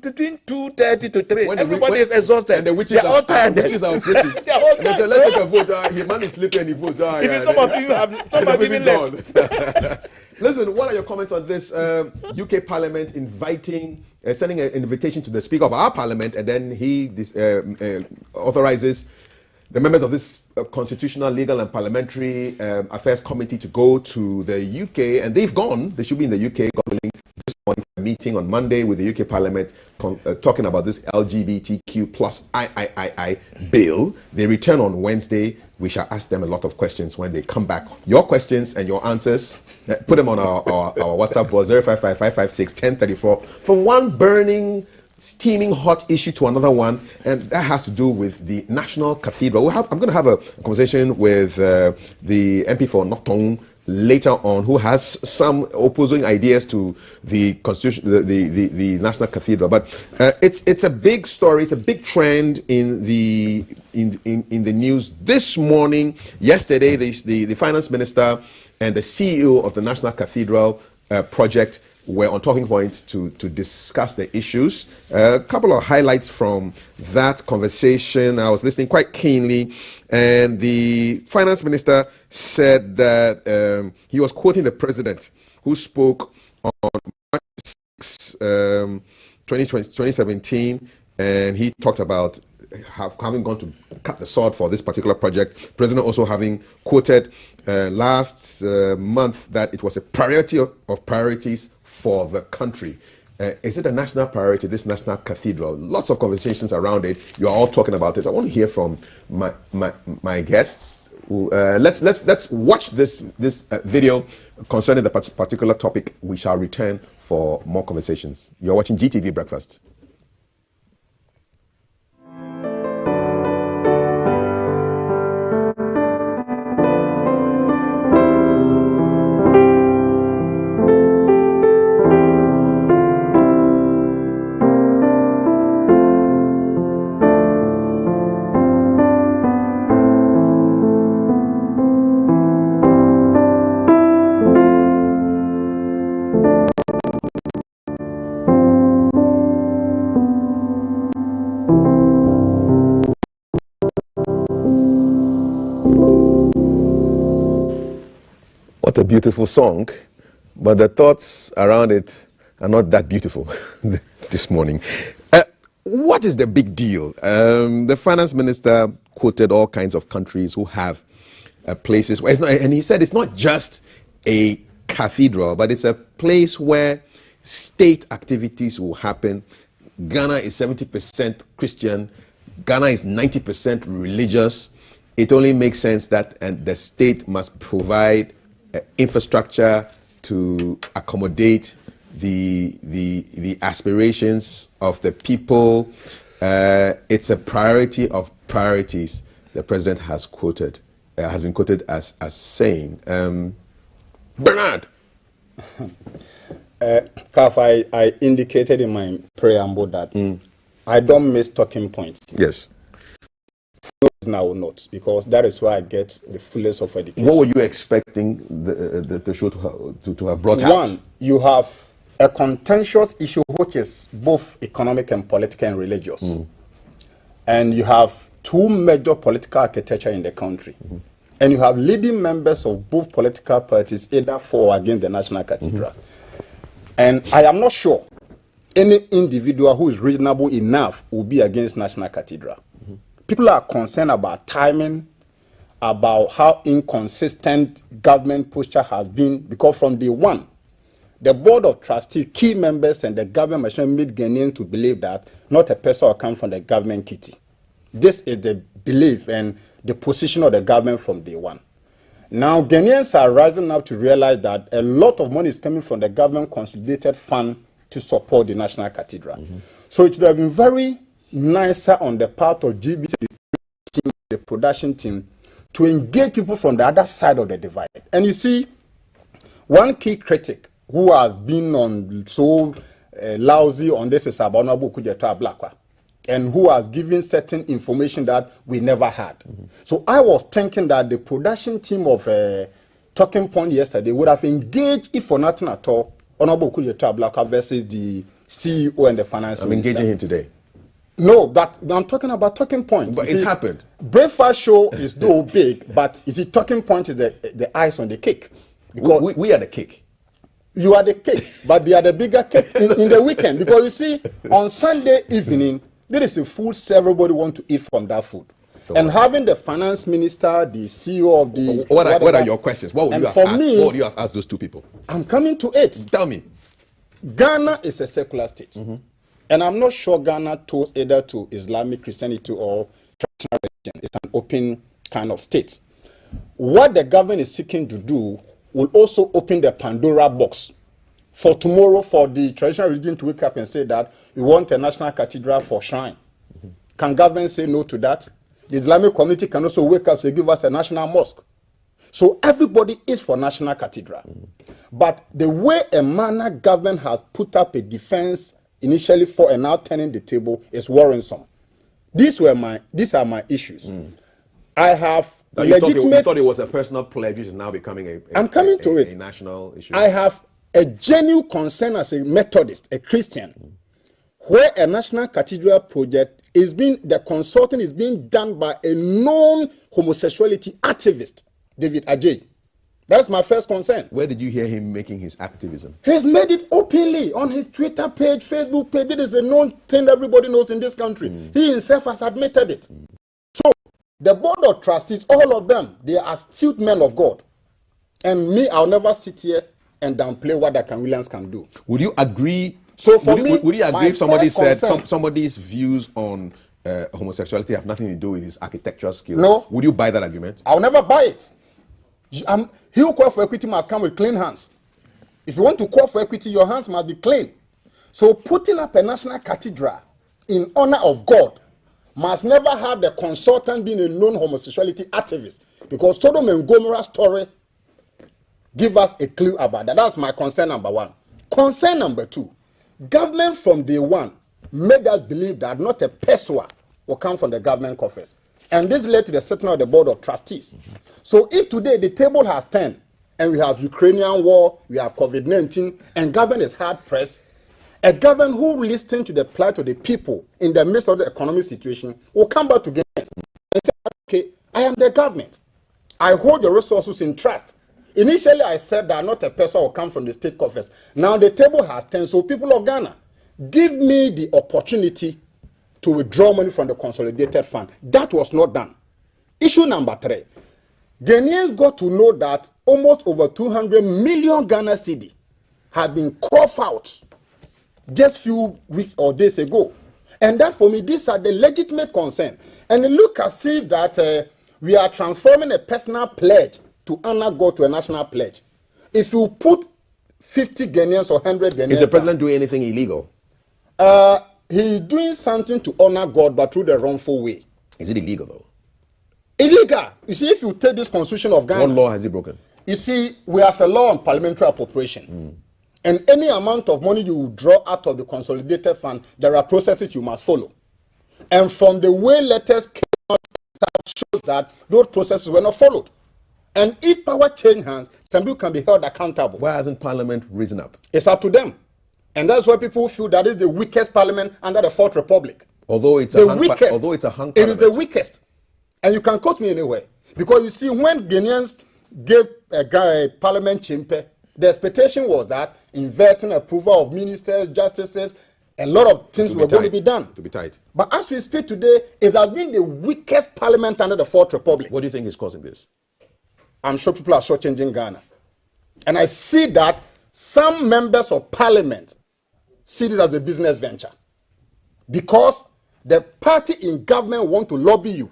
Between 2:30 to 3. Everybody is exhausted. And the witches are all tired. The witches are sleeping. They're all tired. They say, let's take a vote. His man is sleeping and he votes. Even some of you have even left. Listen, what are your comments on this? UK Parliament inviting, sending an invitation to the Speaker of our Parliament, and then he authorizes the members of this Constitutional, Legal and Parliamentary Affairs Committee to go to the UK, and they've gone. They should be in the UK, this morning for a meeting on Monday with the UK Parliament talking about this LGBTQ plus III bill. They return on Wednesday. We shall ask them a lot of questions when they come back. Your questions and your answers, put them on our WhatsApp board 055-556-1034. From one burning, steaming hot issue to another one, and that has to do with the National Cathedral. I'm going to have a conversation with the MP for North Tongue later on, who has some opposing ideas to the constitution, the National Cathedral. But it's a big story. It's a big trend in the news this morning. Yesterday, the finance minister and the CEO of the National Cathedral project were on talking point to discuss the issues. A couple of highlights from that conversation. I was listening quite keenly, and the finance minister said that he was quoting the president, who spoke on March 6, 2017, and he talked about having gone to cut the sword for this particular project. President also having quoted last month that it was a priority of priorities for the country. Is it a national priority, this National Cathedral? Lots of conversations around it. You are all talking about it. I want to hear from my guests. Let's watch this video concerning the particular topic. We shall return for more conversations. You're watching GTV Breakfast. What a beautiful song, but the thoughts around it are not that beautiful this morning. What is the big deal? The finance minister quoted all kinds of countries who have places where and he said it's not just a cathedral, but it's a place where state activities will happen. Ghana is 70% Christian. Ghana is 90% religious. It only makes sense that the state must provide infrastructure to accommodate the aspirations of the people. It's a priority of priorities. The president has been quoted as saying. Bernard. Kaf, I indicated in my preamble that I don't miss talking points. Yes. Now or not, because that is where I get the fullest of education. What were you expecting the show to have brought out? One, you have a contentious issue which is both economic and political and religious. And you have two major political architecture in the country. And you have leading members of both political parties either for or against the National Cathedral. And I am not sure any individual who is reasonable enough will be against National Cathedral. People are concerned about timing, about how inconsistent government posture has been, because from day one, the board of trustees, key members, and the government machine made Ghanaians to believe that not a person will come from the government kitty. This is the belief and the position of the government from day one. Now, Ghanaians are rising up to realize that a lot of money is coming from the government consolidated fund to support the National Cathedral. So it would have been very nicer on the part of GBC, the production team, to engage people from the other side of the divide. And you see, one key critic who has been on so lousy on this is Honorable Kujeta Ablakwa, and who has given certain information that we never had. So I was thinking that the production team of Talking Point yesterday would have engaged, if for nothing at all, Honorable Kujeta Ablakwa versus the CEO and the finance minister. I'm engaging him today. No, but I'm talking about Talking Point. But it's happened. Breakfast show is though big, but is it Talking Point is the ice on the cake? Because we are the cake. You are the cake, but they are the bigger cake in the weekend. Because you see, on Sunday evening, there is a food everybody want to eat from that food. And having the finance minister, the CEO of the... What are your questions? What would you have asked those two people? I'm coming to it. Tell me. Ghana is a secular state. And I'm not sure Ghana toes either to Islamic Christianity or traditional religion. It's an open kind of state. What the government is seeking to do will also open the Pandora box for tomorrow for the traditional religion to wake up and say that we want a national cathedral for shrine. Can government say no to that? The Islamic community can also wake up and say give us a national mosque. So everybody is for national cathedral. But the way a manner government has put up a defense initially for and now turning the table is worrisome. These are my issues. I have you thought it was a personal pledge, which is now becoming a national issue. I have a genuine concern as a Methodist, a Christian, where a national cathedral project is being, the consulting is being done by a known homosexuality activist, David Ajay. That's my first concern. Where did you hear him making his activism? He's made it openly on his Twitter page, Facebook page. It is a known thing everybody knows in this country. He himself has admitted it. So the board of trustees, all of them, they are astute men of God. And me, I'll never sit here and downplay what Dr. Williams can do. Would you agree? So for me, would you agree if somebody said somebody's views on homosexuality have nothing to do with his architectural skills? No. Would you buy that argument? I'll never buy it. He who calls for equity must come with clean hands. If you want to call for equity, your hands must be clean. So putting up a national cathedral in honor of God must never have the consultant being a known homosexuality activist, because Sodom and Gomorrah story give us a clue about that. That's my concern number one. Concern number two, government from day one made us believe that not a pesewa will come from the government coffers. And this led to the setting of the board of trustees. So if today the table has turned and we have Ukrainian war, we have COVID-19, and government is hard pressed, a government who listens to the plight of the people in the midst of the economic situation will come back to Ghanaians and say, okay, I am the government. I hold the resources in trust. Initially, I said that not a person will come from the state coffers. Now the table has turned. So people of Ghana, give me the opportunity to withdraw money from the consolidated fund. That was not done. Issue number three. Ghanaians got to know that almost over 200 million Ghana cedi had been coughed out just few weeks or days ago. And that for me, these are the legitimate concern. And look as if that we are transforming a personal pledge to honor God to a national pledge. If you put 50 Ghanaians or 100 Ghanaians... Is the president doing anything illegal? He is doing something to honor God, but through the wrongful way. Is it illegal, though? Illegal. You see, if you take this constitution of Ghana... What law has he broken? You see, we have a law on parliamentary appropriation. And any amount of money you withdraw out of the consolidated fund, there are processes you must follow. And from the way letters came out, shows that those processes were not followed. And if power change hands, some people can be held accountable. Why hasn't Parliament risen up? It's up to them. And that's why people feel that is the weakest parliament under the Fourth Republic. Although it's the weakest. Although it's a hung parliament. It is the weakest. And you can quote me anywhere. Because you see, when Ghanaians gave a guy Parliament Chimpe, the expectation was that inverting approval of ministers, justices, a lot of things were going to be done. To be tight. But as we speak today, it has been the weakest parliament under the Fourth Republic. What do you think is causing this? I'm sure people are shortchanging Ghana. And I see that some members of parliament see it as a business venture. Because the party in government want to lobby you.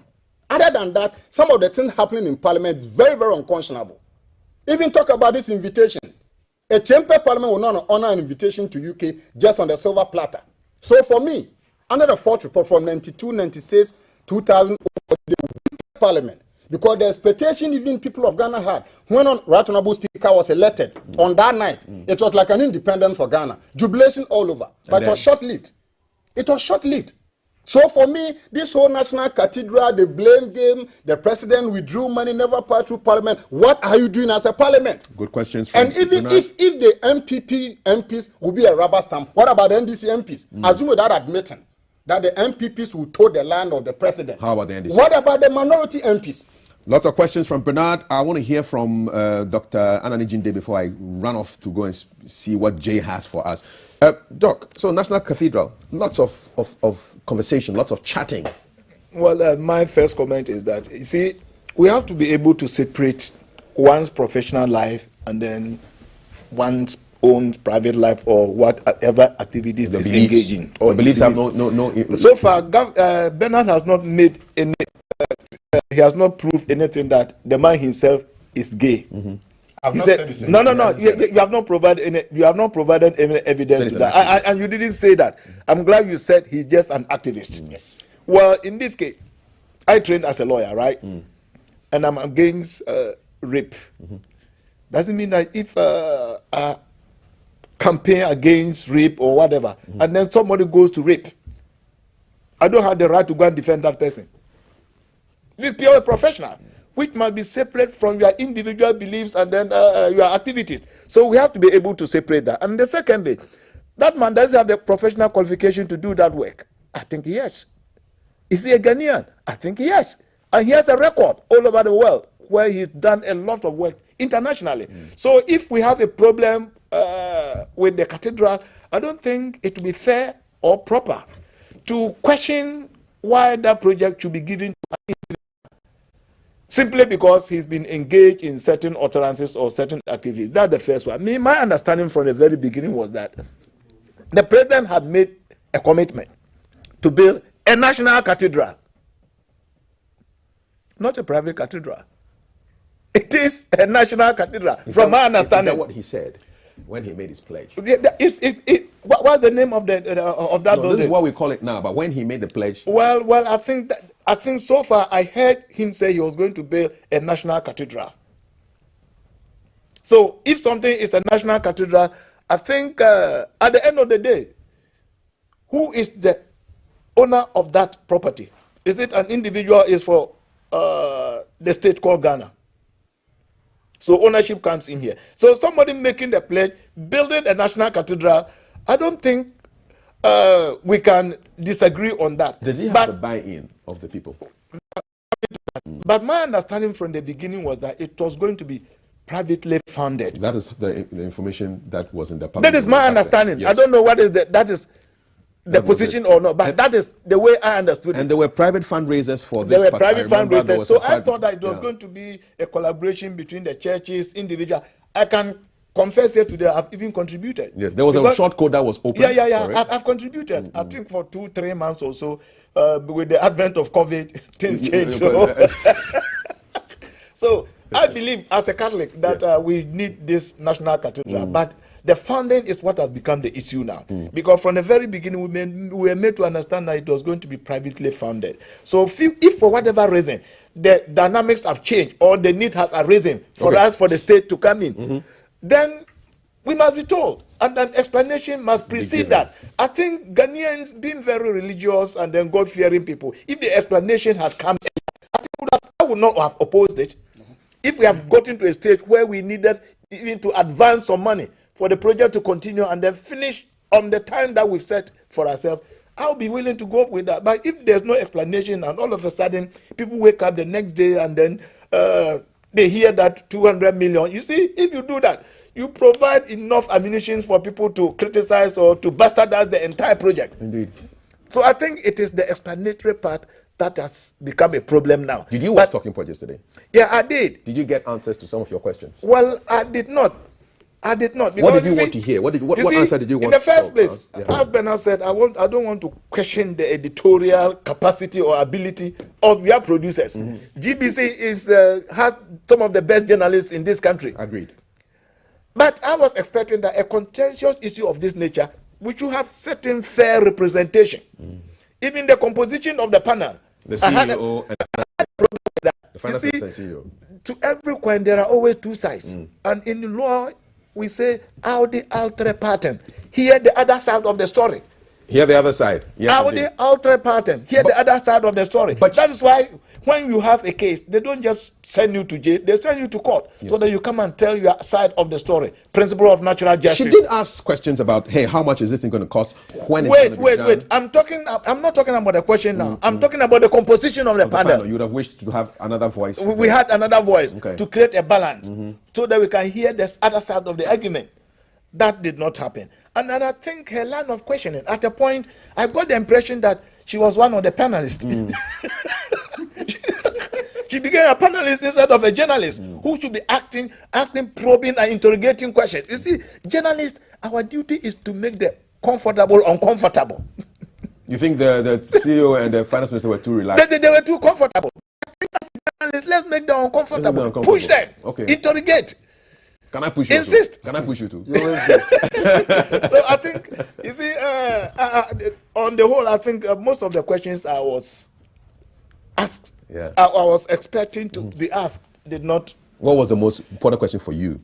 Other than that, some of the things happening in parliament is very, very unconscionable. Even talk about this invitation. A chamber parliament will not honor an invitation to UK just on the silver platter. So for me, under the Fourth Report from 92, 96, 2000, the parliament, because the expectation even people of Ghana had, when Right Honorable Speaker was elected on that night, it was like an independence for Ghana. Jubilation all over. But it was short-lived. It was short-lived. So for me, this whole national cathedral, the blame game, the president withdrew money, never passed through parliament. What are you doing as a parliament? Good questions. And even if the MPs will be a rubber stamp, what about the NDC MPs? Assume without admitting that the MPs will toe the line of the president. How about the NDC? What about the minority MPs? Lots of questions from Bernard. I want to hear from Dr. Anani Jinde before I run off to go and see what Jay has for us. Doc, so National Cathedral, lots of conversation, lots of chatting. Well, my first comment is that, you see, we have to be able to separate one's professional life and then one's own private life or whatever activities The is beliefs, engaging. the beliefs have no. So far, Bernard has not made any. He has not proved anything that the man himself is gay. I've He not said, said no. You have not provided any. You have not provided any evidence to that, and you didn't say that. I'm glad you said he's just an activist. Yes. Well, in this case, I trained as a lawyer, right? And I'm against rape. Doesn't mean that if a campaign against rape or whatever, and then somebody goes to rape, I don't have the right to go and defend that person. It's purely professional, which must be separate from your individual beliefs and then your activities. So we have to be able to separate that. And the secondly, that man doesn't have the professional qualification to do that work. I think yes. Is he a Ghanaian? I think yes. And he has a record all over the world where he's done a lot of work internationally. So if we have a problem with the cathedral, I don't think it would be fair or proper to question why that project should be given to an individual simply because he's been engaged in certain utterances or certain activities. That's the first one. My understanding from the very beginning was that the president had made a commitment to build a national cathedral, not a private cathedral. It is a national cathedral, from my understanding. Is that what he said when he made his pledge? What's the name of that building? This is what we call it now, but when he made the pledge... Well, I think so far I heard him say he was going to build a national cathedral. So if something is a national cathedral, I think at the end of the day, who is the owner of that property? Is it an individual? Is for the state called Ghana? So ownership comes in here. So somebody making the pledge, building a national cathedral, I don't think we can disagree on that. Does he have the buy-in of the people? But my understanding from the beginning was that it was going to be privately funded. That is the information that was in the public. That is my understanding. Yes. I don't know what is that is the position or not, but that is the way I understood it. And there were private fundraisers for this. There were private fundraisers. So I thought that it was going to be a collaboration between the churches, individual. I can confess here today, I've even contributed. Yes, there was a short code that was open. Yeah. I've contributed. I think for 2-3 months or so. With the advent of COVID, things changed. So I believe as a Catholic that we need this national cathedral, but the funding is what has become the issue now. Because from the very beginning, we were made to understand that it was going to be privately funded. So if for whatever reason, the dynamics have changed or the need has arisen for us, for the state to come in, then We must be told, and an explanation must precede that. I think Ghanaians, being very religious and then God-fearing people, if the explanation had come earlier, I would not have opposed it. If we have gotten to a stage where we needed even to advance some money for the project to continue and then finish on the time that we've set for ourselves, I'll be willing to go with that. But if there's no explanation and all of a sudden people wake up the next day and then they hear that 200 million, you see, if you do that, you provide enough ammunition for people to criticize or to bastardize the entire project. Indeed. So I think it is the explanatory part that has become a problem now. Did you watch Talking Point yesterday? Yeah, I did. Did you get answers to some of your questions? Well, I did not. I did not. What did you want to hear? What answer did you want? In the first place, Yeah. as Bernard said, I don't want to question the editorial capacity or ability of your producers. GBC has some of the best journalists in this country. Agreed. But I was expecting that a contentious issue of this nature, which will have certain fair representation, even the composition of the panel. The CEO and the finance and CEO. To every coin, there are always two sides. And in the law, we say, audi alter partem. Hear the other side of the story. Hear the other side. Audi alter partem. Hear the other side of the story. But that is why when you have a case, they don't just send you to jail, they send you to court so that you come and tell your side of the story. Principle of natural justice. She did ask questions about, hey, how much is this thing going to cost? When is it going to be done? I'm not talking about the question now. I'm talking about the composition of the panel. You would have wished to have another voice. We had another voice to create a balance so that we can hear the other side of the argument. That did not happen. And then I think her line of questioning, at a point, I got the impression that she was one of the panelists. She became a panelist instead of a journalist who should be asking, probing, and interrogating questions. You see, journalists, our duty is to make the comfortable uncomfortable. You think the CEO and the finance minister were too relaxed? They were too comfortable. I think as journalists, let's make them uncomfortable. Push them. Okay. Interrogate. Can I push you? Insist. Can I push you too? So I think, you see, on the whole, I think most of the questions I was asked, I was expecting to be asked, did not. What was the most important question for you?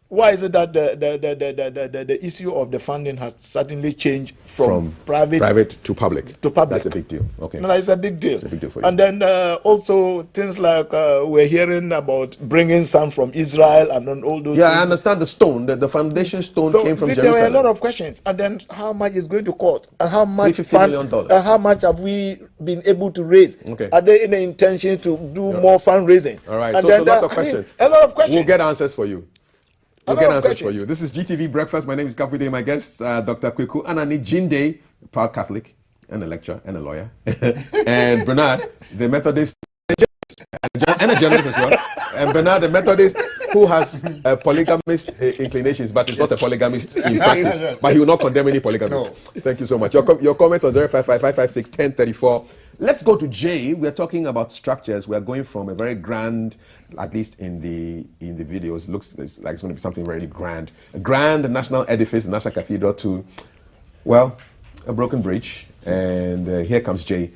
Why is it that the issue of the funding has suddenly changed from private to public? That's a big deal. Okay. No, it's a big deal. It's a big deal for you. And then also things like we're hearing about bringing some from Israel and then all those things. I understand the stone, the foundation stone came from Jerusalem. There were a lot of questions. And then how much is going to cost? And how much $50 million. How much have we been able to raise? Okay. Are there any intention to do more fundraising? All right. And So lots of questions. A lot of questions. We'll get answers for you. We'll get answers for you. This is GTV Breakfast. My name is Kafude. My guest, Dr. Kweku Anani Jinde, a proud Catholic and a lecturer and a lawyer. And Bernard, the Methodist, and a journalist as well. And Bernard, the Methodist, who has polygamist inclinations, but is not a polygamist in practice. But he will not condemn any polygamist. No. Thank you so much. Your comments on 055-556-1034. Let's go to Jay. We are talking about structures. We are going from a very grand, at least in the videos, looks like it's going to be something very grand. A grand national edifice, National Cathedral, to, well, a broken bridge. And here comes Jay,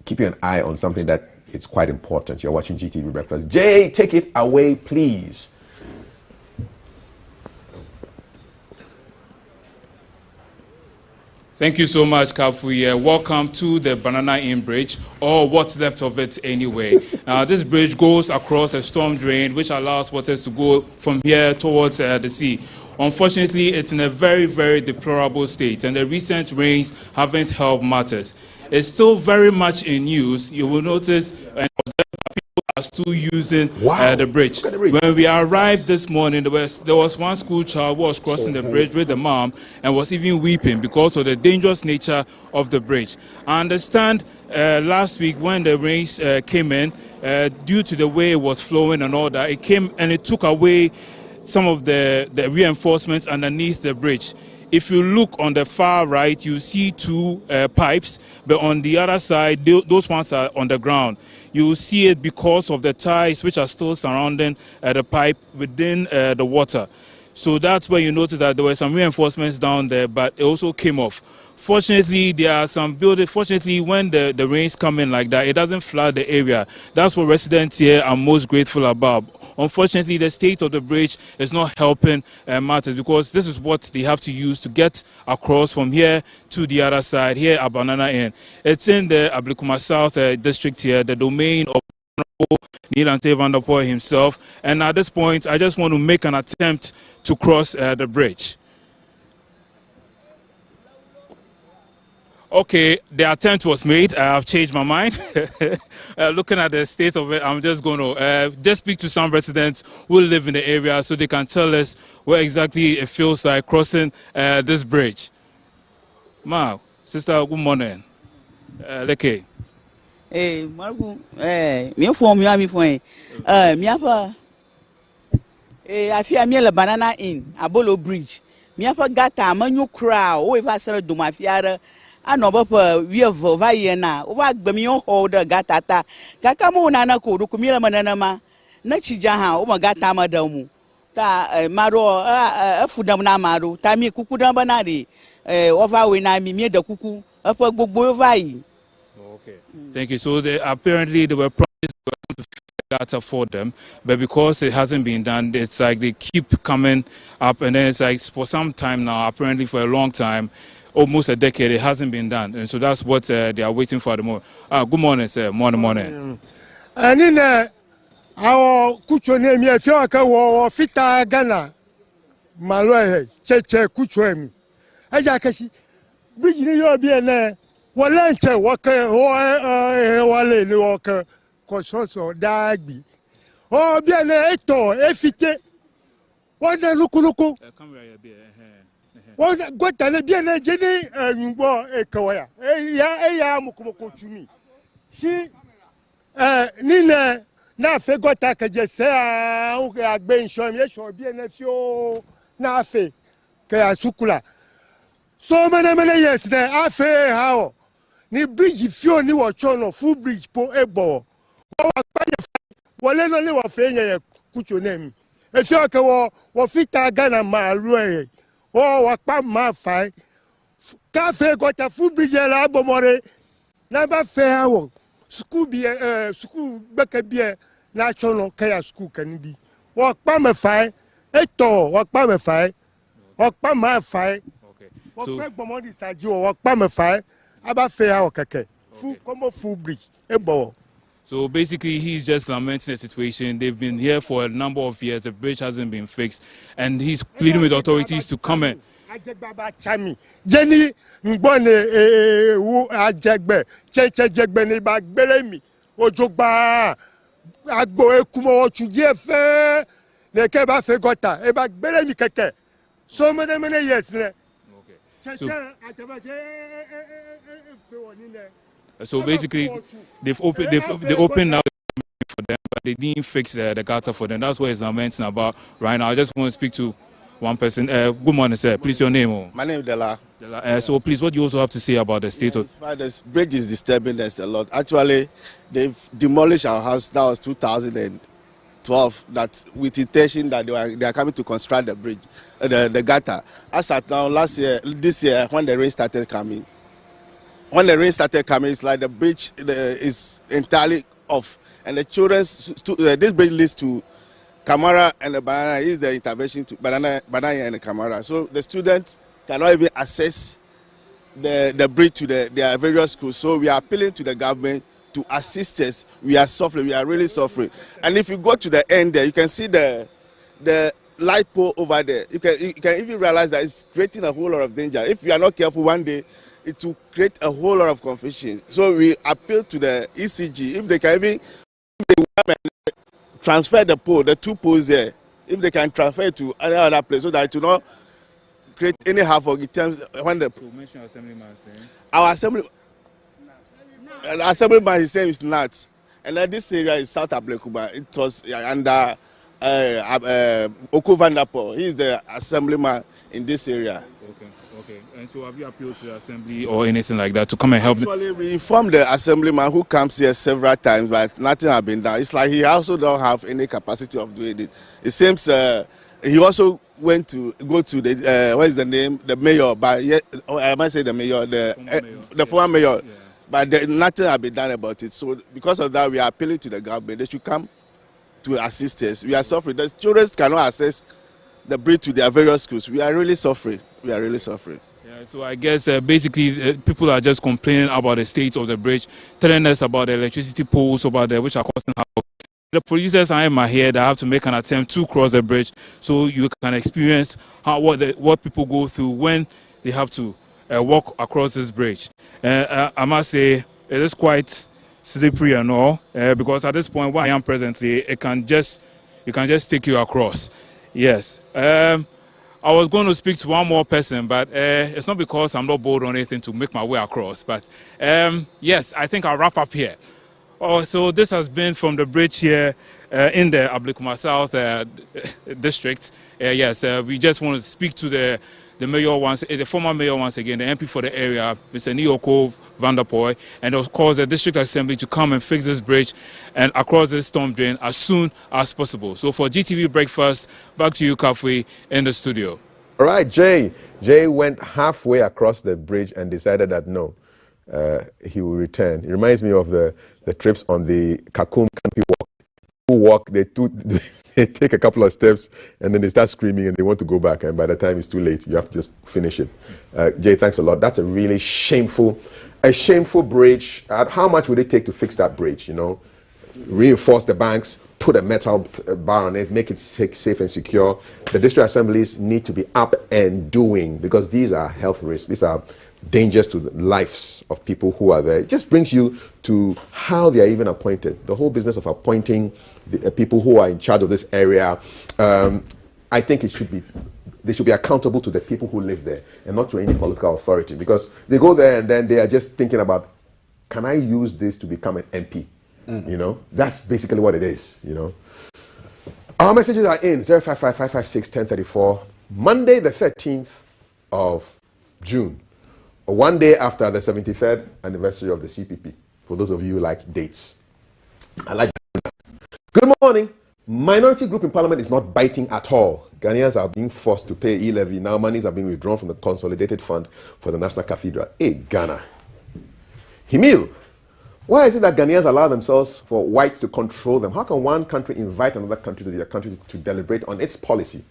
keeping an eye on something that it's quite important. You're watching GTV Breakfast. Jay, take it away, please. Thank you so much, Kafuye. Welcome to the Banana Inn Bridge, or what's left of it anyway. This bridge goes across a storm drain, which allows waters to go from here towards the sea. Unfortunately, it's in a very, very deplorable state, and the recent rains haven't helped matters. It's still very much in use. You will notice and observe that people are still using the bridge. When we arrived this morning, there was one school child who was crossing the bridge with the mom and was even weeping because of the dangerous nature of the bridge. I understand last week when the rains came in, due to the way it was flowing and all that, it came and it took away some of the reinforcements underneath the bridge. If you look on the far right, you see two pipes, but on the other side, those ones are on the ground. You will see it because of the ties which are still surrounding the pipe within the water. So that's where you notice that there were some reinforcements down there, but it also came off. Fortunately, there are some buildings. Fortunately, when the rains come in like that, it doesn't flood the area. That's what residents here are most grateful about. Unfortunately, the state of the bridge is not helping matters, because this is what they have to use to get across from here to the other side, here at Banana Inn. It's in the Ablikuma South district here, the domain of Nilante van der Poel himself. And at this point, I just want to make an attempt to cross the bridge. Okay, the attempt was made. I have changed my mind. Looking at the state of it, I'm just going to just speak to some residents who live in the area so they can tell us what exactly it feels like crossing this bridge. Ma, sister, good morning. Leke. Hey, Margu, me form you for me apa I feel me la Banana Inn, Abolo Bridge. Me apa gata manyu kra o eva sere do mafiara anoba pa wievo va yena o va gbe mi hold gata ta kaka mo na na ko do kumira manana ma na chija ha o ma gata ma da mu ta maro afudam na maro ta mi kuku dan banari over we na mi da kuku apa gbogbo va yi. Okay. Thank you. So apparently they were promised to gata for them, but because it hasn't been done, it's like they keep coming up, and then it's like for some time now, apparently for a long time, almost a decade, it hasn't been done, and so that's what they are waiting for at the moment. Good morning, sir. Morning. And in our kucho name, if you are fita Ghana, Malay, Cheche, kucho, Ajakashi, bridge you be an Walanche, Walker, Wale, Walker, Kososo, Dagby. Oh, bien, Eto, Efite, what the Lukuluku? What got the bien, Jenny, and Ekoya. Ya, Mukumoko to me. She, Nina, na fegota que je sais a ben shom ye shom bien fio na fe ke asukula so many years there afe how ni bridge fio ni wo chono full bridge po ebo wo pa ye wole no ni wo fe ye kucho na mi e fio ke wo fita Ghana ma ru e wo pa ma fa ka fe gota full bridge la bomore na ba fe how school bien school beke bien na chono kaya school kan bi wo pa me fa eto wo pa me fa wo pa ma fa wo pe gbomo di saji wo pa me fa aba fe ha o keke full como full bridge e bo. So basically, he's just lamenting the situation. They've been here for a number of years. The bridge hasn't been fixed, and he's pleading with authorities to come in. Ajegbaba chami jeni ngbone wu ajegbe cheche jegbe ni ba gbere mi ojogba agbo ekumo ochuji efe ne ke ba fe gota e ba gbere mi keke so many years ne. So basically, they've opened now for them, but they didn't fix the gutter for them. That's what he's lamenting about right now. I just want to speak to one person. Good morning, sir. Please, your name. My name is Dela. So please, what do you also have to say about the state of... This bridge is disturbing us a lot. Actually, they've demolished our house. That was 2012. That with intention that they are coming to construct the bridge, the gutter. As at now, this year, when the rain started coming, it's like the bridge is entirely off, and the children's this bridge leads to Camara and the Banana is the intervention to Banana and the Camara. So the students cannot even access the bridge to their various schools. So we are appealing to the government to assist us. We are suffering. We are really suffering. And if you go to the end there, you can see the light pole over there. You can even realize that it's creating a whole lot of danger. If you are not careful, one day it will create a whole lot of confusion. So we appeal to the ECG if they can even transfer the pole, the two poles there, if they can transfer it to any other place so that it will not create any havoc in terms when the our assemblyman, his name is Nat, and this area is South Ablekuba. It was under Oko van der Poel. He is the assemblyman in this area. Okay. And so have you appealed to the assembly or anything like that to come and help them? Actually, we informed the assemblyman who comes here several times, but nothing has been done. It's like he also don't have any capacity of doing it. It seems he also went to go to the what is the name, the mayor, but yet I might say the mayor, the former mayor, but nothing has been done about it. So because of that, we are appealing to the government. They should come to assist us. We are suffering. The children cannot access the bridge to their various schools. We are really suffering. We are really suffering. Yeah, so I guess basically people are just complaining about the state of the bridge, telling us about the electricity poles over there, which are costing havoc. The producers are in my head. I have to make an attempt to cross the bridge so you can experience what people go through when they have to walk across this bridge. I must say it is quite slippery and all because at this point where I am presently, you can just take you across. Yes. I was going to speak to one more person, but it's not because I'm not bold or anything to make my way across. But yes, I think I'll wrap up here. Oh, so this has been from the bridge here in the Ablikuma South district. Yes, we just want to speak to the mayor once, the former mayor once again, the MP for the area, Mr. Nyoko Vanderpoy, and of course the district assembly to come and fix this bridge and across this storm drain as soon as possible. So for GTV Breakfast, back to you, Kafui, in the studio. All right, Jay. Jay went halfway across the bridge and decided that no, he will return. It reminds me of the trips on the Kakum Canopy Walk. People walk, they take a couple of steps and then they start screaming and they want to go back, and by the time it's too late, you have to just finish it. Jay, thanks a lot. That's a really shameful bridge. How much would it take to fix that bridge? You know, reinforce the banks, put a metal bar on it, make it safe and secure. The district assemblies need to be up and doing, because these are health risks. These are dangers to the lives of people who are there. It just brings you to how they are even appointed. The whole business of appointing the people who are in charge of this area. I think they should be accountable to the people who live there and not to any political authority, because they go there and then they are just thinking about, can I use this to become an MP? You know, that's basically what it is, you know. Our messages are in 055-556-1034, Monday the 13th of June, one day after the 73rd anniversary of the CPP, for those of you who like dates. I like that. Good morning. Minority group in parliament is not biting at all. Ghanaians are being forced to pay e-levy. Now monies are being withdrawn from the consolidated fund for the National Cathedral. Hey, Ghana. Himil. Why is it that Ghanaians allow themselves for whites to control them? How can one country invite another country to their country to deliberate on its policy?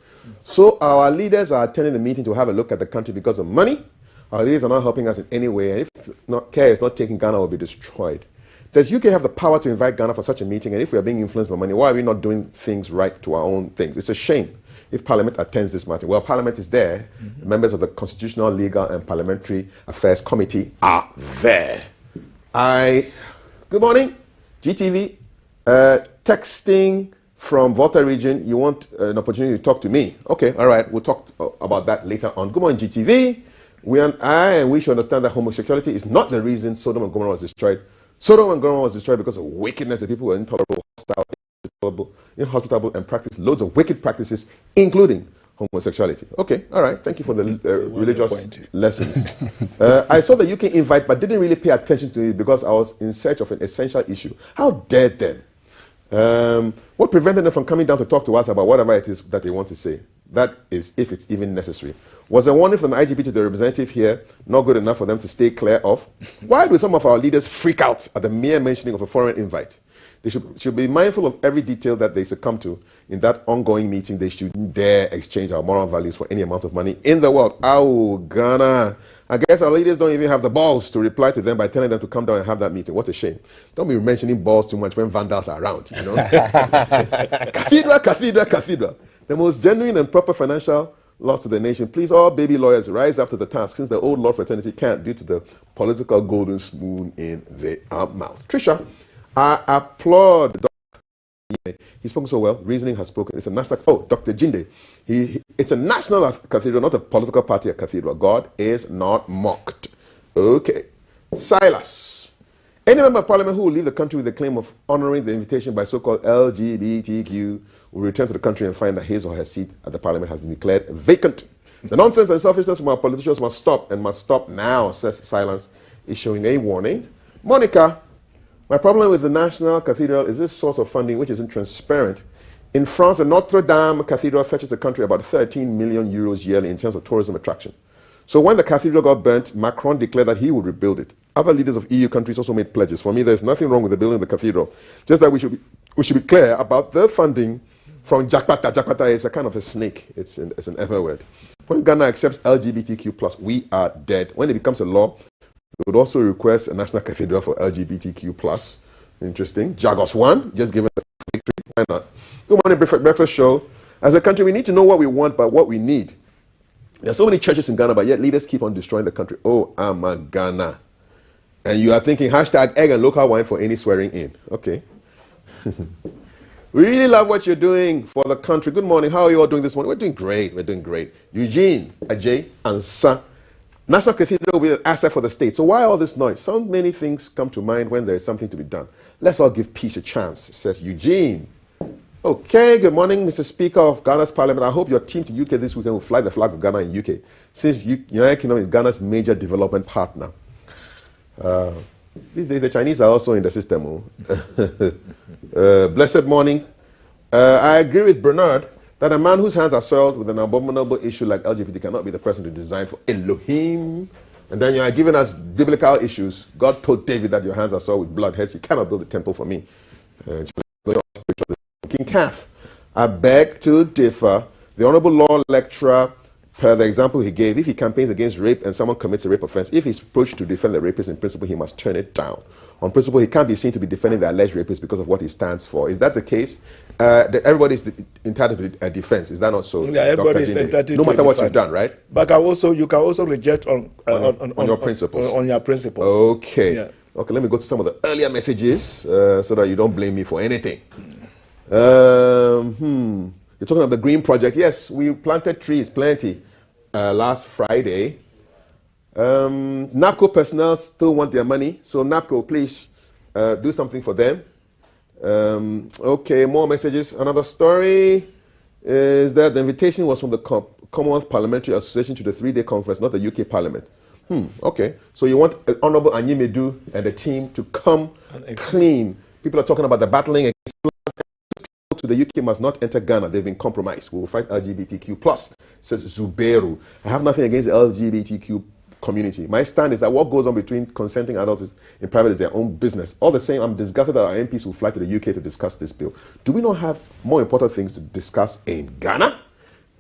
So our leaders are attending the meeting to have a look at the country because of money. Our leaders are not helping us in any way. And if care is not taken, Ghana will be destroyed. Does UK have the power to invite Ghana for such a meeting? And if we are being influenced by money, why are we not doing things right to our own things? It's a shame if Parliament attends this meeting. Well, Parliament is there. Members of the Constitutional, Legal and Parliamentary Affairs Committee are there. Good morning, GTV. Texting from Volta region. You want an opportunity to talk to me? Okay, all right. We'll talk about that later on. Good morning, GTV. We should understand that homosexuality is not the reason Sodom and Gomorrah was destroyed. Sodom and Gomorrah was destroyed because of wickedness. The people were intolerable, hostile, inhospitable, and practiced loads of wicked practices, including homosexuality. Okay, all right. Thank you for the religious lessons. I saw the UK invite, but didn't really pay attention to it because I was in search of an essential issue. How dare them? What prevented them from coming down to talk to us about whatever it is that they want to say? That is, if it's even necessary. Was a warning from the IGP to the representative here not good enough for them to stay clear of? Why do some of our leaders freak out at the mere mentioning of a foreign invite? They should be mindful of every detail that they succumb to in that ongoing meeting. They shouldn't dare exchange our moral values for any amount of money in the world. Oh, Ghana. I guess our leaders don't even have the balls to reply to them by telling them to come down and have that meeting. What a shame. Don't be mentioning balls too much when vandals are around, you know. Cathedral, cathedral, cathedral. The most genuine and proper financial loss to the nation. Please, all baby lawyers, rise up to the task, since the old law fraternity can't due to the political golden spoon in their mouth. Trisha, I applaud Dr. He's spoken so well. Reasoning has spoken. It's a national. Oh, Dr. Jinde. It's a national cathedral, not a political party cathedral. God is not mocked. Okay. Silas. Any member of parliament who will leave the country with the claim of honoring the invitation by so-called LGBTQ will return to the country and find that his or her seat at the parliament has been declared vacant. The nonsense and selfishness from our politicians must stop, and must stop now, says Silence, is showing a warning. Monica, my problem with the National Cathedral is this source of funding, which isn't transparent. In France, the Notre Dame Cathedral fetches the country about 13 million euros yearly in terms of tourism attraction. So when the cathedral got burnt, Macron declared that he would rebuild it. Other leaders of EU countries also made pledges. For me, there's nothing wrong with the building of the cathedral. Just that we should be clear about the funding from Jakpata. Jakpata is a kind of a snake. It's an ever word. When Ghana accepts LGBTQ+, we are dead. When it becomes a law, we would also request a national cathedral for LGBTQ+. Interesting. Jagos 1, just give us a victory. Why not? Good morning, breakfast show. As a country, we need to know what we want, but what we need. There are so many churches in Ghana, but yet leaders keep on destroying the country. Oh, I'm a Ghana. And you are thinking, hashtag egg and local wine for any swearing in. Okay. We really love what you're doing for the country. Good morning. How are you all doing this morning? We're doing great. We're doing great. Eugene, Ajay, and Sa. National Cathedral will be an asset for the state. So why all this noise? So many things come to mind when there is something to be done. Let's all give peace a chance, says Eugene. Okay, good morning, Mr. Speaker of Ghana's Parliament. I hope your team to UK this weekend will fly the flag of Ghana in UK, since United Kingdom is Ghana's major development partner. These days, the Chinese are also in the system. Blessed morning. I agree with Bernard that a man whose hands are soiled with an abominable issue like LGBT cannot be the person to design for Elohim. And then you are giving us biblical issues. God told David that your hands are soiled with blood, hence you cannot build a temple for me. King Calf. I beg to differ. The Honorable Law Lecturer, per the example he gave, if he campaigns against rape and someone commits a rape offense, if he's approached to defend the rapist, in principle, he must turn it down. On principle, he can't be seen to be defending the alleged rapist because of what he stands for. Is that the case? Everybody is entitled to a defense. Is that not so? Yeah, everybody is entitled no to matter a what defense. you've done, right? But you can also reject on your principles. On your principles. Okay. Yeah. Okay, let me go to some of the earlier messages so that you don't blame me for anything. You're talking about the Green Project. Yes, we planted trees, plenty, last Friday. NAPCO personnel still want their money, so NAPCO, please do something for them. Okay, more messages. Another story is that the invitation was from the Commonwealth Parliamentary Association to the 3-day conference, not the UK Parliament. Okay, so you want Honorable Anyimedu and the team to come clean. People are talking about the battling against to the UK must not enter Ghana. They've been compromised. We will fight LGBTQ+, says Zuberu. I have nothing against the LGBTQ community. My stand is that what goes on between consenting adults in private is their own business. All the same, I'm disgusted that our MPs will fly to the UK to discuss this bill. Do we not have more important things to discuss in Ghana?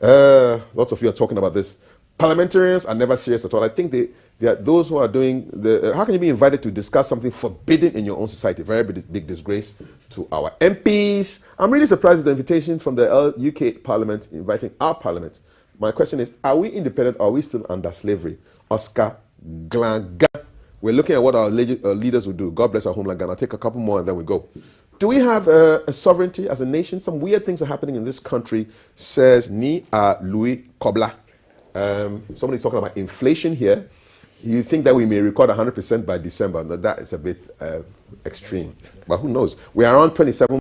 Lots of you are talking about this. Parliamentarians are never serious at all. I think they are those who are doing the... how can you be invited to discuss something forbidden in your own society? Very big disgrace to our MPs. I'm really surprised at the invitation from the UK Parliament inviting our Parliament. My question is, are we independent or are we still under slavery? Oscar Glanga. We're looking at what our leaders will do. God bless our homeland Ghana. I'll take a couple more and then we go. Do we have a sovereignty as a nation? Some weird things are happening in this country, says Ni Louis Kobla. Somebody's talking about inflation here. You think that we may record 100% by December. No, that is a bit extreme. But who knows? We are around 27%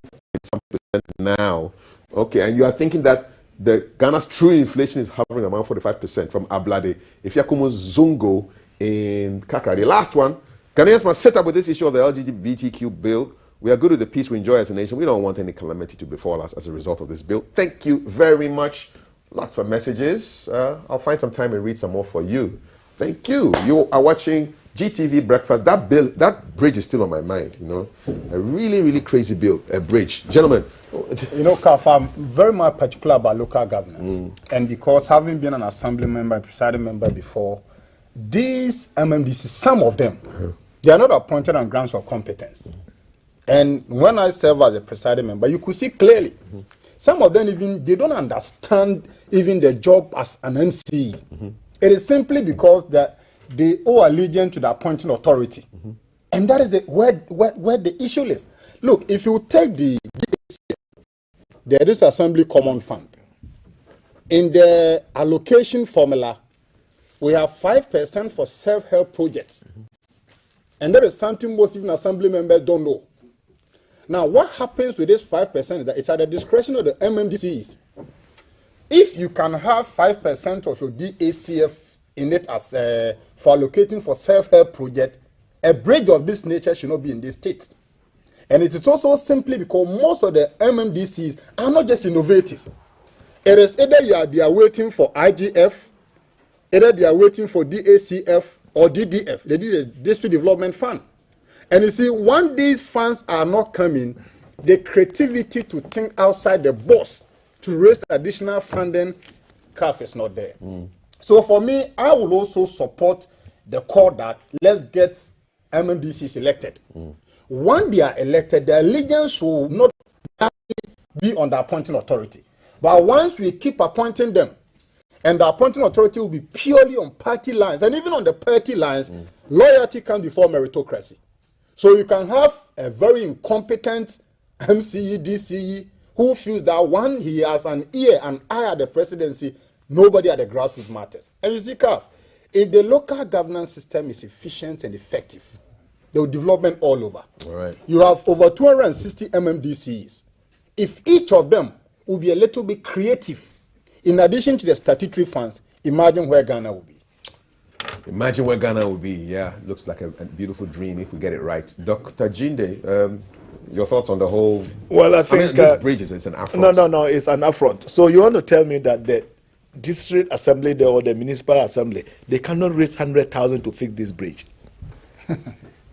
now. Okay, and you are thinking that the Ghana's true inflation is hovering around 45% from Ablade. If Yakumo Zungo in Kakra. The last one, Ghanaians must set up with this issue of the LGBTQ bill. We are good with the peace we enjoy as a nation. We don't want any calamity to befall us as a result of this bill. Thank you very much. Lots of messages. I'll find some time and read some more for you. Thank you. You are watching GTV Breakfast. That bill, that bridge is still on my mind, you know. A really, really crazy bill, a bridge. Gentlemen. You know, Kaf, I'm very much particular about local governance. And because having been an assembly member and presiding member before, these MMDCs, some of them, they are not appointed on grounds of competence. And when I serve as a presiding member, you could see clearly, some of them even, they don't understand even the job as an NC. It is simply because that they owe allegiance to the appointing authority. And that is where the issue is. Look, if you take the Assembly Common Fund, in the allocation formula, we have 5% for self-help projects. And that is something most even assembly members don't know. Now, what happens with this 5% is that it's at the discretion of the MMDCs. If you can have 5% of your DACF in it as for allocating for self-help project, a bridge of this nature should not be in this state. And it is also simply because most of the MMDCs are not just innovative. It is either they are waiting for IGF, either they are waiting for DACF or DDF. They did a District Development Fund. And you see, when these funds are not coming, the creativity to think outside the box to raise additional funding curve is not there. So for me, I will also support the call that let's get MMDCs elected. When they are elected, the allegiance will not be on the appointing authority. But once we keep appointing them, and the appointing authority will be purely on party lines, and even on the party lines, loyalty comes before meritocracy. So you can have a very incompetent MCE, DCE, who feels that when he has an ear and eye at the presidency, nobody at the grassroots matters. And you see, CAF, if the local governance system is efficient and effective, there will development all over. All right. You have over 260 MMDCs. If each of them will be a little bit creative, in addition to the statutory funds, imagine where Ghana will be. Imagine where Ghana will be. Yeah, looks like a beautiful dream if we get it right. Dr. Jinde, your thoughts on the whole? Well, I think this bridge is an affront. No, it's an affront. So you want to tell me that the district assembly or the municipal assembly, they cannot raise 100,000 to fix this bridge?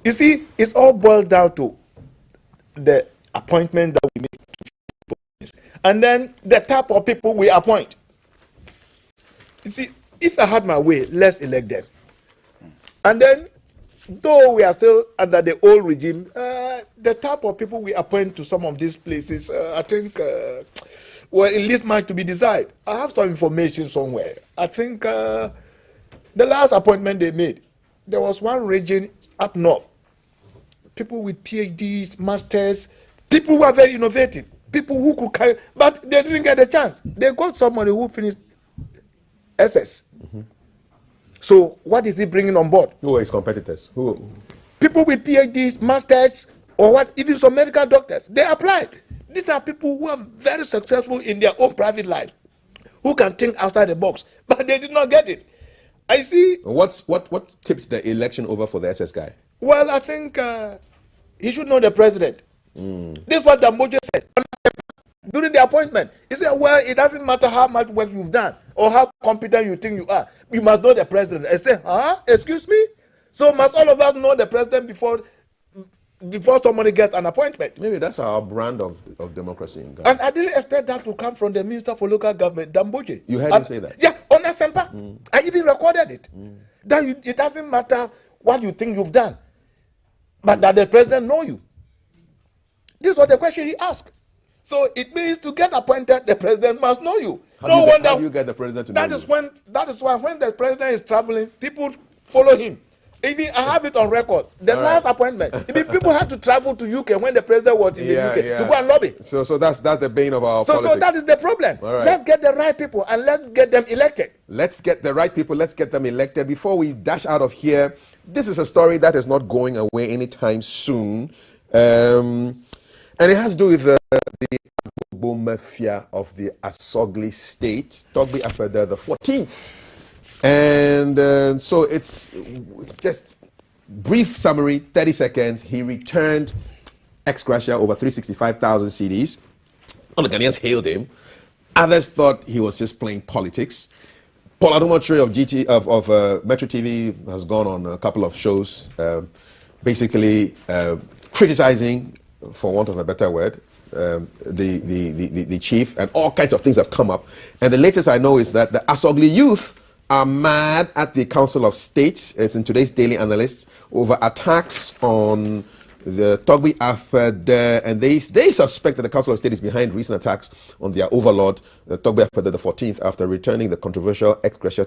You see, it's all boiled down to the appointment that we make, and then the type of people we appoint. You see, if I had my way, let's elect them. And then, though we are still under the old regime, the type of people we appoint to some of these places, I think, well, it least might to be desired. I have some information somewhere. I think the last appointment they made, there was one region up north. People with PhDs, masters, people who are very innovative, people who could carry, but they didn't get a chance. They got somebody who finished SS. So what is he bringing on board? Who are his competitors? Who? People with PhDs, masters, or what? Even some medical doctors. They applied. These are people who are very successful in their own private life, who can think outside the box, but they did not get it. I see. What tipped the election over for the SS guy? Well, I think he should know the president. This is what Damboje said during the appointment. He said, well, it doesn't matter how much work you've done or how competent you think you are. You must know the president. I said, excuse me? So must all of us know the president before somebody gets an appointment? Maybe that's our brand of democracy in Ghana. And I didn't expect that to come from the Minister for Local Government, Damboje. You heard him say that? Yeah, on Asempa. I even recorded it. That it doesn't matter what you think you've done, but that the president know you. This was the question he asked. So it means to get appointed, the president must know you. How do you get the president to know you? That is why when the president is traveling, people follow him. Even I have it on record. The last appointment, even people had to travel to UK when the president was in the UK to go and lobby. So that's the bane of our politics. So that is the problem. Right. Let's get the right people and let's get them elected. Let's get the right people. Let's get them elected. Before we dash out of here, this is a story that is not going away anytime soon, and it has to do with the mafia of the Asogli state, Togbi Apeda the 14th. And so it's just brief summary, 30 seconds. He returned ex-gratia over 365,000 CDs. All the Ghanaians hailed him. Others thought he was just playing politics. Paul Adumotre of Metro TV has gone on a couple of shows, basically criticizing, for want of a better word, the chief, and all kinds of things have come up. And the latest I know is that the Asogli youth are mad at the Council of State. It's in today's Daily Analyst over attacks on the Togbi Apeda, and they suspect that the Council of State is behind recent attacks on their overlord, Togbi Apeda the 14th, after returning the controversial ex-gratia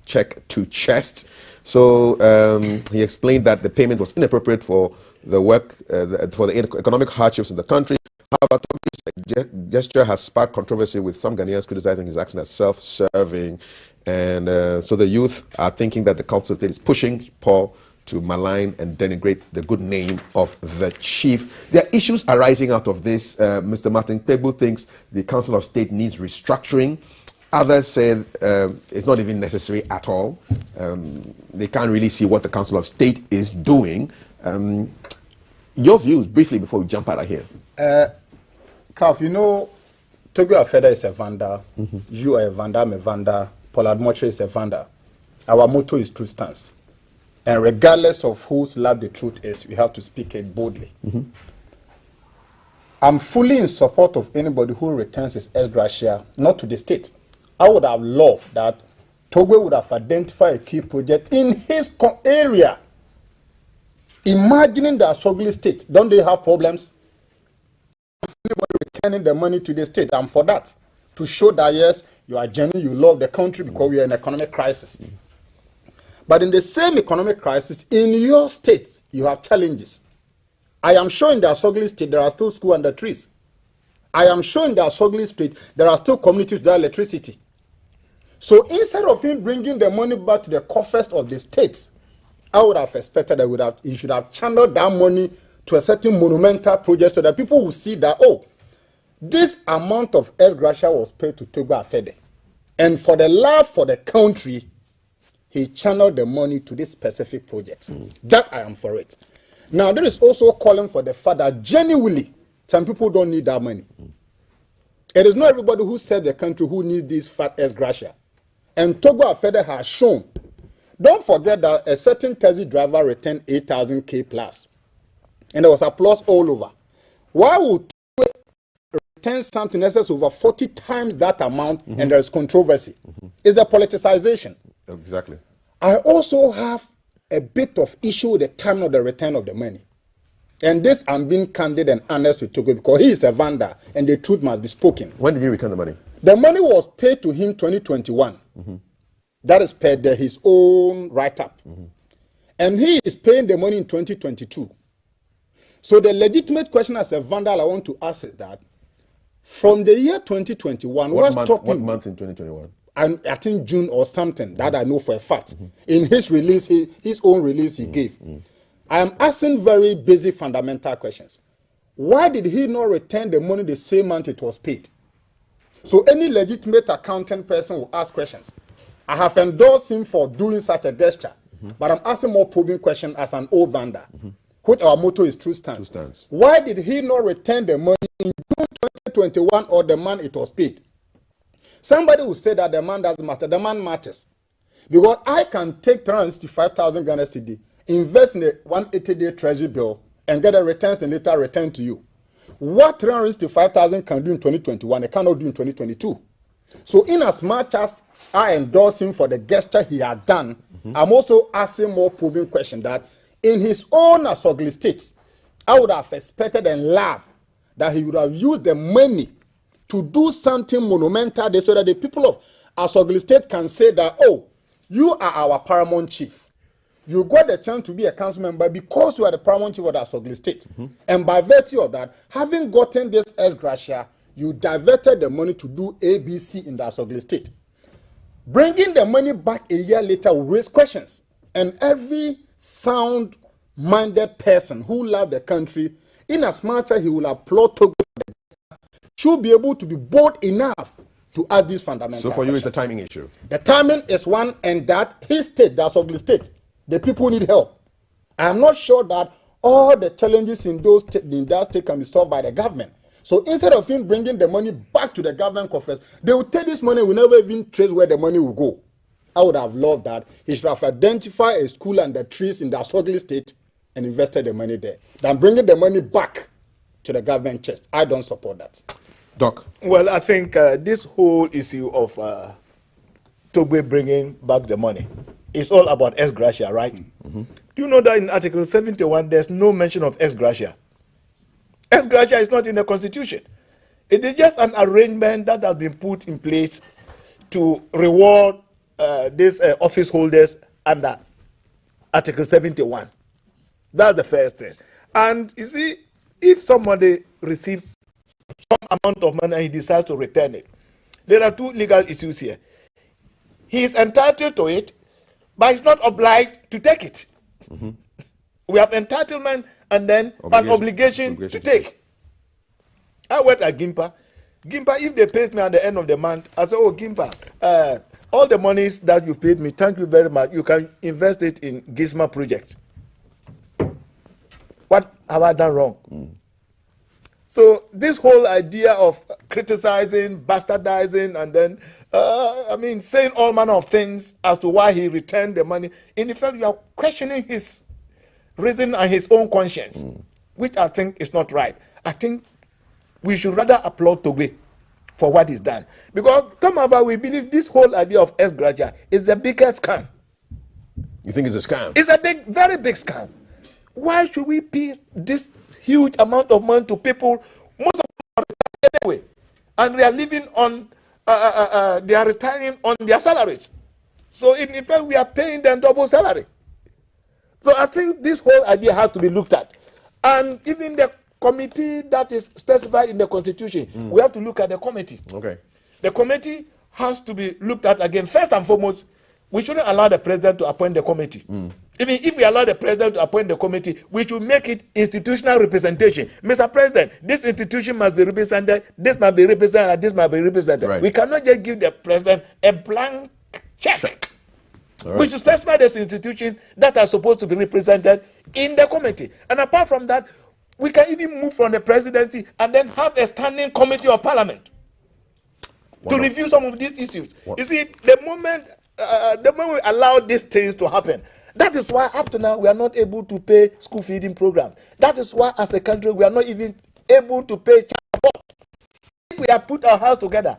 check to chest. So he explained that the payment was inappropriate for the work, for the economic hardships in the country. However, Togbi's gesture has sparked controversy, with some Ghanaians criticizing his action as self-serving. And so the youth are thinking that the Council of State is pushing Paul to malign and denigrate the good name of the chief. There are issues arising out of this. Mr. Martin Pegbu thinks the Council of State needs restructuring. Others said it's not even necessary at all. They can't really see what the Council of State is doing. Your views, briefly, before we jump out of here. Calf, you know, Togo Afeda is a vendor. You are a vendor, I'm a vendor. Pollard Motre is a vendor. Our motto is truth stance. And regardless of whose lab the truth is, we have to speak it boldly. I'm fully in support of anybody who returns his ex gratia, not to the state. I would have loved that Togo would have identified a key project in his area. Imagining the Asogli state, don't they have problems? Anybody returning the money to the state, I'm for that. To show that, yes, you are genuine, you love the country because we are in an economic crisis. But in the same economic crisis, in your state, you have challenges. I am sure in the Asogli state, there are still schools under trees. I am sure in the Asogli state, there are still communities without electricity. So instead of him bringing the money back to the coffers of the states, I would have expected that he should have channeled that money to a certain monumental project so that people will see that, oh, this amount of ex gratia was paid to Togo Afede. And for the love for the country, he channeled the money to this specific project. That I am for it. Now, there is also calling for the fact that genuinely, some people don't need that money. It is not everybody who serves the country who needs this fat ex gratia. And Togo Afede has shown. Don't forget that a certain taxi driver returned 8,000 K plus. And there was applause all over. Why would Togo return something in excess over 40 times that amount and there is controversy? It's a politicization. Exactly. I also have a bit of issue with the time of the return of the money. And this, I'm being candid and honest with Togo because he is a vendor and the truth must be spoken. When did he return the money? The money was paid to him 2021. That is per his own write-up. And he is paying the money in 2022. So the legitimate question as a vendor I want to ask is that from the year 2021, what month in 2021? I think June or something, that I know for a fact. In his release, his own release he gave. I am asking very basic fundamental questions. Why did he not return the money the same month it was paid? So any legitimate accountant person will ask questions. I have endorsed him for doing such a gesture, but I'm asking more probing questions as an old vendor, which our motto is true stance. Why did he not return the money in June 2021 or the month it was paid? Somebody will say that the man doesn't matter. The man matters. Because I can take 365,000 Ghana cedi, invest in a 180-day treasury bill, and get the returns and later return to you. What 365,000 can do in 2021, it cannot do in 2022. So in as much as I endorse him for the gesture he had done, I'm also asking more probing question that in his own Asogli state, I would have expected and laughed that he would have used the money to do something monumental so that the people of Asogli state can say that, oh, you are our paramount chief. You got the chance to be a council member because you are the paramount chief of the Asogli state. And by virtue of that, having gotten this ex gratia, you diverted the money to do ABC in the Asogli state. Bringing the money back a year later will raise questions. And every sound-minded person who loves the country, in as much as he will applaud Togo, should be able to be bold enough to add this fundamental So for you, questions. it's a timing issue. The timing is one, and that his state, the Asogli state, the people need help. I am not sure that all the challenges in that state can be solved by the government. So instead of him bringing the money back to the government coffers, they will take this money, will never even trace where the money will go. I would have loved that. He should have identified a school and the trees in the Asogli state and invested the money there. Than bringing the money back to the government chest. I don't support that. Doc. Well, I think this whole issue of Togo bringing back the money is all about ex gratia, right? Do you know that in Article 71, there's no mention of ex gratia? Ex gratia is not in the Constitution. It is just an arrangement that has been put in place to reward these office holders under Article 71. That's the first thing. And you see, if somebody receives some amount of money and he decides to return it, there are two legal issues here. He is entitled to it, but he's not obliged to take it. We have entitlement and then an obligation to take. I work at Gimpa. Gimpa, if they pay me at the end of the month, I say, oh, Gimpa, all the monies that you paid me, thank you very much. You can invest it in Gizma project. What have I done wrong? So this whole idea of criticizing, bastardizing, and then, saying all manner of things as to why he returned the money, in effect, you are questioning his reason and his own conscience, which I think is not right. I think we should rather applaud Togbe for what he's done. Because, we believe this whole idea of ex-gratia is the biggest scam. You think it's a scam? It's a very big scam. Why should we pay this huge amount of money to people? Most of them are retired anyway, and they are living on, they are retiring on their salaries. So in effect, we are paying them double salary. So I think this whole idea has to be looked at. And even the committee that is specified in the Constitution, we have to look at the committee. Okay. The committee has to be looked at again. First and foremost, we shouldn't allow the president to appoint the committee. Even if we allow the president to appoint the committee, we should make it institutional representation. Mr. President, this institution must be represented, this must be represented, and this must be represented. Right. We cannot just give the president a blank check. Right. We should specify those institutions that are supposed to be represented in the committee. And apart from that, we can even move from the presidency and then have a standing committee of parliament to review some of these issues. You see, the moment we allow these things to happen, that is why up to now we are not able to pay school feeding programs. That is why as a country we are not even able to pay child support. If we have put our house together,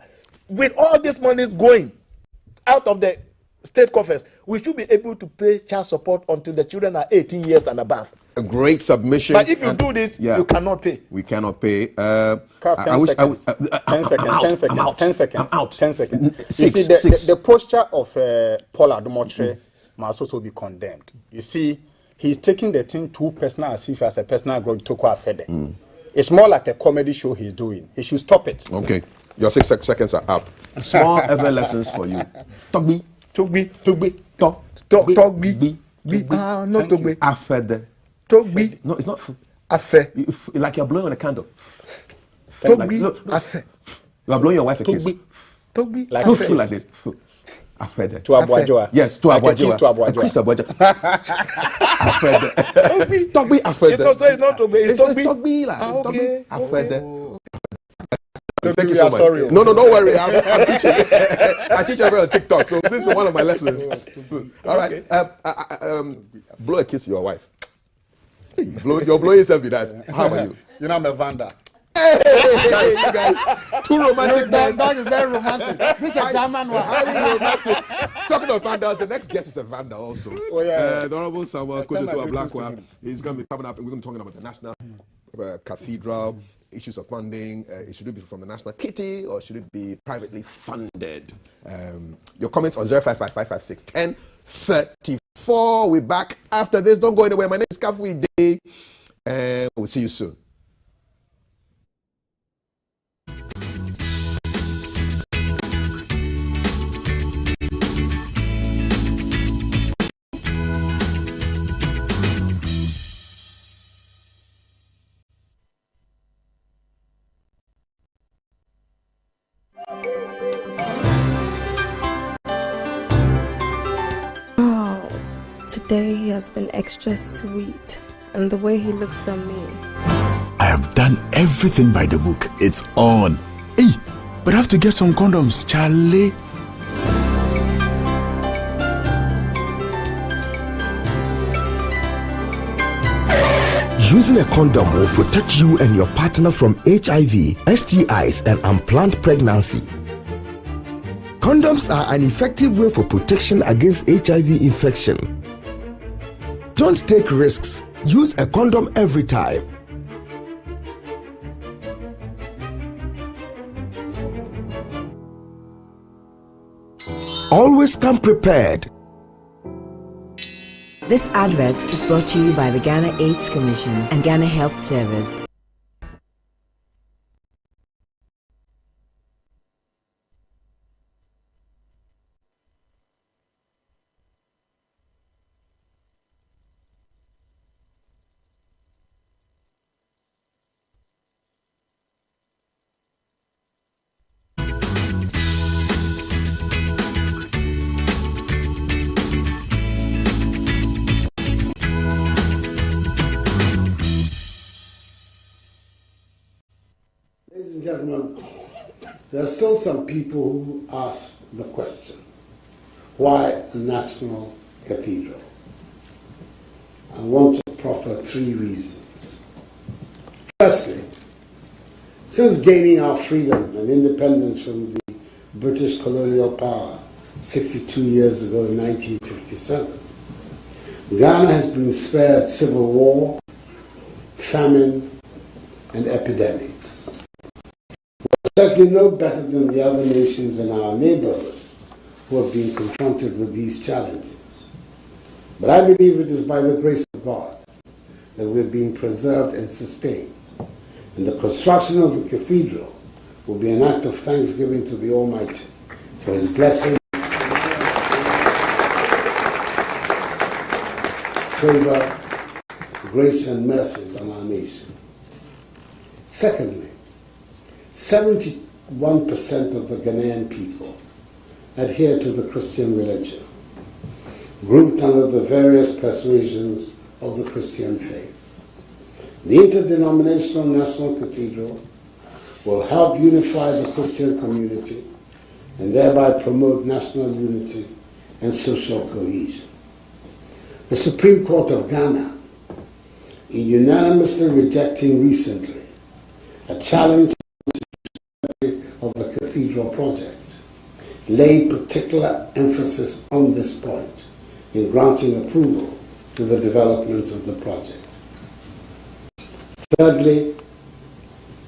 with all this money going out of the state coffers, we should be able to pay child support until the children are 18 years and above. A great submission. But if you do this, you cannot pay. We cannot pay. 10 seconds. 10 seconds. You see, the posture of Paul Adumotre must also be condemned. You see, he's taking the thing too personal, as if as a personal grudge to Fede. It's more like a comedy show he's doing. He should stop it. Okay. Your 6 seconds are up. Small ever lessons for you. Togbe. Not Togbe. Afede. Togbe. No, it's not. Afe. Like you're blowing on a candle. Togbe. Look. Afe. You are blowing your wife a kiss. Togbe. Like look like this. Afede. To Abuajoa. Yes, to Abuajoa. To Abuajoa. Kiss Abuajoa. Afede. Togbe. Afede. It's not Togbe. It's Togbe. Togbe. Okay. Afede. Thank you so much. Sorry. No, don't worry. I'm teaching. I teach everyone on TikTok, so this is one of my lessons. All right. Blow a kiss to your wife. Hey, you're blowing yourself with that. How about you? You know I'm a Vanda. Hey, guys, too romantic. That is very romantic. This is a German one. Highly romantic. Talking of Vandas, the next guest is a Vanda also. Oh yeah. The Honorable Samuel Kojoto Ablakwa is going to be coming up, and we're going to be talking about the National Cathedral, issues of funding. Should it be from the National Kitty or should it be privately funded? Your comments on 055556 1034. We're back after this. Don't go anywhere. My name is Kafui Day, and we'll see you soon. Today he has been extra sweet, and the way he looks at me. I have done everything by the book. It's on. Hey, but I have to get some condoms, Charlie. Using a condom will protect you and your partner from HIV, STIs, and unplanned pregnancy. Condoms are an effective way for protection against HIV infection. Don't take risks. Use a condom every time. Always come prepared. This advert is brought to you by the Ghana AIDS Commission and Ghana Health Service. gentlemen, there are still some people who ask the question, why a national cathedral? I want to proffer 3 reasons. Firstly, since gaining our freedom and independence from the British colonial power 62 years ago in 1957, Ghana has been spared civil war, famine, and epidemics. We're certainly no better than the other nations in our neighborhood who have been confronted with these challenges. But I believe it is by the grace of God that we've been preserved and sustained. And the construction of the cathedral will be an act of thanksgiving to the Almighty for His blessings, favor, grace, and mercies on our nation. Secondly, 71% of the Ghanaian people adhere to the Christian religion, grouped under the various persuasions of the Christian faith. The interdenominational national cathedral will help unify the Christian community and thereby promote national unity and social cohesion. The Supreme Court of Ghana, in unanimously rejecting recently a challenge of the cathedral project, laid particular emphasis on this point in granting approval to the development of the project. Thirdly,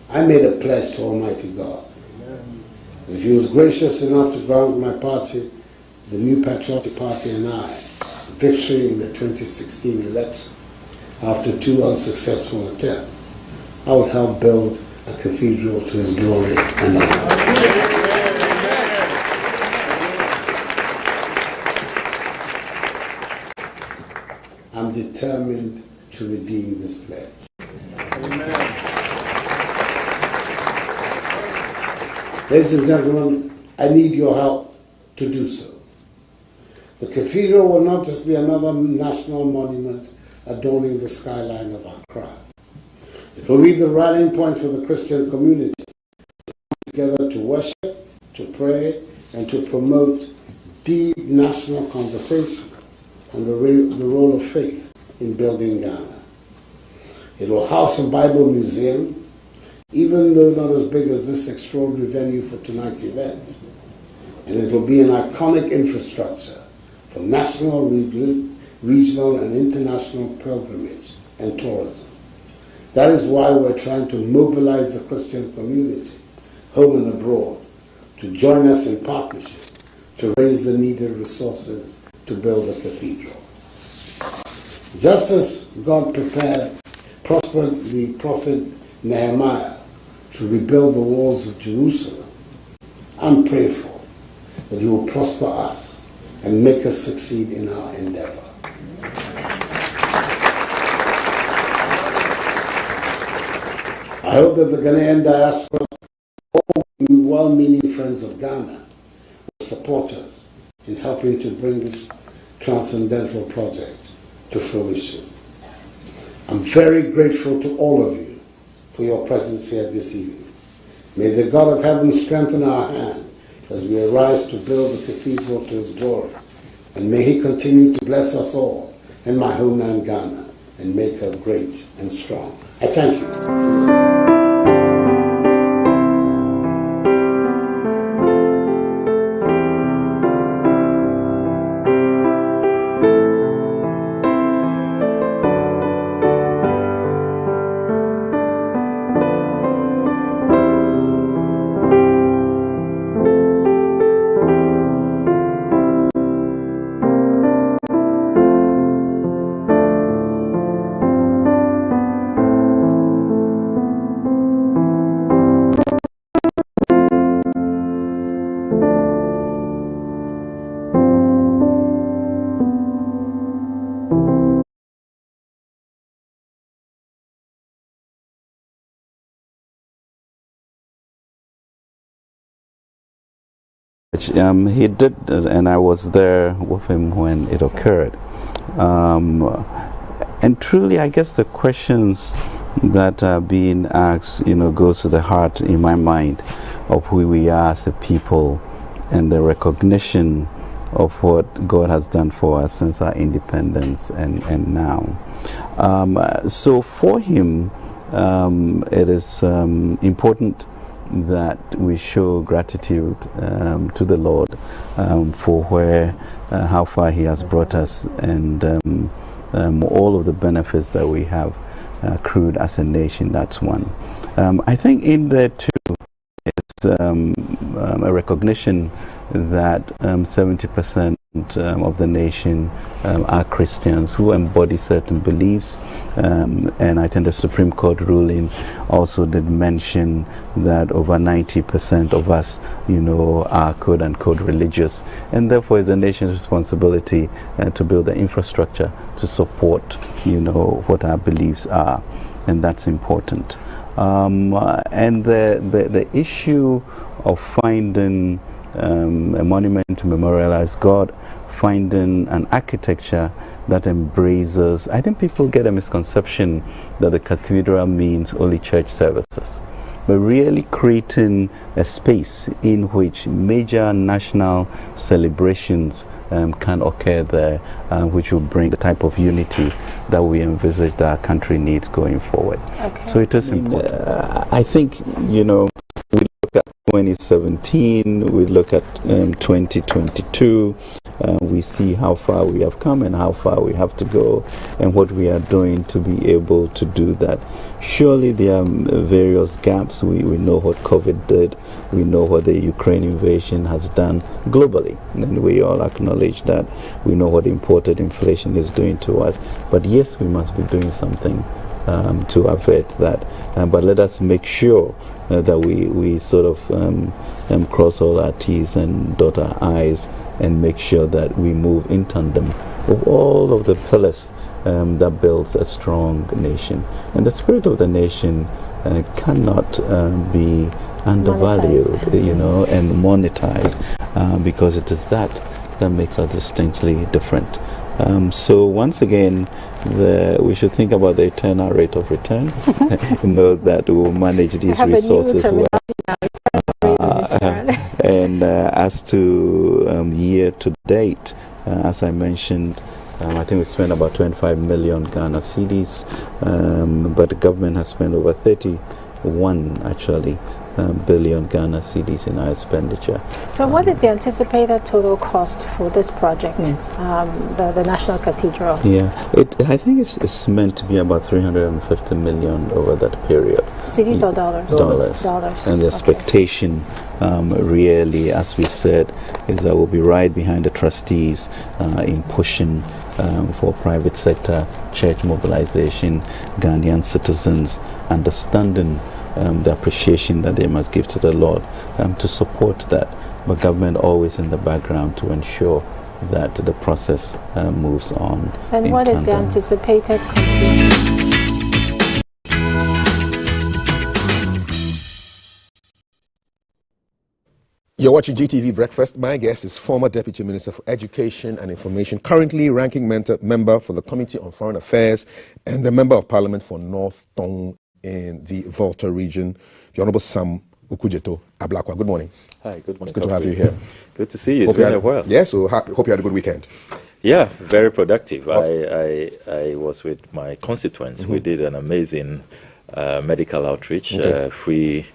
I made a pledge to Almighty God. If He was gracious enough to grant my party, the New Patriotic Party, and I, victory in the 2016 election, after 2 unsuccessful attempts, I would help build a cathedral to His glory and honor. I'm determined to redeem this pledge. Ladies and gentlemen, I need your help to do so. The cathedral will not just be another national monument adorning the skyline of Accra. It will be the rallying point for the Christian community to come together to worship, to pray, and to promote deep national conversations on the role of faith in building Ghana. It will house a Bible museum, even though not as big as this extraordinary venue for tonight's event. And it will be an iconic infrastructure for national, regional, and international pilgrimage and tourism. That is why we're trying to mobilize the Christian community, home and abroad, to join us in partnership to raise the needed resources to build the cathedral. Just as God prospered the prophet Nehemiah to rebuild the walls of Jerusalem, I'm prayerful that He will prosper us and make us succeed in our endeavor. I hope that the Ghanaian diaspora, all well-meaning friends of Ghana, will support us in helping to bring this transcendental project to fruition. I'm very grateful to all of you for your presence here this evening. May the God of heaven strengthen our hand as we arise to build the cathedral to His glory. And may He continue to bless us all in my homeland Ghana and make her great and strong. I thank you. He did, and I was there with him when it occurred. And truly, I guess the questions that are being asked, goes to the heart, in my mind, of who we are as a people and the recognition of what God has done for us since our independence and now. So for him, it is important that we show gratitude to the Lord for how far he has brought us, and all of the benefits that we have accrued as a nation. That's one. I think in there too, it's a recognition that 70% of the nation are Christians who embody certain beliefs, and I think the Supreme Court ruling also did mention that over 90% of us, are quote unquote religious, and therefore it's the nation's responsibility to build the infrastructure to support, what our beliefs are, and that's important. And the issue of finding a monument to memorialize God, finding an architecture that embraces, I think people get a misconception that the cathedral means only church services, but really creating a space in which major national celebrations can occur there, which will bring the type of unity that we envisage that our country needs going forward. Okay. So it is important. I think, we look at 2017, we look at 2022, we see how far we have come and how far we have to go and what we are doing to be able to do that. Surely there are various gaps. We know what COVID did. We know what the Ukraine invasion has done globally, and we all acknowledge that. We know what imported inflation is doing to us. But yes, we must be doing something to avert that. But let us make sure that we sort of cross all our T's and dot our I's and make sure that we move in tandem with all of the pillars that builds a strong nation. And the spirit of the nation cannot be undervalued, and monetized, because it is that makes us distinctly different. So once again, we should think about the eternal rate of return. Know that we will manage these resources well. And as to year to date, as I mentioned, I think we spent about 25 million Ghana cedis, but the government has spent over 31 actually billion Ghana cedis in our expenditure. So what is the anticipated total cost for this project, the National Cathedral? Yeah, I think it's meant to be about 350 million over that period. Cedis or dollars? Dollars. And the expectation really, as we said, is that we'll be right behind the trustees in pushing for private sector, church mobilization, Ghanaian citizens understanding the appreciation that they must give to the Lord to support that, but government always in the background to ensure that the process moves on. And what is the anticipated completion? You're watching GTV Breakfast. My guest is former Deputy Minister for Education and Information, currently ranking member for the Committee on Foreign Affairs and the Member of Parliament for North Tong in the Volta region, the Honorable Sam Ukujeto Ablakwa. Good morning. Hi, good morning. It's good to have you here. Good to see you. It's been a while. Yeah, so hope you had a good weekend. Yeah, very productive. I was with my constituents. We did an amazing medical outreach, free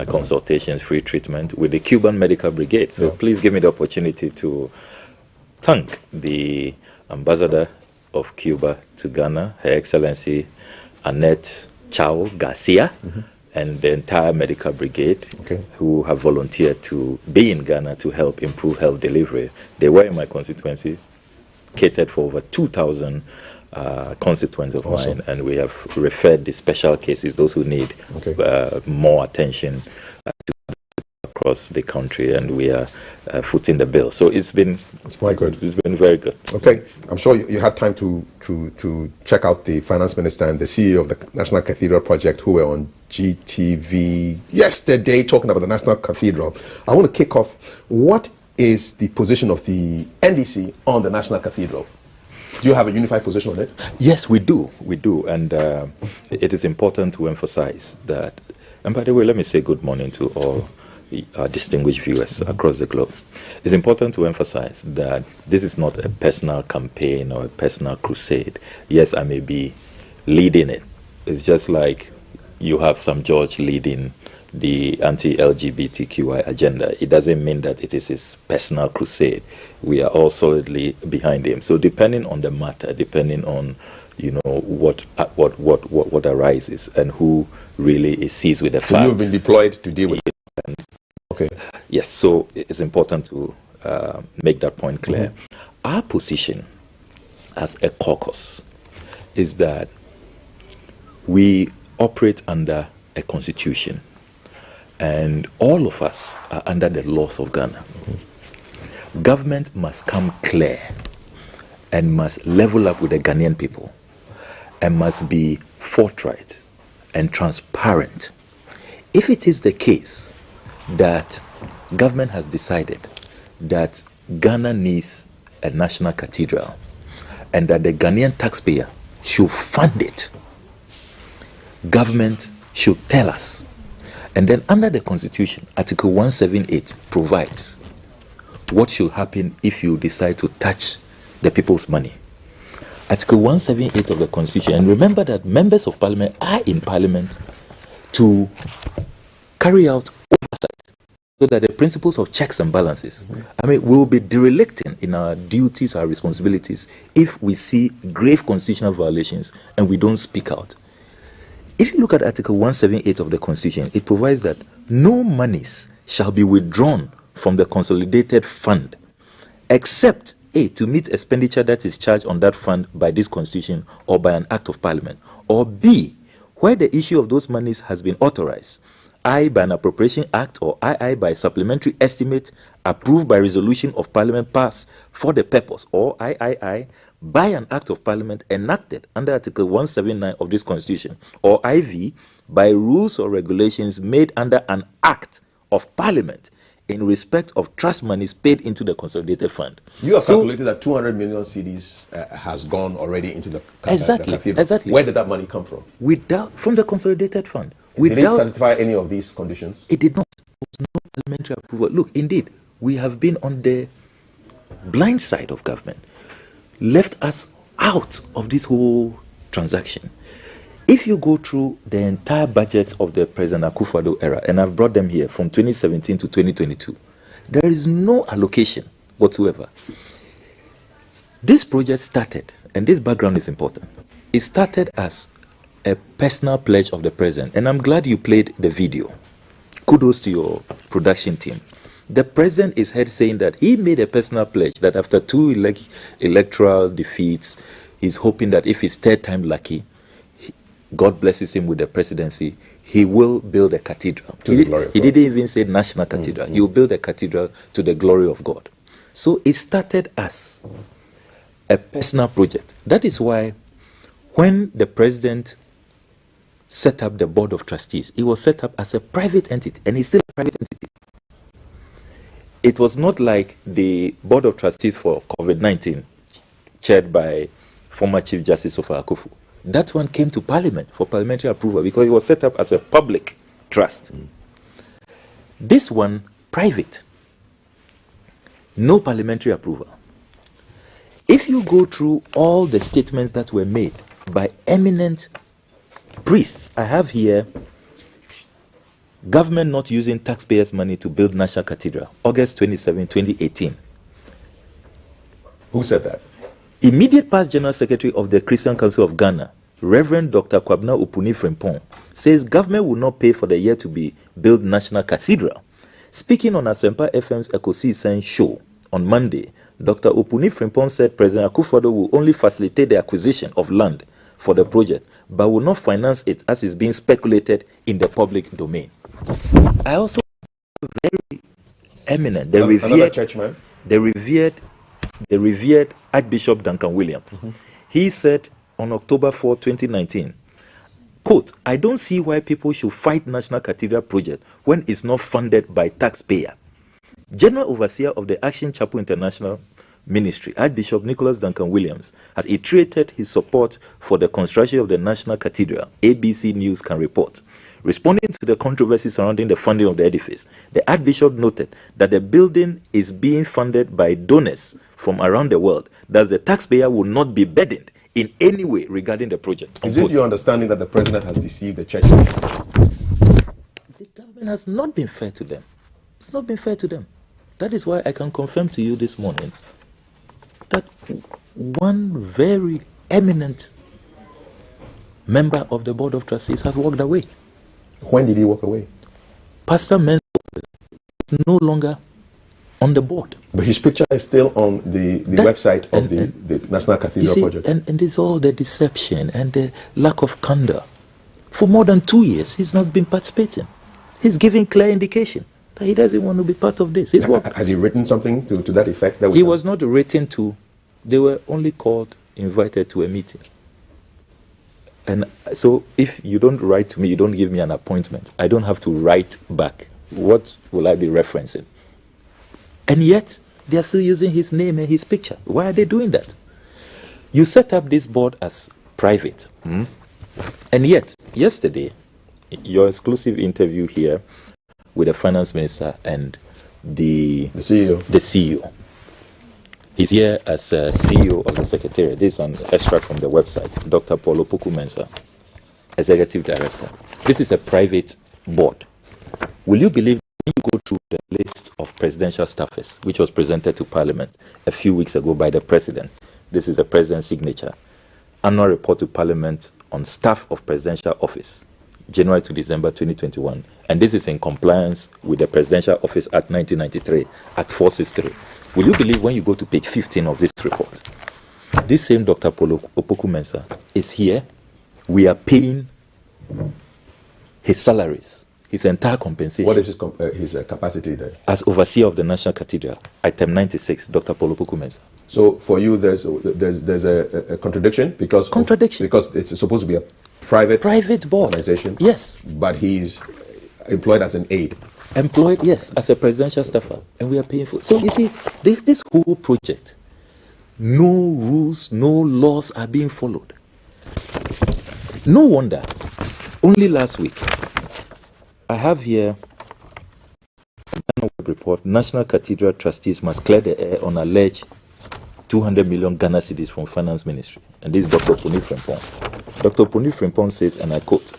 consultations, free treatment with the Cuban Medical Brigade. So please give me the opportunity to thank the Ambassador of Cuba to Ghana, Her Excellency Annette Chao Garcia, and the entire medical brigade who have volunteered to be in Ghana to help improve health delivery. They were in my constituency, catered for over 2,000 constituents of mine, and we have referred the special cases, those who need more attention, across the country, and we are footing the bill. So it's quite good. It's been very good. Okay, I'm sure you had time to check out the Finance Minister and the CEO of the National Cathedral Project, who were on GTV yesterday talking about the National Cathedral. I want to kick off. What is the position of the NDC on the National Cathedral? Do you have a unified position on it? Yes, we do. We do. And it is important to emphasize that. And by the way, let me say good morning to all our distinguished viewers across the globe. It's important to emphasize that this is not a personal campaign or a personal crusade. Yes, I may be leading it. It's just like you have Sam George leading the anti-LGBTQI agenda. It doesn't mean that it is his personal crusade. We are all solidly behind him. So depending on the matter, depending on what arises and who really is seized with the facts. So you've been deployed to deal with it. Okay. Yes, so it's important to make that point clear. Our position as a caucus is that we operate under a constitution, and all of us are under the laws of Ghana. Government must come clear and must level up with the Ghanaian people and must be forthright and transparent. If it is the case that government has decided that Ghana needs a national cathedral and that the Ghanaian taxpayer should fund it, government should tell us. And then under the constitution, Article 178 provides what should happen if you decide to touch the people's money. Article 178 of the constitution, and remember that members of parliament are in parliament to carry out oversight so that the principles of checks and balances, we will be derelicting in our duties, our responsibilities, if we see grave constitutional violations and we don't speak out. If you look at Article 178 of the Constitution, it provides that no monies shall be withdrawn from the consolidated fund except A, to meet expenditure that is charged on that fund by this Constitution or by an Act of Parliament, or B, where the issue of those monies has been authorized, I, by an Appropriation Act, or II, by a supplementary estimate approved by resolution of Parliament passed for the purpose, or III, by an Act of Parliament enacted under Article 179 of this Constitution, or IV, by rules or regulations made under an Act of Parliament in respect of trust monies paid into the consolidated fund. You have calculated that 200 million cedis has gone already into the Exactly. Where did that money come from? From the consolidated fund. Did it satisfy any of these conditions? It did not. There was no parliamentary approval. Look, indeed, we have been on the blind side of government, left us out of this whole transaction. If you go through the entire budget of the President Akufo-Addo era, and I've brought them here from 2017 to 2022, there is no allocation whatsoever. This project started, and this background is important, it started as a personal pledge of the President, and I'm glad you played the video. Kudos to your production team. The President is heard saying that he made a personal pledge that after two electoral defeats, he's hoping that if he's third time lucky, God blesses him with the presidency, he will build a cathedral. He didn't even say national cathedral. He will build a cathedral to the glory of God. So it started as a personal project. That is why when the President set up the board of trustees, it was set up as a private entity, and it's still a private entity. It was not like the board of trustees for COVID-19, chaired by former Chief Justice Ofer Akufu. That one came to Parliament for parliamentary approval because it was set up as a public trust. This one, private. No parliamentary approval. If you go through all the statements that were made by eminent priests, I have here government not using taxpayers' money to build National Cathedral, August 27, 2018. Who said that? Immediate past General Secretary of the Christian Council of Ghana, Reverend Dr. Kwabena Opuni Frimpong, says government will not pay for the year to be built National Cathedral. Speaking on Asempa FM's Ekosi Sen show on Monday, Dr. Opuni Frimpong said President Akufo-Addo will only facilitate the acquisition of land for the project, but will not finance it as is being speculated in the public domain. I also very eminent, the revered Archbishop Duncan Williams. He said on October 4, 2019, quote, "I don't see why people should fight National Cathedral project when it's not funded by taxpayer." General Overseer of the Action Chapel International, Ministry, Archbishop Nicholas Duncan Williams, has iterated his support for the construction of the National Cathedral, ABC News can report. Responding to the controversy surrounding the funding of the edifice, the Archbishop noted that the building is being funded by donors from around the world, thus the taxpayer will not be burdened in any way regarding the project. Is it your understanding that the president has deceived the church? The government has not been fair to them. It's not been fair to them. That is why I can confirm to you this morning that one very eminent member of the Board of Trustees has walked away. When did he walk away? Pastor Mensah is no longer on the board. But his picture is still on the website of the National Cathedral project. And it's all the deception and the lack of candor. For more than 2 years, he's not been participating. He's giving clear indication that he doesn't want to be part of this. Has he written something to that effect? That he was not written to. They were only called, invited to a meeting. And so if you don't write to me, you don't give me an appointment, I don't have to write back. What will I be referencing? And yet, they are still using his name and his picture. Why are they doing that? You set up this board as private. And yet, yesterday, your exclusive interview here with the finance minister and the CEO. He's here as CEO of the Secretariat. This is an extract from the website. Dr. Paulo Opoku-Mensah, Executive Director. This is a private board. Will you believe when you go through the list of presidential staffers, which was presented to Parliament a few weeks ago by the President? This is the President's signature. Annual report to Parliament on staff of Presidential Office, January to December 2021. And this is in compliance with the Presidential Office Act 1993 at 463. Will you believe when you go to page 15 of this report, this same Dr. Paulo Opoku-Mensah is here. We are paying his salaries, his entire compensation. What is his capacity there? As overseer of the National Cathedral, item 96, Dr. Paulo Opoku-Mensah. So for you, there's a contradiction because it's supposed to be a private board organization. Yes, but he's employed as an aide. Employed, yes, as a presidential staffer, and we are paying for it. So you see, this whole project, no rules, no laws are being followed. No wonder. Only last week, I have here a report. National Cathedral trustees must clear the air on alleged 200 million Ghana cedis from Finance Ministry. And this is Dr. Puni Frimpong. Dr. Puni Frimpong says, and I quote,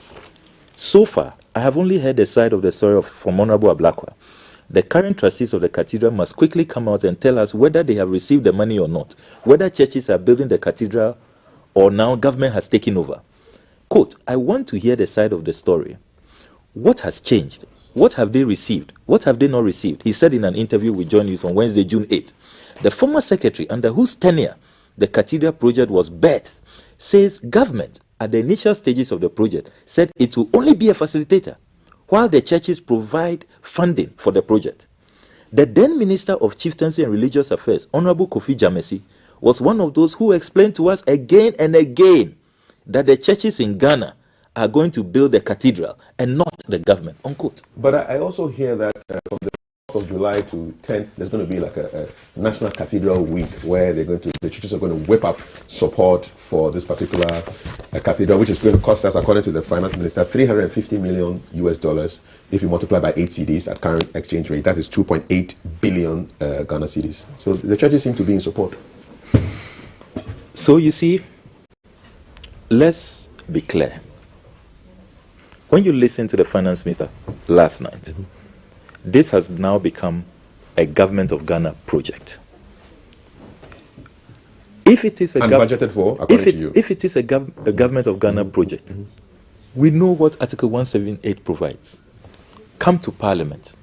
"So far, I have only heard the side of the story from Honorable Ablakwa. The current trustees of the cathedral must quickly come out and tell us whether they have received the money or not, whether churches are building the cathedral or now government has taken over. Quote, I want to hear the side of the story. What has changed? What have they received? What have they not received?" He said in an interview with Joy News on Wednesday, June 8. The former secretary under whose tenure the cathedral project was birthed says government at the initial stages of the project said it will only be a facilitator while the churches provide funding for the project. The then Minister of Chieftaincy and Religious Affairs, Honorable Kofi Jamesi, was one of those who explained to us again and again that the churches in Ghana are going to build the cathedral and not the government, unquote. But I also hear that from the 4th of July to 10th, there's going to be like a National Cathedral Week where the churches are going to whip up support for this particular cathedral, which is going to cost us, according to the finance minister, $350 million US. If you multiply by 8 cedis at current exchange rate, that is 2.8 billion Ghana cedis. So the churches seem to be in support. So you see, let's be clear. When you listen to the finance minister last night, this has now become a Government of Ghana project. If it is budgeted for, according to you. If it is a Government of Ghana project, we know what Article 178 provides. Come to Parliament,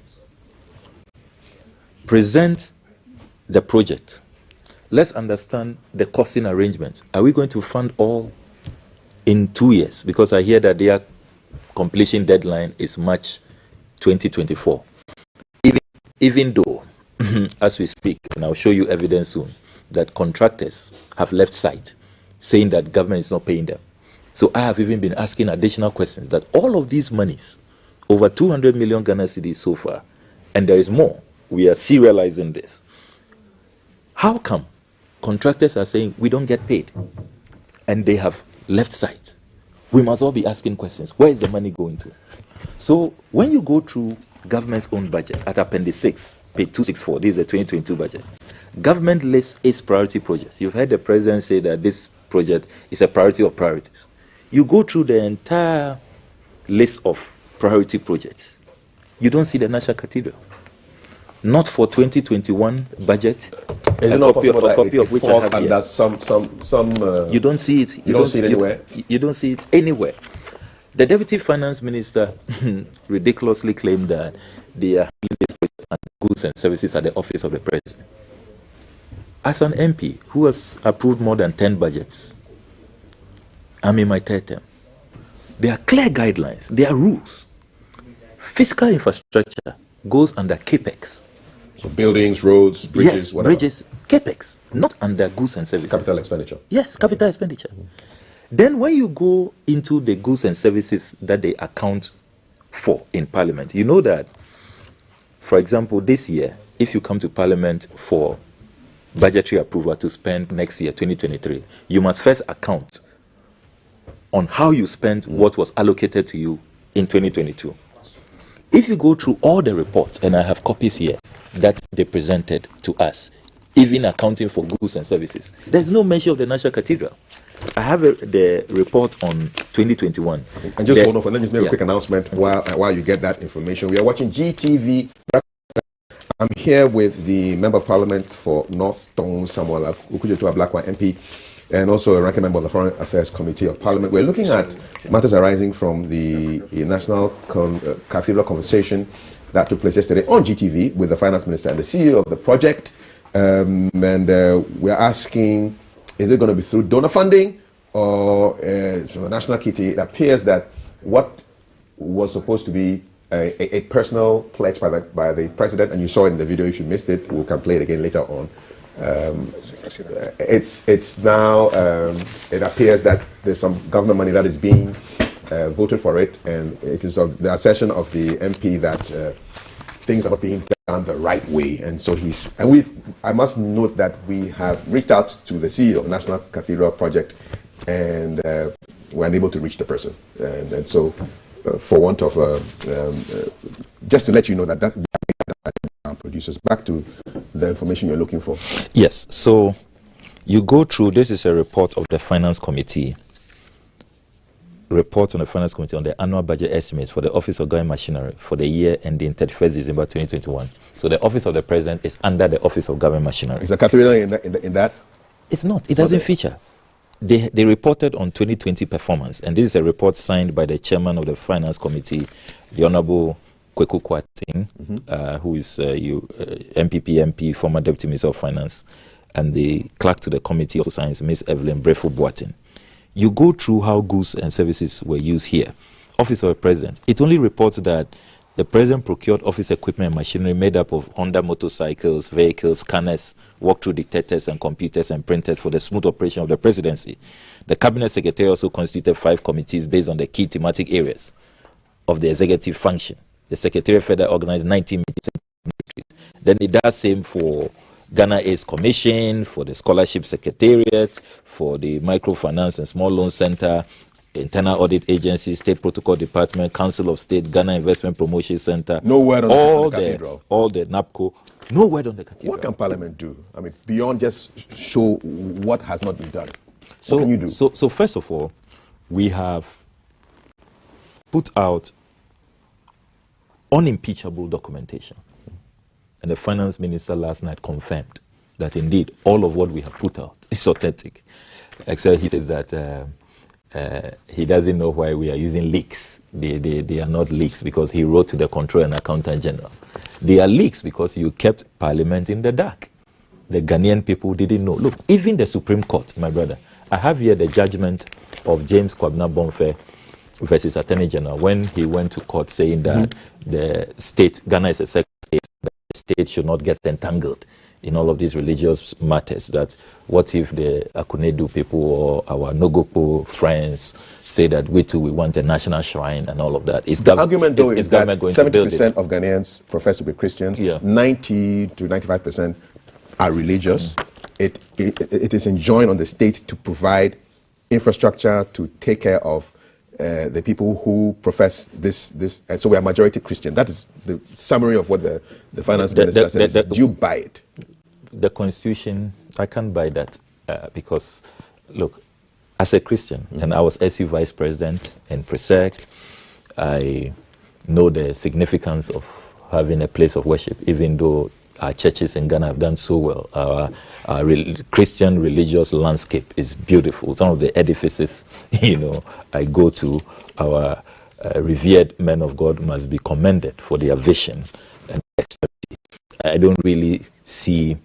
present the project. Let's understand the costing arrangements. Are we going to fund all in 2 years? Because I hear that their completion deadline is March 2024. Even though, as we speak, and I'll show you evidence soon, that contractors have left site saying that government is not paying them. So I have even been asking additional questions that all of these monies, over 200 million Ghana cedis so far, and there is more, we are serializing this. How come contractors are saying we don't get paid and they have left site? We must all be asking questions. Where is the money going to? So when you go through government's own budget at Appendix 6, page 264, this is the 2022 budget, government lists its priority projects. You've heard the president say that this project is a priority of priorities. You go through the entire list of priority projects. You don't see the National Cathedral. Not for 2021 budget. Is it not possible that copy it of which falls I have under here. some You don't see it. You don't see it anywhere? You don't see it anywhere. The deputy finance minister ridiculously claimed that they are goods and services at the office of the president. As an MP who has approved more than 10 budgets, I'm in my third term. There are clear guidelines. There are rules. Fiscal infrastructure goes under CAPEX. So buildings, roads, bridges, yes, whatever. bridges, CAPEX, not under goods and services. Capital expenditure. Yes, capital expenditure. Then when you go into the goods and services that they account for in Parliament, you know that, for example, this year, if you come to Parliament for budgetary approval to spend next year, 2023, you must first account on how you spent what was allocated to you in 2022. If you go through all the reports, and I have copies here that they presented to us, even accounting for goods and services, there's no mention of the National Cathedral. I have the report on 2021. And just hold on for, let me just make a quick announcement while you get that information. We are watching GTV. I'm here with the Member of Parliament for North Tong Samuel Ukujetua Blackwa MP, and also a ranking member of the Foreign Affairs Committee of Parliament. We're looking at matters arising from the National Cathedral conversation that took place yesterday on GTV with the Finance Minister and the CEO of the project. We're asking, is it going to be through donor funding or from the National Kitty? It appears that what was supposed to be a personal pledge by the president, and you saw it in the video. If you missed it, we can play it again later on. It's now it appears that there's some government money that is being voted for it, and it is of the assertion of the MP that things are not being done the right way, and so I must note that we have reached out to the CEO of the National Cathedral Project, and we're unable to reach the person, and so for want of just to let you know that producers. Back to the information you're looking for. Yes, so you go through, this is a report of the Finance Committee, report on the Finance Committee on the annual budget estimates for the Office of Government Machinery for the year ending 31st December 2021. So the Office of the President is under the Office of Government Machinery. Is the cathedral in that? It's not. It doesn't feature. They reported on 2020 performance, and this is a report signed by the Chairman of the Finance Committee, the Honorable Kweku Kwating, who is MPP MP, former Deputy Minister of Finance, and the clerk to the committee also signs, Ms. Evelyn Brefo Boatin. You go through how goods and services were used here. Office of the President, it only reports that the President procured office equipment and machinery made up of Honda motorcycles, vehicles, scanners, walk-through detectors and computers and printers for the smooth operation of the presidency. The Cabinet Secretary also constituted 5 committees based on the key thematic areas of the executive function. The Secretary further organized 19 meetings. Then it does same for Ghana AIDS Commission, for the Scholarship Secretariat, for the Microfinance and Small Loan Center, Internal Audit Agency, State Protocol Department, Council of State, Ghana Investment Promotion Center. No word on the cathedral. All the NAPCO. No word on the cathedral. What can Parliament do? I mean, beyond just show what has not been done. What can you do? So first of all, we have put out unimpeachable documentation. And the Finance Minister last night confirmed that indeed all of what we have put out is authentic. Except he says that he doesn't know why we are using leaks. They are not leaks because he wrote to the Controller and Accountant General. They are leaks because you kept Parliament in the dark. The Ghanaian people didn't know. Look, even the Supreme Court, my brother, I have here the judgment of James Kwabena Bonfe versus Attorney General when he went to court saying that the state, Ghana is a secular state, that the state should not get entangled in all of these religious matters. That what if the Akunedu people or our Nogopo friends say that we too, we want a national shrine and all of that? The argument though is that 70% of Ghanaians profess to be Christians, 90 to 95% are religious, it is enjoined on the state to provide infrastructure to take care of the people who profess this. So we are majority Christian. That is the summary of what the finance minister says. Do you buy it? The Constitution, I can't buy that because, look, as a Christian, and I was SU Vice President in Presec, I know the significance of having a place of worship, even though our churches in Ghana have done so well. Our Christian religious landscape is beautiful. Some of the edifices, I go to, our revered men of God must be commended for their vision and expertise. I don't really see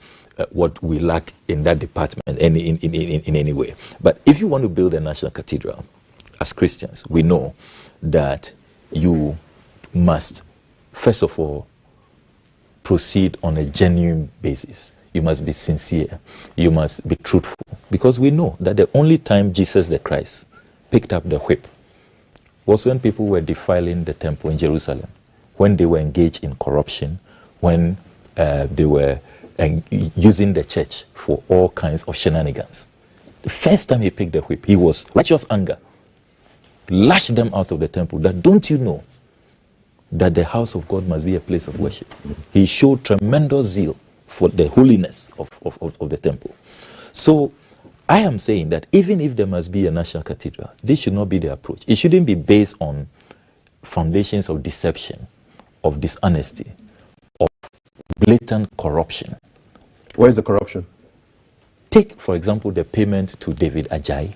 what we lack in that department in any way. But if you want to build a national cathedral, as Christians, we know that you must, first of all, proceed on a genuine basis. You must be sincere. You must be truthful. Because we know that the only time Jesus the Christ picked up the whip was when people were defiling the temple in Jerusalem, when they were engaged in corruption, when they were using the church for all kinds of shenanigans. The first time he picked the whip, he was righteous anger, lashed them out of the temple. That don't you know that the house of God must be a place of worship? He showed tremendous zeal for the holiness of the temple. So I am saying that even if there must be a national cathedral, this should not be the approach. It shouldn't be based on foundations of deception, of dishonesty, of blatant corruption. Where is the corruption? Take, for example, the payment to David Ajayi.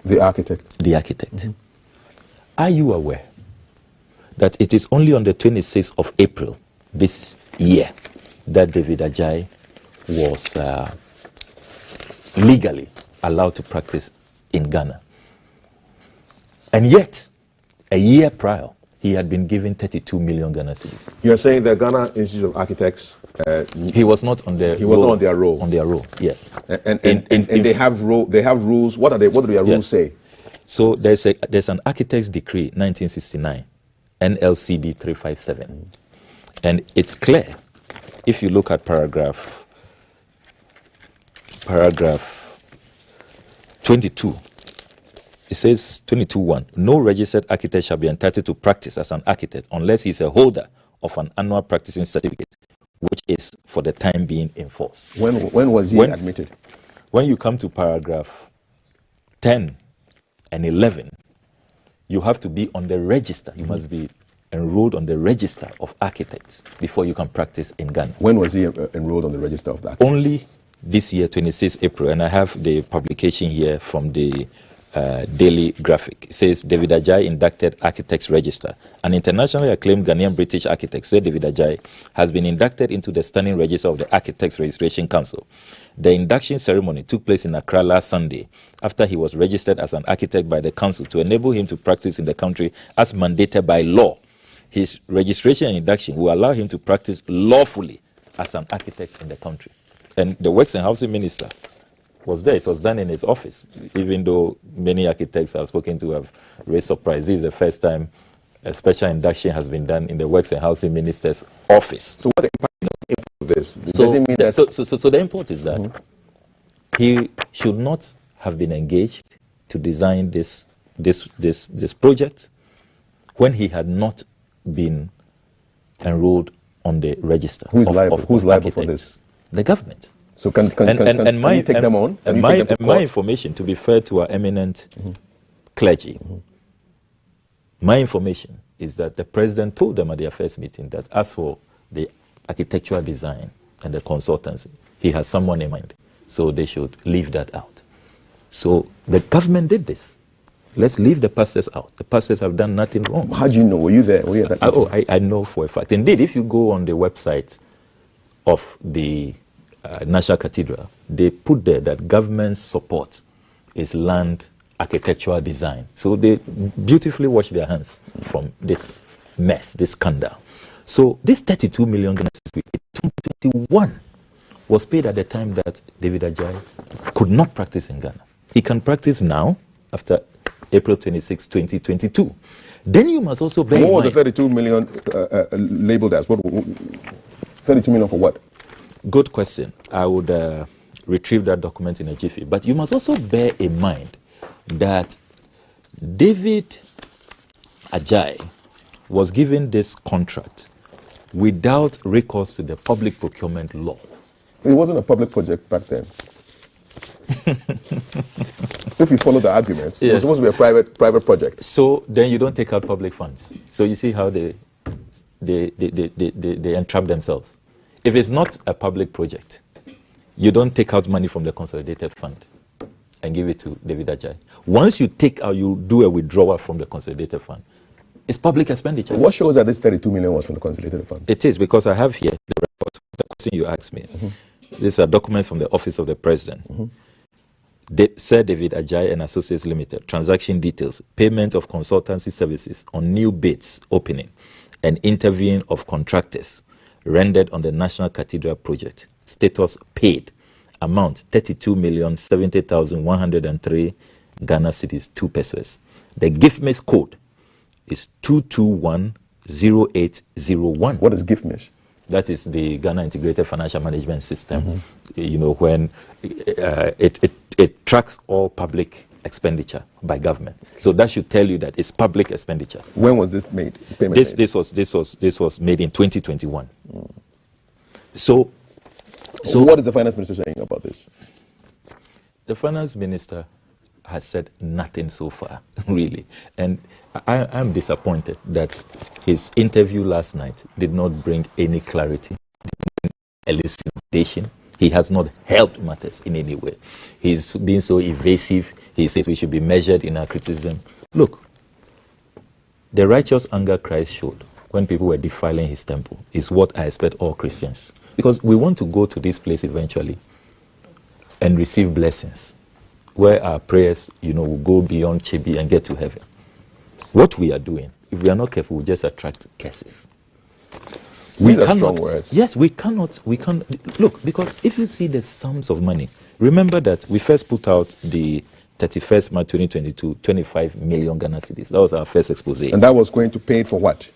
The architect. The architect. Are you aware that it is only on the 26th of April this year that David Ajayi was legally allowed to practice in Ghana? And yet, a year prior, he had been given 32 million Ghana cedis. You are saying the Ghana Institute of Architects... he was not on their He was not on their roll. On their roll, yes. And they have rules. What do their rules say? So there's an architect's decree, 1969, NLCD 357. And it's clear, if you look at paragraph 22, it says 22.1, no registered architect shall be entitled to practice as an architect unless he is a holder of an annual practicing certificate, which is for the time being enforced. When was he admitted? When you come to paragraph 10 and 11, you have to be on the register. You must be enrolled on the register of architects before you can practice in Ghana. When was he enrolled on the register of that? Only this year, 26 April, and I have the publication here from the Daily Graphic. It says, David Ajayi inducted Architects Register. An internationally acclaimed Ghanaian British architect, said David Ajayi, has been inducted into the Standing Register of the Architects Registration Council. The induction ceremony took place in Accra last Sunday after he was registered as an architect by the council to enable him to practice in the country as mandated by law. His registration and induction will allow him to practice lawfully as an architect in the country. And the Works and Housing Minister was there. It was done in his office, even though many architects I've spoken to have raised surprise. This is the first time a special induction has been done in the Works and Housing Minister's office. So what the impact of this? So, does it mean that... so the import is that he should not have been engaged to design this project when he had not been enrolled on the register. Who's liable for this? The government. So can you take them on? And my information, to be fair to our eminent clergy, my information is that the president told them at their first meeting that as for the architectural design and the consultancy, he has someone in mind. So they should leave that out. So the government did this. Let's leave the pastors out. The pastors have done nothing wrong. How do you know? Were you there? Were you at that I know for a fact. Indeed, if you go on the website of the National Cathedral, they put there that government support is land architectural design. So they beautifully wash their hands from this mess, this scandal. So this 32 million Ghana cedis in 2021 was paid at the time that David Ajayi could not practice in Ghana. He can practice now after April 26, 2022. Then you must also bear in mind... What was the 32 million labeled as? 32 million for what? Good question. I would retrieve that document in a jiffy. But you must also bear in mind that David Ajayi was given this contract without recourse to the public procurement law. It wasn't a public project back then. If you follow the arguments, it was supposed to be a private project. So then you don't take out public funds. So you see how they entrap themselves. If it's not a public project, you don't take out money from the consolidated fund and give it to David Ajayi. Once you do a withdrawal from the consolidated fund, it's public expenditure. What shows that this 32 million was from the consolidated fund? It is, because I have here the report, the question you asked me. These are documents from the Office of the President. Sir David Ajayi and Associates Limited, transaction details, payment of consultancy services on new bids opening, and interviewing of contractors rendered on the National Cathedral project. Status paid. Amount 32,070,103 Ghana cedis, 2 pesos. The GIFMIS code is 2210801. What is GIFMIS? That is the Ghana Integrated Financial Management System. You know, when it tracks all public expenditure by government. So that should tell you that it's public expenditure. When was this made? This was made in 2021. So what is the finance minister saying about this? The finance minister has said nothing so far, really. And I'm disappointed that his interview last night did not bring any clarity, elucidation. He has not helped matters in any way. He's been so evasive. He says we should be measured in our criticism. Look, the righteous anger Christ showed when people were defiling his temple is what I expect all Christians. Because we want to go to this place eventually and receive blessings, where our prayers, will go beyond Chibi and get to heaven. What we are doing, if we are not careful, we just attract curses. These are strong words. Yes, we cannot. Look, because if you see the sums of money, remember that we first put out the 31st March 2022, 25 million Ghana cedis. That was our first expose. And that was going to pay for what?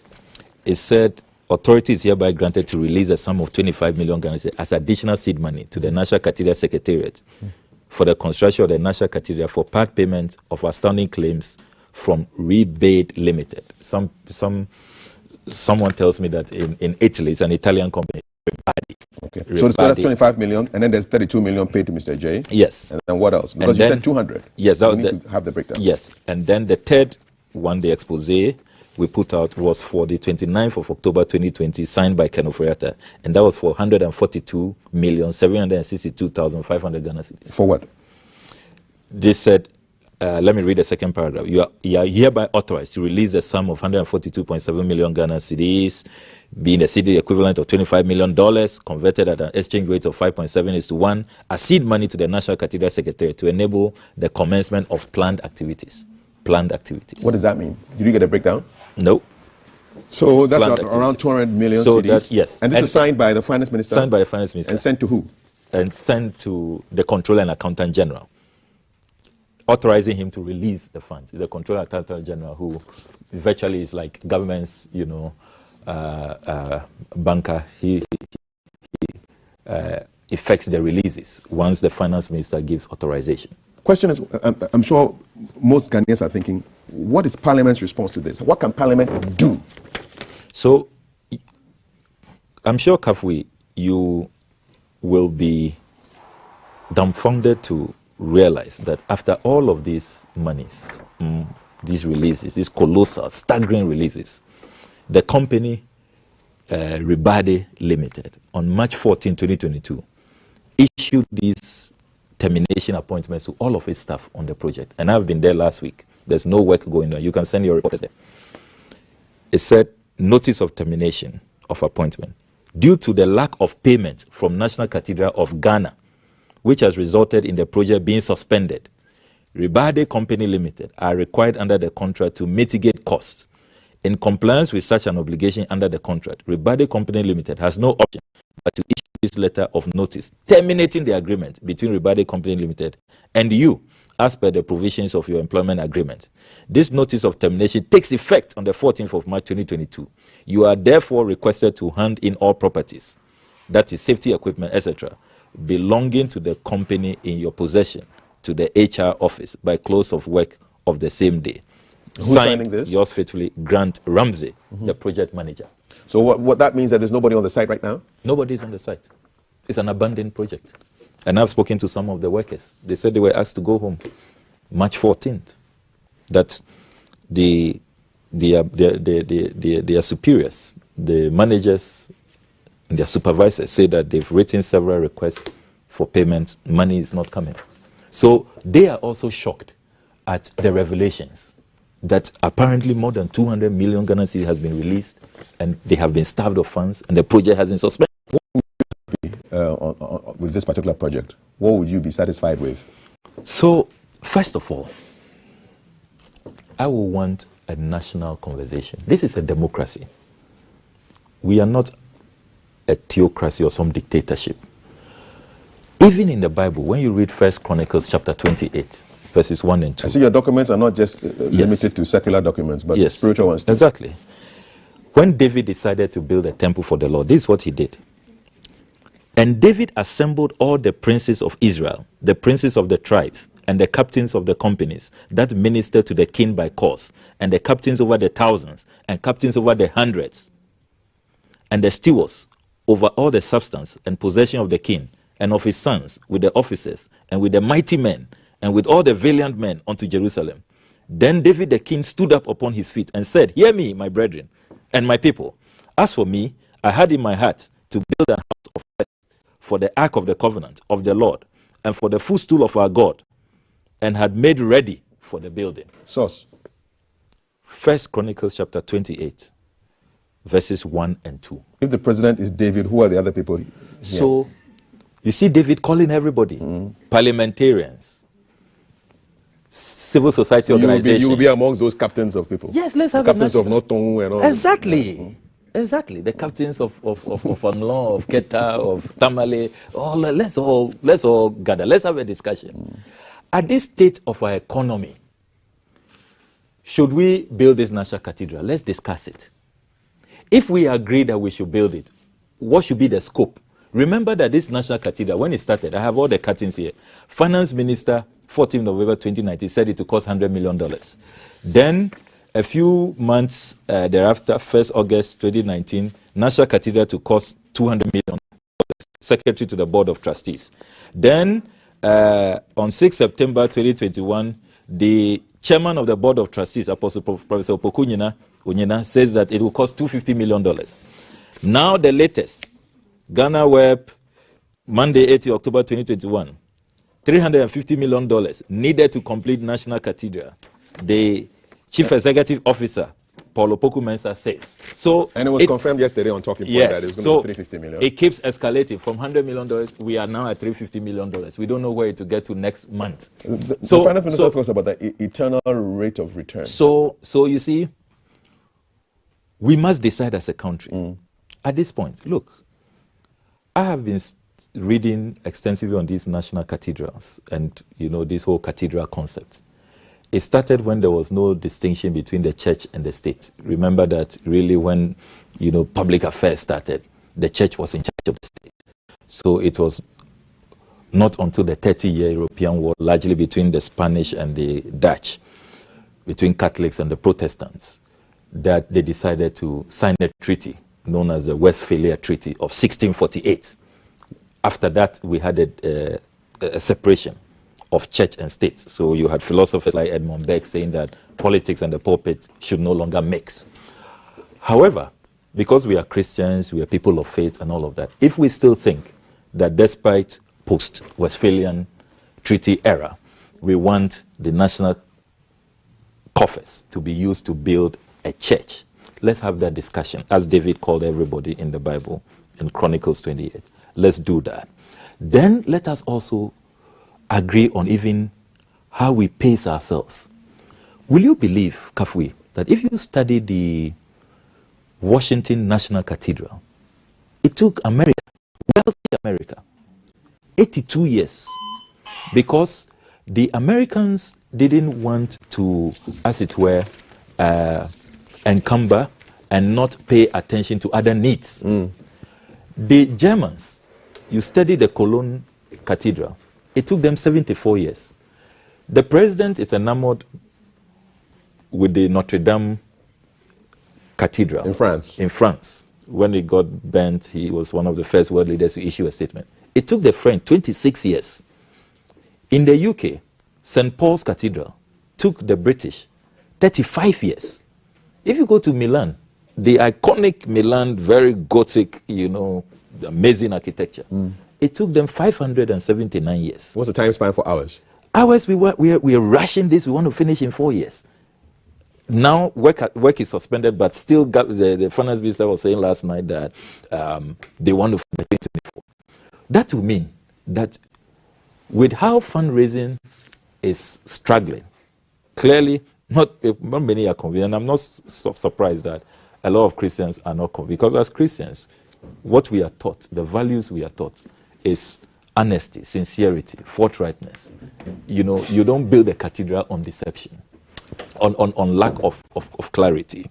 It said, authority is hereby granted to release a sum of 25 million Ghana cedis as additional seed money to the National Cathedral Secretariat for the construction of the National Cathedral for part payment of outstanding claims from Rebate Limited. Someone tells me that in Italy, it's an Italian company. Okay. So that's 25 million, and then there's 32 million paid to Mr. J. Yes. And then what else? Because you said 200. Yes. We need to have the breakdown. Yes. And then the third one, the expose we put out was for the 29th of October 2020, signed by Ken Oforiatta, and that was for 142,762,500 Ghana cedis. For what? They said, let me read the second paragraph. You are hereby authorized to release a sum of 142.7 million Ghana cedis, being the cedi equivalent of $25 million, converted at an exchange rate of 5.7:1, as seed money to the National Cathedral Secretariat to enable the commencement of planned activities. What does that mean? Did you get a breakdown? No. So that's around 200 million cedis? Yes. And this is signed by the finance minister? Signed by the finance minister. And sent to who? And sent to the Controller and Accountant General, authorizing him to release the funds. The Controller and Accountant General, who virtually is like government's, banker. He effects the releases once the finance minister gives authorization. Question is, I'm sure most Ghanaians are thinking, what is Parliament's response to this? What can Parliament do? So, I'm sure, Kafui, you will be dumbfounded to realize that after all of these monies, these releases, these colossal, staggering releases, the company, Rebate Limited, on March 14, 2022, issued these termination appointments to all of its staff on the project. And I've been there last week. There's no work going on. You can send your reporters there. It said, notice of termination of appointment due to the lack of payment from National Cathedral of Ghana, which has resulted in the project being suspended. Rebate Company Limited are required under the contract to mitigate costs. In compliance with such an obligation under the contract, Rebate Company Limited has no option but to issue this letter of notice terminating the agreement between Rebate Company Limited and you, as per the provisions of your employment agreement. This notice of termination takes effect on the 14th of March 2022. You are therefore requested to hand in all properties, that is safety equipment, etc., belonging to the company in your possession to the HR office by close of work of the same day. Who's signing this? Yours faithfully, Grant Ramsey, the project manager. So what that means that there's nobody on the site right now? Nobody is on the site. It's an abandoned project. And I've spoken to some of the workers. They said they were asked to go home March 14th. That their superiors, the managers, and their supervisors say that they've written several requests for payments. Money is not coming. So they are also shocked at the revelations that apparently more than 200 million Ghana cedis has been released and they have been starved of funds and the project has been suspended. With this particular project, what would you be satisfied with? So, first of all, I will want a national conversation. This is a democracy. We are not a theocracy or some dictatorship. Even in the Bible, when you read 1 Chronicles chapter 28, verses 1 and 2. I see your documents are not just limited to secular documents, but spiritual ones too. Exactly. When David decided to build a temple for the Lord, this is what he did. And David assembled all the princes of Israel, the princes of the tribes, and the captains of the companies that ministered to the king by course, and the captains over the thousands, and captains over the hundreds, and the stewards over all the substance and possession of the king, and of his sons, with the officers, and with the mighty men, and with all the valiant men unto Jerusalem. Then David the king stood up upon his feet and said, Hear me, my brethren, and my people. As for me, I had in my heart to build an house of rest for the ark of the covenant of the Lord, and for the footstool of our God, and had made ready for the building. Source. 1 Chronicles chapter 28, verses 1 and 2. If the president is David, who are the other people here? So, you see David calling everybody, parliamentarians, civil society organizations. You will be amongst those captains of people. Yes, let's have captains of Noton and all. Exactly. Exactly. The captains of Anlon, of Keta, of Tamale. Let's all gather. Let's have a discussion. At this state of our economy, should we build this national cathedral? Let's discuss it. If we agree that we should build it, what should be the scope? Remember that this national cathedral, when it started, I have all the cuttings here. Finance Minister, 14th November 2019, said it would cost $100 million. Then, a few months thereafter, 1st August 2019, National Cathedral to cost $200 million, Secretary to the Board of Trustees. Then, on 6 September 2021, the Chairman of the Board of Trustees, Apostle Professor Opoku Unyina, says that it will cost $250 million. Now, the latest, Ghana Web, Monday, 80 October 2021, $350 million needed to complete National Cathedral. The Chief Executive Officer, Paul Opoku Mensah, says. So, and it was confirmed yesterday on Talking Point that it was going to be $350 million. It keeps escalating. From $100 million, we are now at $350 million. We don't know where it will get to next month. The Finance Minister talks about the eternal rate of return. So you see, we must decide as a country. At this point, look, I have been reading extensively on these national cathedrals and, this whole cathedral concept. It started when there was no distinction between the church and the state. Remember that really when, public affairs started, the church was in charge of the state. So it was not until the 30-year European War, largely between the Spanish and the Dutch, between Catholics and the Protestants, that they decided to sign a treaty known as the Westphalia Treaty of 1648. After that, we had a separation of church and state. So you had philosophers like Edmund Burke saying that politics and the pulpit should no longer mix. However, because we are Christians, we are people of faith and all of that, if we still think that despite post-Westphalian Treaty era, we want the national coffers to be used to build a church, let's have that discussion, as David called everybody in the Bible in Chronicles 28. Let's do that. Then let us also agree on even how we pace ourselves. Will you believe, Kafui, that if you study the Washington National Cathedral, it took America, wealthy America, 82 years, because the Americans didn't want to, as it were, encumber and not pay attention to other needs. The Germans you study the Cologne Cathedral. It took them 74 years. The president is enamored with the Notre Dame Cathedral. In France? In France. When it got burnt, he was one of the first world leaders to issue a statement. It took the French 26 years. In the UK, St. Paul's Cathedral took the British 35 years. If you go to Milan, the iconic Milan, very Gothic, you know, amazing architecture, it took them 579 years. What's the time span for ours? Ours, we are rushing this. We want to finish in 4 years. Now, work is suspended, but still, the finance minister was saying last night that they want to finish 2024. That will mean that with how fundraising is struggling, clearly, not many are convinced, and I'm not surprised that a lot of Christians are not convinced, because as Christians, what we are taught, the values we are taught, is honesty, sincerity, forthrightness. You know, you don't build a cathedral on deception, on lack of clarity.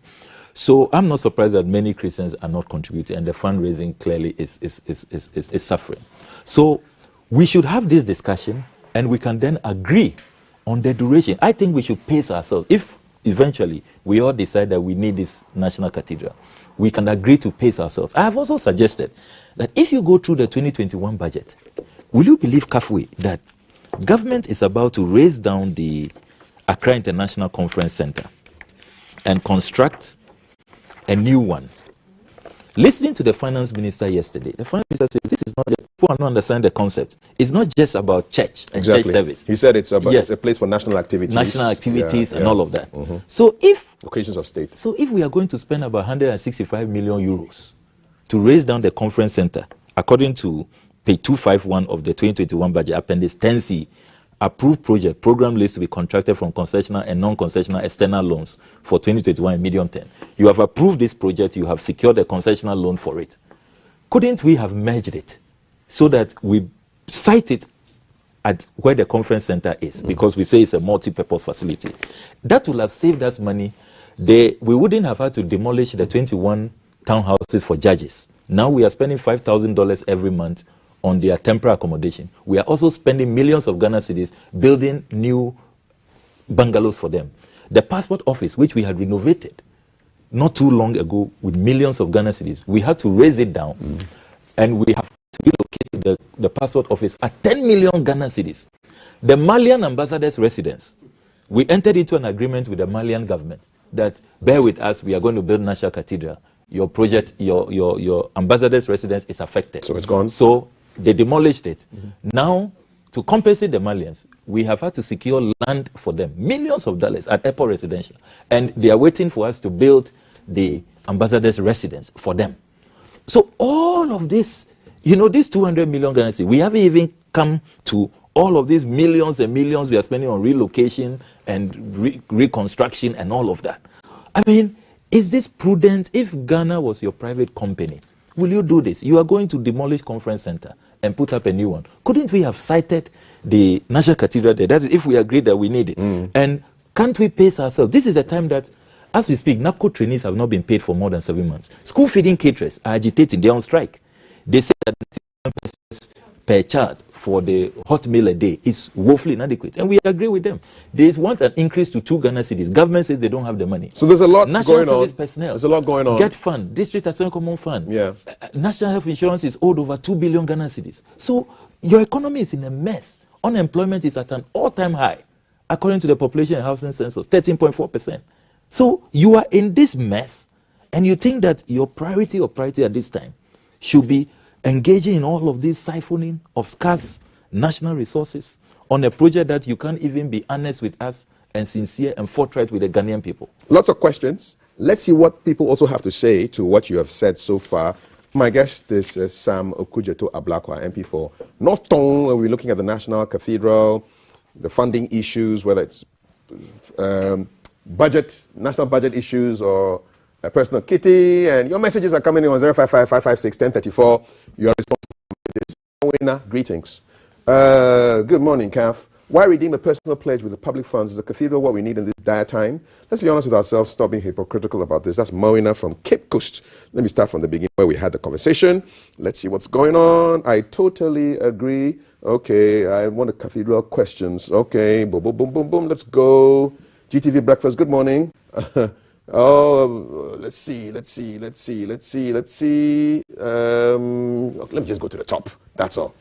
So I'm not surprised that many Christians are not contributing, and the fundraising clearly is suffering. So we should have this discussion, and we can then agree on the duration. I think we should pace ourselves. If eventually we all decide that we need this national cathedral, we can agree to pace ourselves. I have also suggested that if you go through the 2021 budget, will you believe, Kafui, that government is about to raise down the Accra International Conference Center and construct a new one? Listening to the finance minister yesterday, the finance minister said this is not, people are not understanding the concept. It's not just about church and church service. He said it's about it's a place for national activities. National activities and all of that. So if occasions of state. So if we are going to spend about 165 million euros to raise down the conference center, according to page 251 of the 2021 budget, appendix 10C, approved project program list to be contracted from concessional and non-concessional external loans for 2021 and medium term. You have approved this project, you have secured a concessional loan for it. Couldn't we have merged it so that we site it at where the conference center is, because we say it's a multi-purpose facility? That will have saved us money. We wouldn't have had to demolish the 21 townhouses for judges. Now we are spending $5,000 every month on their temporary accommodation. We are also spending millions of Ghana cedis building new bungalows for them. The passport office, which we had renovated not too long ago with millions of Ghana cedis, we had to raise it down, and we have to relocate the passport office at 10 million Ghana cedis. The Malian ambassador's residence, we entered into an agreement with the Malian government that, bear with us, we are going to build National Cathedral. Your project, your ambassador's residence is affected. So it's gone? So they demolished it. Now, to compensate the Malians, we have had to secure land for them, millions of dollars at Airport Residential. And they are waiting for us to build the ambassador's residence for them. So all of this, you know, these 200 million Ghana cedis, we haven't even come to all of these millions and millions we are spending on relocation and reconstruction and all of that. I mean, is this prudent? If Ghana was your private company, will you do this? You are going to demolish conference center and put up a new one. Couldn't we have cited the National Cathedral there? That is, if we agreed that we need it. And can't we pace ourselves? This is a time that, as we speak, NAPCO trainees have not been paid for more than 7 months. School feeding caterers are agitating. They're on strike. They say that per child for the hot meal a day is woefully inadequate. And we agree with them. They want an increase to 2 Ghana cedis. Government says they don't have the money. So there's a lot National going Service on. Personnel. There's a lot going on. Get fund. District Assembly Common Fund. Yeah. National Health Insurance is owed over 2 billion Ghana cedis. So your economy is in a mess. Unemployment is at an all-time high, according to the Population and Housing Census, 13.4%. So you are in this mess, and you think that your priority at this time should be engaging in all of this siphoning of scarce national resources on a project that you can't even be honest with us and sincere and forthright with the Ghanaian people. Lots of questions. Let's see what people also have to say to what you have said so far. My guest is Sam Okujeto Ablakwa, MP for North Tong. We're looking at the National Cathedral, the funding issues, whether it's national budget issues or a personal kitty. And your messages are coming in on 055-556-1034. You are responsible for this. Greetings. Good morning, Kaf. Why redeem a personal pledge with the public funds? Is a cathedral what we need in this dire time? Let's be honest with ourselves, stop being hypocritical about this. That's Moina from Cape Coast. Let me start from the beginning where we had the conversation. Let's see what's going on. I totally agree. Okay, I want a cathedral questions. Okay, boom, boom, boom, boom, boom. Let's go. GTV Breakfast, good morning. Oh, let's see. Let me just go to the top. That's all.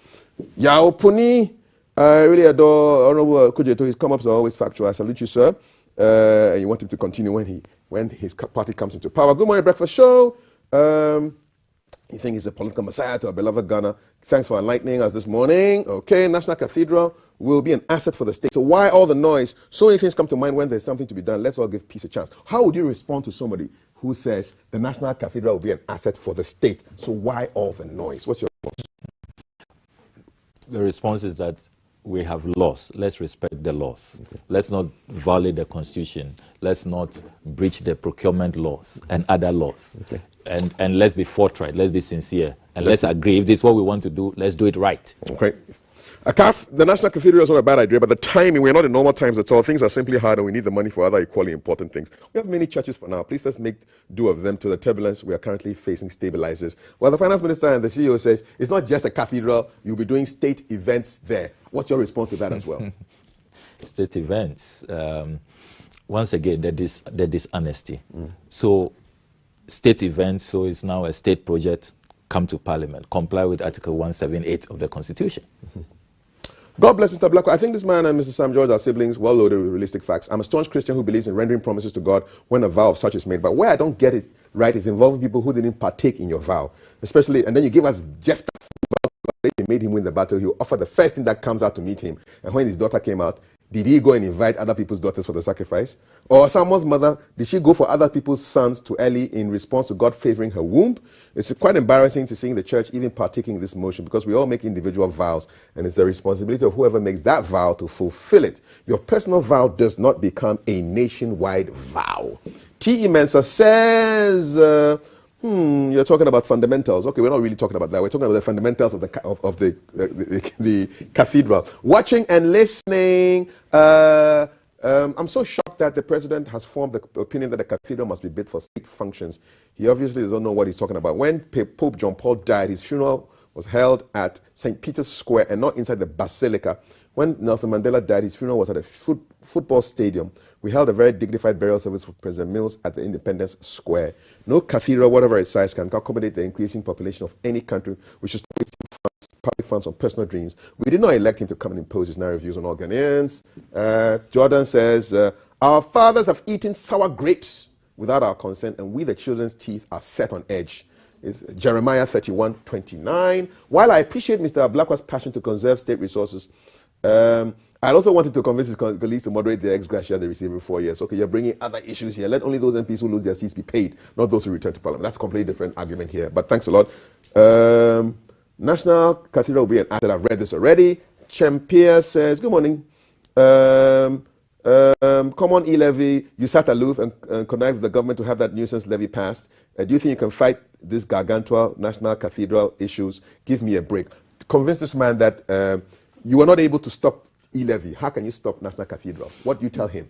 Yao Puni, I really adore Honorable Kujeto. His come-ups are always factual. I salute you, sir. And you want him to continue when his party comes into power. Good morning, Breakfast Show. You think he's a political messiah to our beloved Ghana. Thanks for enlightening us this morning. Okay, National Cathedral will be an asset for the state. So why all the noise? So many things come to mind when there's something to be done. Let's all give peace a chance. How would you respond to somebody who says the National Cathedral will be an asset for the state? So why all the noise? What's your response? The response is that we have laws. Let's respect the laws. Okay. Let's not violate the Constitution. Let's not breach the procurement laws and other laws. Okay. And let's be forthright. Let's be sincere. And let's agree. If this is what we want to do, let's do it right. Okay. The National Cathedral is not a bad idea, but the timing, we're not in normal times at all. Things are simply hard and we need the money for other equally important things. We have many churches for now. Please let's make do of them till the turbulence we are currently facing stabilizes. Well, the finance minister and the CEO says it's not just a cathedral, you'll be doing state events there. What's your response to that as well? State events. Once again, there is dishonesty. So state events, so it's now a state project, come to Parliament, comply with Article 178 of the Constitution. God bless Mr. Blackwell. I think this man and Mr. Sam George are siblings, well loaded with realistic facts. I'm a staunch Christian who believes in rendering promises to God when a vow of such is made. But where I don't get it right is involving people who didn't partake in your vow. Especially, and then you give us Jephthah. They made him win the battle. He'll offer the first thing that comes out to meet him. And when his daughter came out, did he go and invite other people's daughters for the sacrifice? Or Samuel's mother, did she go for other people's sons to Eli in response to God favoring her womb? It's quite embarrassing to see the church even partaking in this motion because we all make individual vows and it's the responsibility of whoever makes that vow to fulfill it. Your personal vow does not become a nationwide vow. T.E. Mensah says, you're talking about fundamentals. Okay, we're not really talking about that. We're talking about the fundamentals of the cathedral. Watching and listening. I'm so shocked that the president has formed the opinion that the cathedral must be built for state functions. He obviously doesn't know what he's talking about. When Pope John Paul died, his funeral was held at St. Peter's Square and not inside the Basilica. When Nelson Mandela died, his funeral was at a football stadium. We held a very dignified burial service for President Mills at the Independence Square. No cathedral, whatever its size, can accommodate the increasing population of any country, which is public funds on personal dreams. We did not elect him to come and impose his narrow views on all Ghanaians. Jordan says, our fathers have eaten sour grapes without our consent, and we, the children's teeth, are set on edge. It's Jeremiah 31:29. While I appreciate Mr. Blackwell's passion to conserve state resources, I also wanted to convince his colleagues to moderate the ex gratia they received in 4 years. Okay, you're bringing other issues here. Let only those MPs who lose their seats be paid, not those who return to Parliament. That's a completely different argument here, but thanks a lot. National Cathedral will be an asset. I've read this already. Champier says, good morning. Come on, e-levy. You sat aloof and connived with the government to have that nuisance levy passed. Do you think you can fight this gargantuan National Cathedral issues? Give me a break. Convince this man that you were not able to stop e-levy. How can you stop National Cathedral? What do you tell him?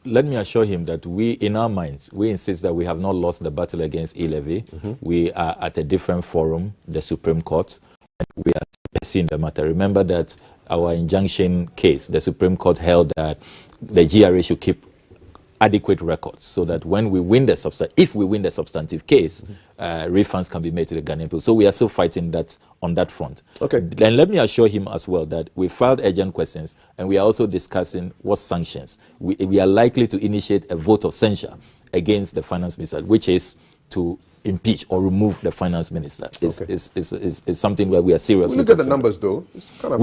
Let me assure him that we, in our minds, we insist that we have not lost the battle against e-levy. We are at a different forum, the Supreme Court, and we are pursuing the matter. Remember that our injunction case, the Supreme Court held that the GRA should keep adequate records so that when we win if we win the substantive case, refunds can be made to the Ghanaian people. So we are still fighting that on that front. Okay. Then let me assure him as well that we filed urgent questions and we are also discussing what sanctions. We are likely to initiate a vote of censure against the finance minister, which is to impeach or remove the finance minister. Is something where we are seriously look at the numbers though. It's kind of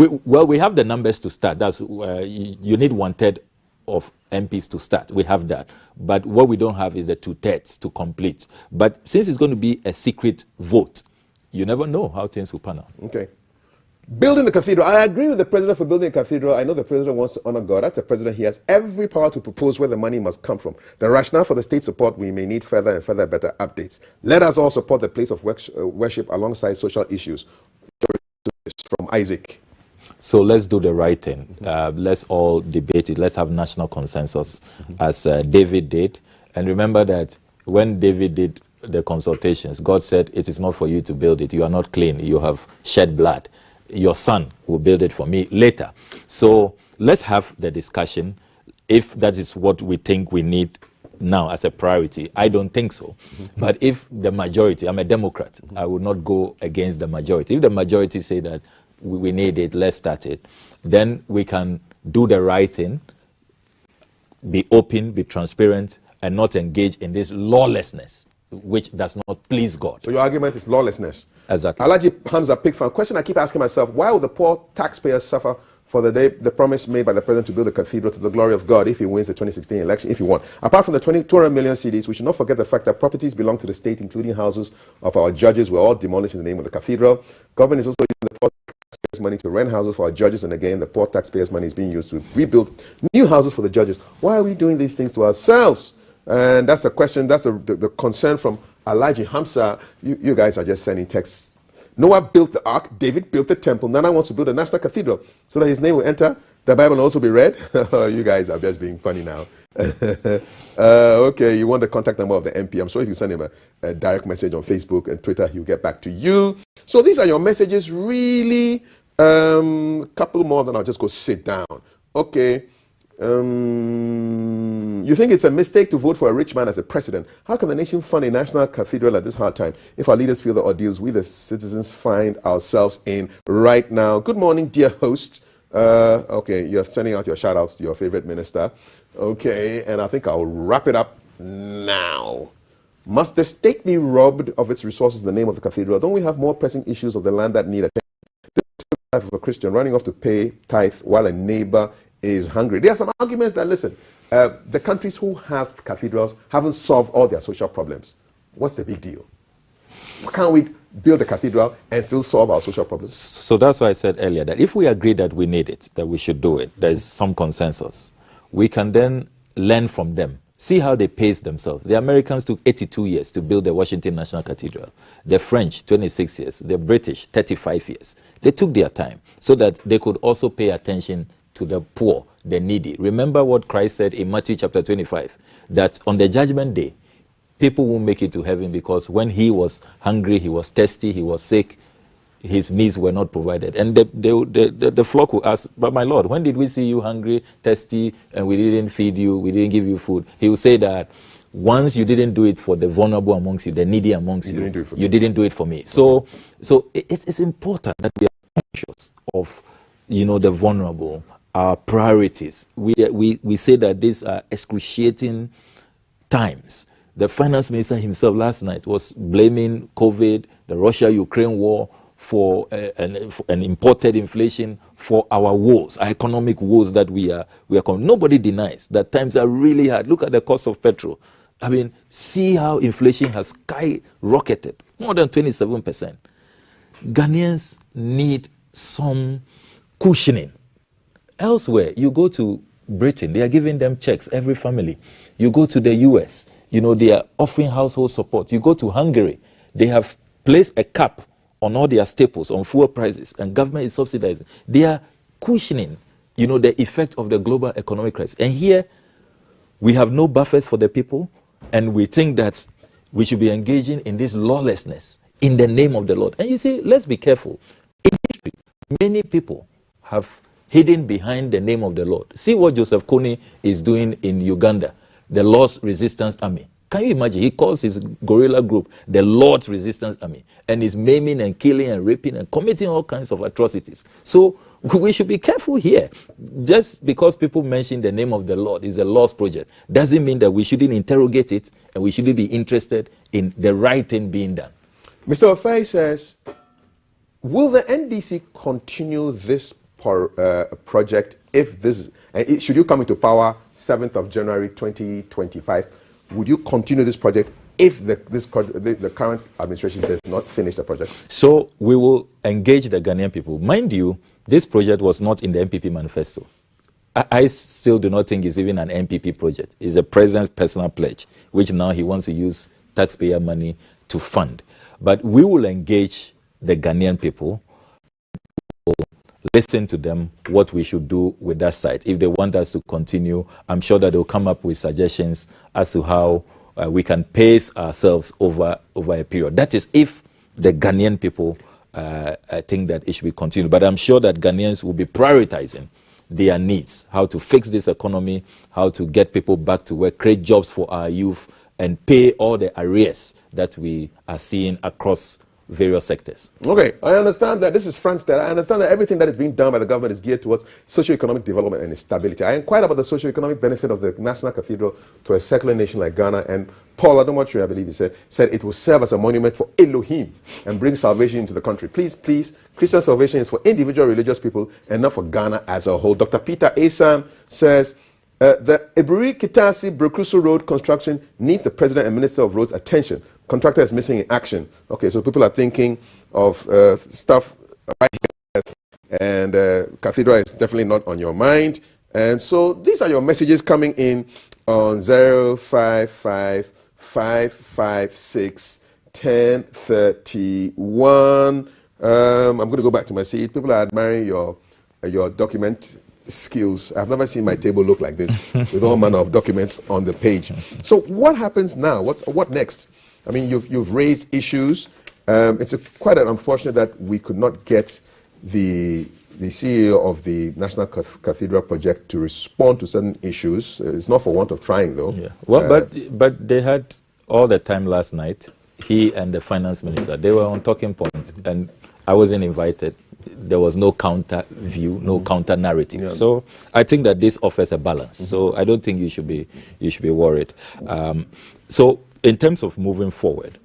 we have the numbers to start. That's you need 1/3 of MPs to start. We have that. But what we don't have is the 2/3 to complete. But since it's going to be a secret vote, you never know how things will pan out. Okay. Building the cathedral. I agree with the president for building a cathedral. I know the president wants to honor God. That's the president. He has every power to propose where the money must come from. The rationale for the state support, we may need further and further better updates. Let us all support the place of worship alongside social issues. From Isaac. So let's do the right thing. Let's all debate it. Let's have national consensus, as David did. And remember that when David did the consultations, God said, it is not for you to build it. You are not clean. You have shed blood. Your son will build it for me later. So let's have the discussion. If that is what we think we need now as a priority, I don't think so. But if the majority, I'm a Democrat, I would not go against the majority. If the majority say that we need it, let's start it, then we can do the right thing, be open, be transparent, and not engage in this lawlessness, which does not please God. So your argument is lawlessness. Exactly. Alaji Hamza, pig fan. Question I keep asking myself: why will the poor taxpayers suffer for the promise made by the president to build a cathedral to the glory of God if he wins the 2016 election, if he won? Apart from the 200 million CDs, we should not forget the fact that properties belong to the state, including houses of our judges, were all demolished in the name of the cathedral. Government is also using the poor taxpayers' money to rent houses for our judges, and again, the poor taxpayers' money is being used to rebuild new houses for the judges. Why are we doing these things to ourselves? And that's a question, that's the concern from Alaji Hamza. You guys are just sending texts. Noah built the ark, David built the temple, Nana wants to build a national cathedral so that his name will enter, the Bible will also be read. You guys are just being funny now. Okay, you want the contact number of the MP. I'm sure if you send him a direct message on Facebook and Twitter, he'll get back to you. So these are your messages, really. Couple more, then I'll just go sit down. Okay. You think it's a mistake to vote for a rich man as a president? How can the nation fund a national cathedral at this hard time if our leaders feel the ordeals we the citizens find ourselves in right now? Good morning, dear host. Okay, you're sending out your shout outs to your favorite minister. Okay, and I think I'll wrap it up now. Must the state be robbed of its resources in the name of the cathedral? Don't we have more pressing issues of the land that need attention? This is the life of a Christian running off to pay tithe while a neighbor is hungry. There are some arguments that, listen, the countries who have cathedrals haven't solved all their social problems. What's the big deal? Why can't we build a cathedral and still solve our social problems? So that's why I said earlier that if we agree that we need it, that we should do it, there's some consensus, we can then learn from them. See how they pace themselves. The Americans took 82 years to build the Washington National Cathedral. The French, 26 years. The British, 35 years. They took their time so that they could also pay attention to the poor, the needy. Remember what Christ said in Matthew chapter 25, that on the judgment day, people will make it to heaven because when he was hungry, he was thirsty, he was sick, his needs were not provided. And the flock will ask, but my Lord, when did we see you hungry, thirsty, and we didn't feed you, we didn't give you food? He will say that once you didn't do it for the vulnerable amongst you, the needy amongst you, you didn't do it for me. So it's important that we are conscious of, the vulnerable, our priorities. We say that these are excruciating times. The finance minister himself last night was blaming COVID, the Russia-Ukraine war, for an imported inflation, for our woes, our economic woes that we are. Nobody denies that times are really hard. Look at the cost of petrol. I mean, see how inflation has skyrocketed, more than 27%. Ghanaians need some cushioning. Elsewhere, you go to Britain, they are giving them checks, every family. You go to the US, they are offering household support. You go to Hungary, they have placed a cap on all their staples, on fuel prices, and government is subsidizing. They are cushioning, the effect of the global economic crisis. And here, we have no buffers for the people, and we think that we should be engaging in this lawlessness in the name of the Lord. And you see, let's be careful. In history, many people have hidden behind the name of the Lord. See what Joseph Kony is doing in Uganda, the Lord's Resistance Army. Can you imagine? He calls his guerrilla group the Lord's Resistance Army, and is maiming and killing and raping and committing all kinds of atrocities. So we should be careful here. Just because people mention the name of the Lord is a lost project doesn't mean that we shouldn't interrogate it and we shouldn't be interested in the right thing being done. Mr. Ofei says, will the NDC continue this project if this should you come into power 7th of January 2025? Would you continue this project if the current administration does not finish the project? So we will engage the Ghanaian people. Mind you, this project was not in the MPP manifesto. I still do not think it's even an MPP project. It's the president's personal pledge, which now he wants to use taxpayer money to fund. But we will engage the Ghanaian people. listen to them, what we should do with that site. If they want us to continue, I'm sure that they'll come up with suggestions as to how we can pace ourselves over a period. That is if the Ghanaian people think that it should be continued. But I'm sure that Ghanaians will be prioritizing their needs, how to fix this economy, how to get people back to work, create jobs for our youth, and pay all the arrears that we are seeing across various sectors. Okay, I understand that. This is France that I understand that everything that is being done by the government is geared towards socio-economic development and stability. I inquired about the socio-economic benefit of the National Cathedral to a secular nation like Ghana, and Paul Adomotri, I believe he said it will serve as a monument for Elohim and bring salvation into the country. Please, Christian salvation is for individual religious people and not for Ghana as a whole. Dr. Peter Asam says, the Eburi Kitasi Brekusu Road construction needs the President and Minister of Roads' attention. Contractor is missing in action. Okay, so people are thinking of stuff right here, and Cathedral is definitely not on your mind. And so these are your messages coming in on 055 556 1031. I'm going to go back to my seat. People are admiring your document skills. I've never seen my table look like this with all manner of documents on the page. So what happens now? What next? I mean, you've raised issues. It's quite unfortunate that we could not get the CEO of the National Cathedral project to respond to certain issues. It's not for want of trying, though. Yeah. Well, but they had all the time last night. He and the finance minister, they were on talking points, and I wasn't invited. There was no counter view, no counter narrative. Yeah. So I think that this offers a balance. So I don't think you should be worried. So in terms of moving forward,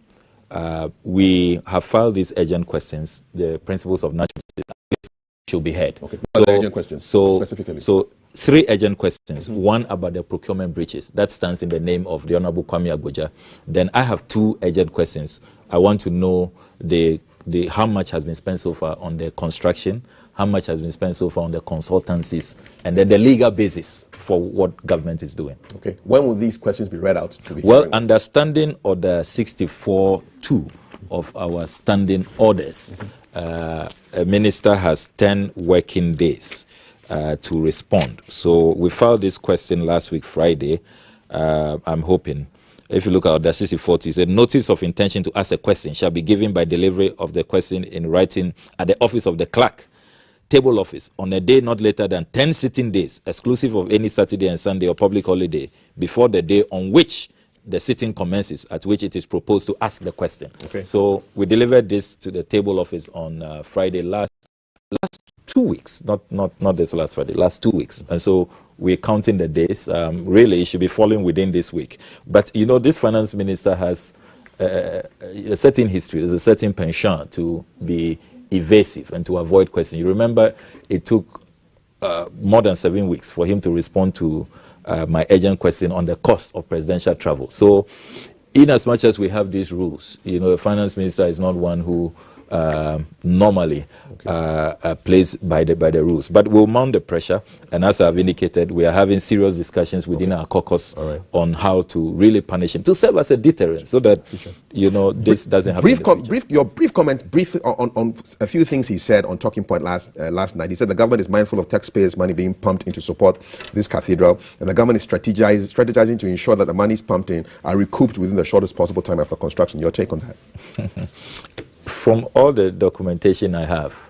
we have filed these urgent questions. The principles of natural justice should be heard. Okay. What are the urgent questions specifically? So 3 urgent questions. One about the procurement breaches. That stands in the name of the Honorable Kwame Agboja. Then I have 2 urgent questions. I want to know how much has been spent so far on the construction, how much has been spent so far on the consultancies, and then the legal basis for what government is doing. Okay. When will these questions be read out? Understanding Order 64.2 of our standing orders, a minister has 10 working days to respond. So we filed this question last week, Friday. I'm hoping. If you look at Order 64.2, it said, notice of intention to ask a question shall be given by delivery of the question in writing at the office of the clerk, table office, on a day not later than 10 sitting days, exclusive of any Saturday and Sunday or public holiday, before the day on which the sitting commences, at which it is proposed to ask the question. Okay. So we delivered this to the table office on Friday last 2 weeks, not this last Friday, last 2 weeks. And so we're counting the days. Really, it should be falling within this week. But, you know, this finance minister has a certain history, there's a certain penchant to be evasive and to avoid questions. You remember it took more than 7 weeks for him to respond to my urgent question on the cost of presidential travel. So in as much as we have these rules, you know, the finance minister is not one who normally plays by the rules. But we'll mount the pressure, and as I've indicated, we are having serious discussions within our caucus on how to really punish him, to serve as a deterrent, so that, you know, this doesn't happen. Your brief comment on a few things he said on Talking Point last night. He said the government is mindful of taxpayers' money being pumped in to support this cathedral, and the government is strategizing to ensure that the monies pumped in are recouped within the shortest possible time after construction. Your take on that? From all the documentation I have,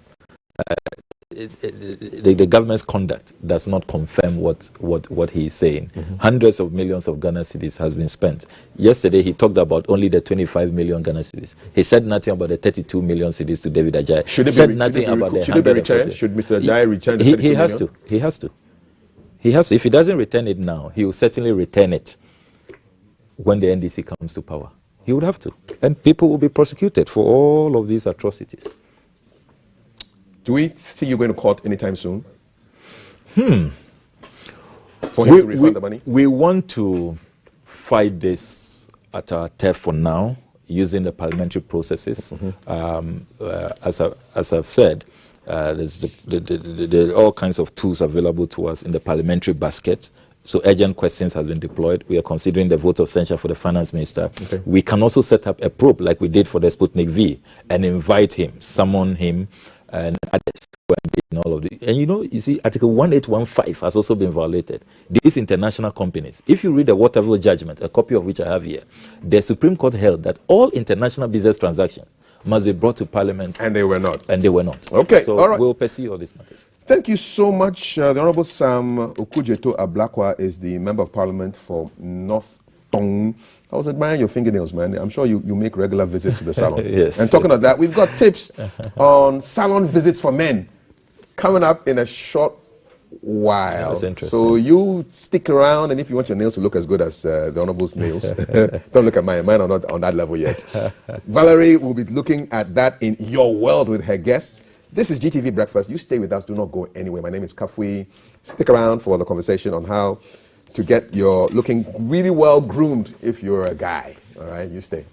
the government's conduct does not confirm what he is saying. Hundreds of millions of Ghana cedis has been spent. Yesterday he talked about only the 25 million Ghana cedis. He said nothing about the 32 million cedis to David Ajayi. Should Mr. Ajayi return the 32 million? He has to. If he doesn't return it now, he will certainly return it when the NDC comes to power. He would have to. And people will be prosecuted for all of these atrocities. Do we see you going to court anytime soon? For him to refund the money? We want to fight this at our turf for now, using the parliamentary processes. As I've said, there's all kinds of tools available to us in the parliamentary basket. So urgent questions has been deployed. We are considering the vote of censure for the finance minister. We can also set up a probe like we did for the Sputnik V and invite him, summon him and others who are in all of the. And you see, Article 1815 has also been violated. These international companies, if you read the Waterville judgment, a copy of which I have here, the Supreme Court held that all international business transactions must be brought to Parliament. And they were not. And they were not. Okay, so all right. We'll pursue all these matters. Thank you so much. The Honorable Sam Okujeto Ablakwa is the Member of Parliament for North Tong. I was admiring your fingernails, man. I'm sure you make regular visits to the salon. Yes. And talking of that, we've got tips on salon visits for men coming up in a short while. That's interesting. So you stick around, and if you want your nails to look as good as the Honorable's nails, don't look at mine. Mine are not on that level yet. Valerie will be looking at that in your world with her guests. This is GTV Breakfast. You stay with us. Do not go anywhere. My name is Kafui. Stick around for the conversation on how to get your looking really well groomed if you're a guy. All right, you stay.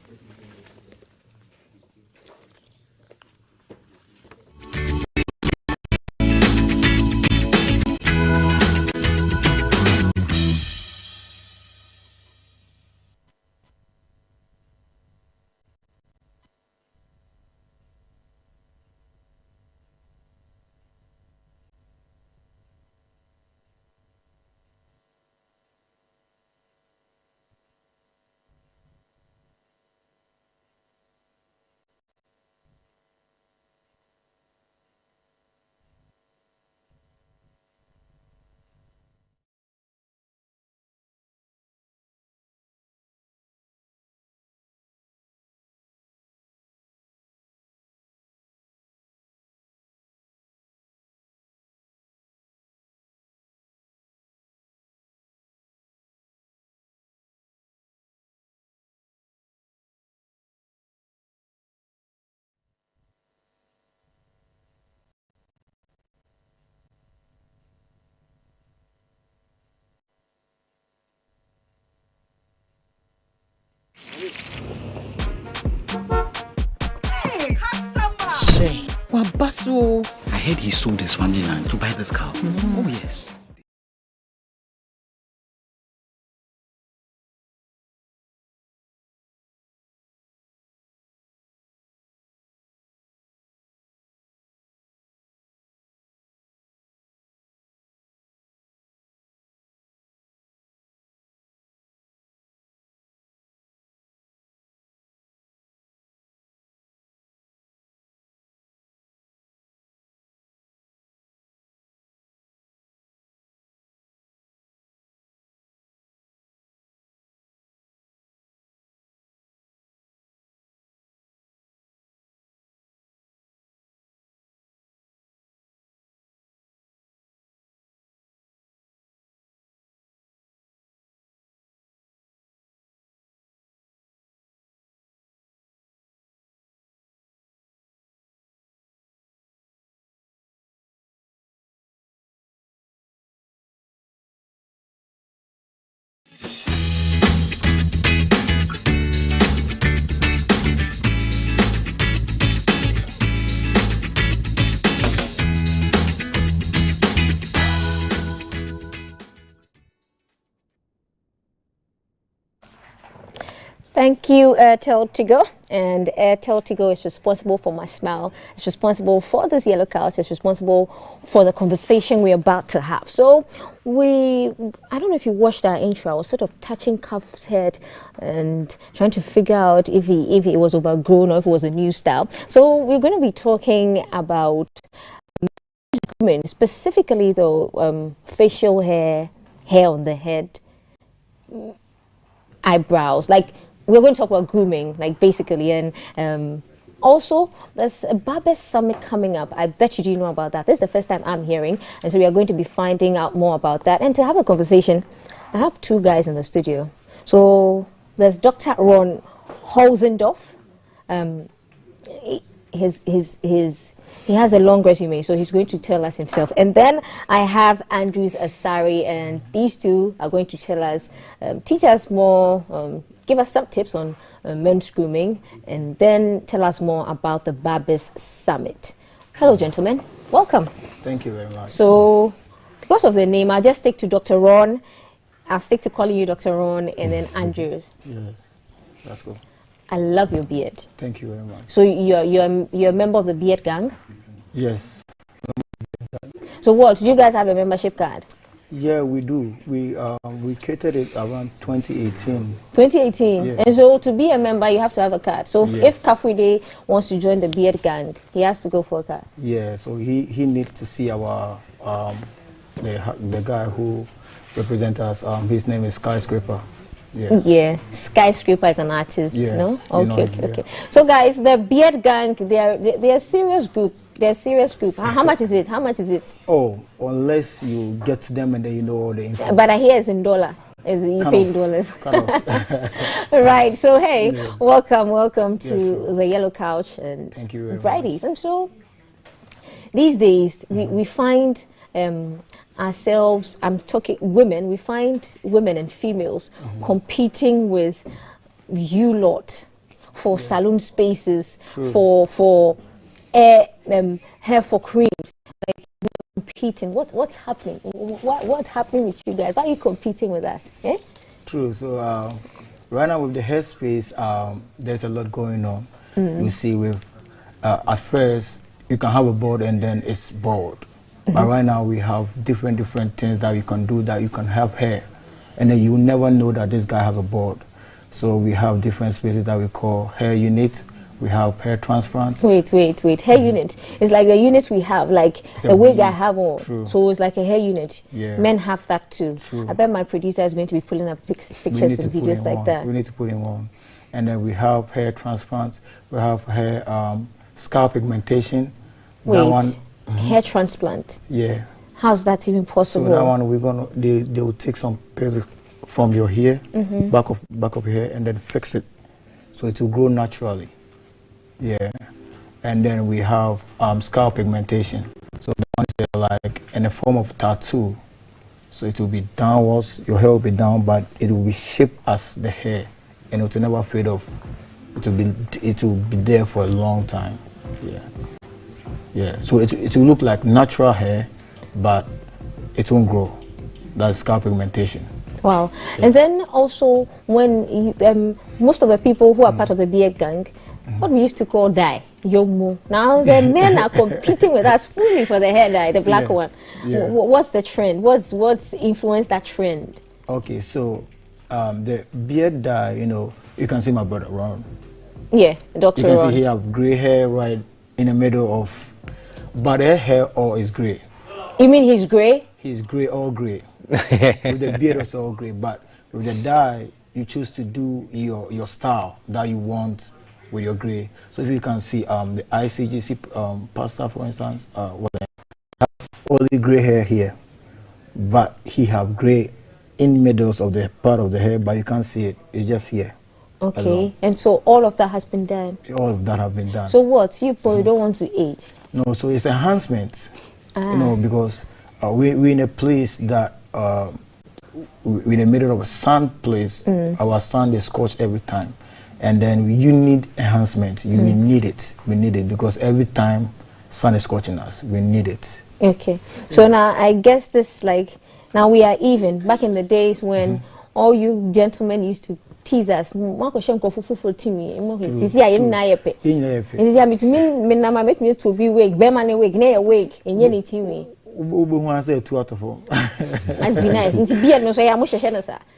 Say, Wabasu. I heard he sold his family land to buy this car. Oh, yes. Thank you, Airtel Tigo. And Airtel Tigo is responsible for my smile. It's responsible for this yellow couch. It's responsible for the conversation we're about to have. So I don't know if you watched our intro. I was sort of touching Kaf's head and trying to figure out if he was overgrown or if it was a new style. So we're going to be talking about grooming, specifically though, facial hair on the head, eyebrows, like. We're going to talk about grooming, like basically, and also there's a Barber Summit coming up. I bet you do know about that. This is the first time I'm hearing, and so we are going to be finding out more about that. And to have a conversation, I have two guys in the studio. So there's Dr. Ron Holzendorf. He has a long resume, so he's going to tell us himself. And then I have Andrews Asari, and these two are going to tell us, teach us more, give us some tips on men's grooming, and then tell us more about the Barbers Summit. Hello, gentlemen. Welcome. Thank you very much. So, because of the name, I'll just stick to Dr. Ron. I'll stick to calling you Dr. Ron, and then Andrews. Yes, that's good. I love your beard. Thank you very much. So you're a member of the beard gang? Yes. So what? Do you guys have a membership card? Yeah, we do. We created it around 2018. 2018. Yeah. And so to be a member, you have to have a card. So Yes. if Kafride wants to join the Beard Gang, he has to go for a card. Yeah, so he needs to see our the guy who represents us. His name is Skyscraper. Yeah. Yeah, Skyscraper is an artist, Yes, no? you Okay, know okay, him, okay. So guys, the Beard Gang, they're a serious group. They're a serious group. How much is it? How much is it? Oh, unless you get to them and then you know all the info. But I hear it's in dollar. You Kind pay in of, dollars. kind of. Right. So hey, Yeah. welcome to sure. the Yellow Couch and Thank you very Fridays. And so these days we find ourselves. I'm talking women. We find women and females competing with you lot for saloon spaces, True. for hair for creams. Like competing. What's happening? What's happening with you guys? Why are you competing with us? Eh? True. So right now with the hairspace, there's a lot going on. You see, with at first you can have a board and then it's bald. But right now we have different things that you can do, that you can have hair, and then you never know that this guy has a board. So we have different spaces that we call hair unit. We have hair transplant. Wait. Hair unit. It's like the unit we have, like the wig I have on. True. So it's like a hair unit. Yeah. Men have that too. True. I bet my producer is going to be pulling up pictures and videos like that. We need to put in one. And then we have hair transplant. We have hair scalp pigmentation. That one, hair transplant. yeah. How's that even possible? So that one we're gonna they will take some pieces from your hair, back of your hair, and then fix it, so it will grow naturally. Yeah. And then we have scalp pigmentation. So that one is like in the form of tattoo. So it will be downwards. Your hair will be down, but it will be shaped as the hair, and it will never fade off. It will be there for a long time. Yeah. Yeah. So it will look like natural hair, but it won't grow. That's scalp pigmentation. Wow. And then also when you, most of the people who are part of the Beard Gang, what we used to call dye, yomu. Now the men are competing with us fully for the hair dye, the black one. Yeah. What's the trend? What's influenced that trend? Okay, so the beard dye, you can see my brother around. Yeah, Dr. You can Ron. see he have gray hair right in the middle of, but their hair all is gray. You mean he's gray? He's gray, all gray. With the beard also all gray, but with the dye, you choose to do your style that you want with your gray. So if you can see the ICGC pastor, for instance, only gray hair here, but he have gray in the middles of the part of the hair, but you can't see it. It's just here. Okay, alone. and so all of that has been done. All of that have been done. So what? You don't want to age? No, so it's enhancement. Because we're in a place that we're in the middle of a sand place. Our sand is scorched every time, and then you need enhancement. We need it. We need it because every time sun is scorching us, we need it. Okay, so now I guess this now we are even. Back in the days when all you gentlemen used to tease us. Must be nice.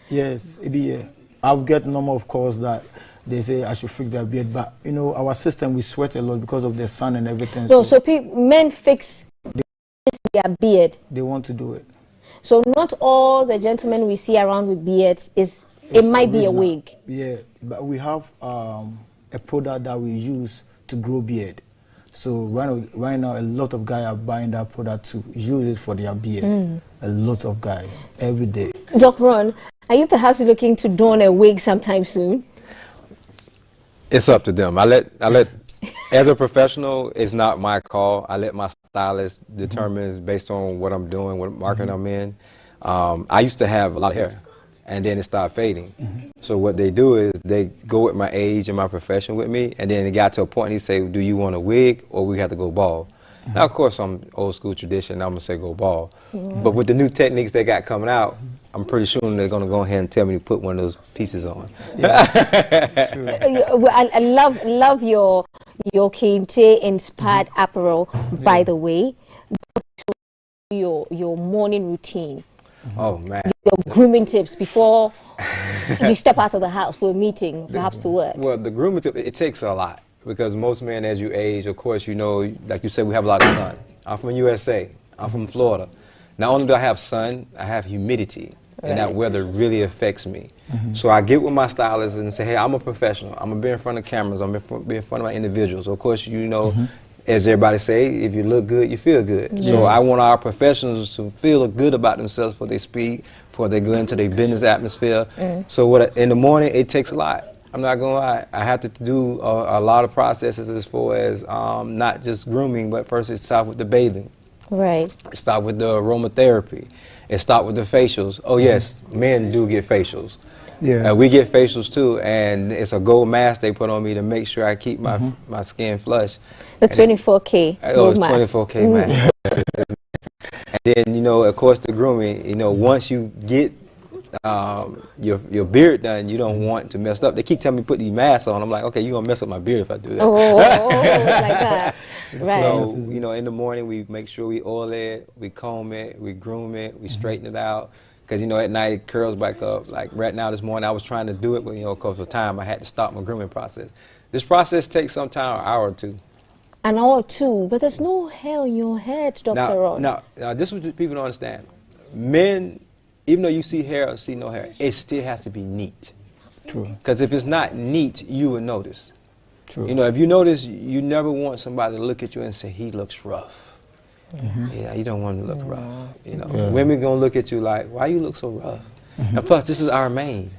Yes, I've got number of calls that they say I should fix their beard, but our system, we sweat a lot because of the sun and everything. So men fix their beard. They want to do it. So not all the gentlemen we see around with beards it might be a wig. Yeah, but we have a product that we use to grow beard. So right now, a lot of guys are buying that product to use it for their beard. A lot of guys, every day. Dr. Ron, are you perhaps looking to don a wig sometime soon? It's up to them. I let as a professional, it's not my call. I let my stylist determine based on what I'm doing, what market I'm in. I used to have a lot of hair, and then it started fading. So what they do is they go with my age and my profession with me, and then it got to a point and he say, do you want a wig or we have to go bald? Now, of course, I'm old school tradition, I'm going to say go bald. But with the new techniques they got coming out, I'm pretty sure they're going to go ahead and tell me to put one of those pieces on. I love your your Kente inspired apparel, by the way. Your morning routine. Oh man. Your grooming tips before you step out of the house for a meeting, perhaps to work. Well, the grooming tip, it takes a lot because most men, as you age, of course, you know, like you said, we have a lot of sun. I'm from USA. I'm from Florida. Not only do I have sun, I have humidity, and that weather really affects me. So I get with my stylist and say, hey, I'm a professional. I'm gonna be in front of cameras. I'm gonna be in front of my individuals. Of course, you know, as everybody say, if you look good, you feel good. Yes. So I want our professionals to feel good about themselves before they speak, before they go into their business atmosphere. So in the morning, it takes a lot. I'm not gonna lie. I have to do a lot of processes as far as not just grooming, but first it starts with the bathing. Right. It starts with the aromatherapy. It starts with the facials. Oh yes, men do get facials. Yeah. We get facials too, and it's a gold mask they put on me to make sure I keep my skin flush. The 24K. Oh, it's 24K, man. And then, you know, of course, the grooming. You know, once you get your beard done, you don't want to mess up. They keep telling me put these masks on. I'm like, okay, you're gonna mess up my beard if I do that. Like that. Right. So, you know, in the morning we make sure we oil it, we comb it, we groom it, we straighten it out. Because, you know, at night it curls back up. Like right now this morning I was trying to do it, but, you know, because of time I had to stop my grooming process. This process takes some time, an hour or two. An hour or two, but there's no hair on your head, Dr. Ron. Now, this is what people don't understand. Men, even though you see hair or see no hair, it still has to be neat. True. Because if it's not neat, you will notice. True. You know, if you notice, you never want somebody to look at you and say, he looks rough. Yeah, you don't want him to look rough. You know, women gonna look at you like, why you look so rough? And plus, this is our main.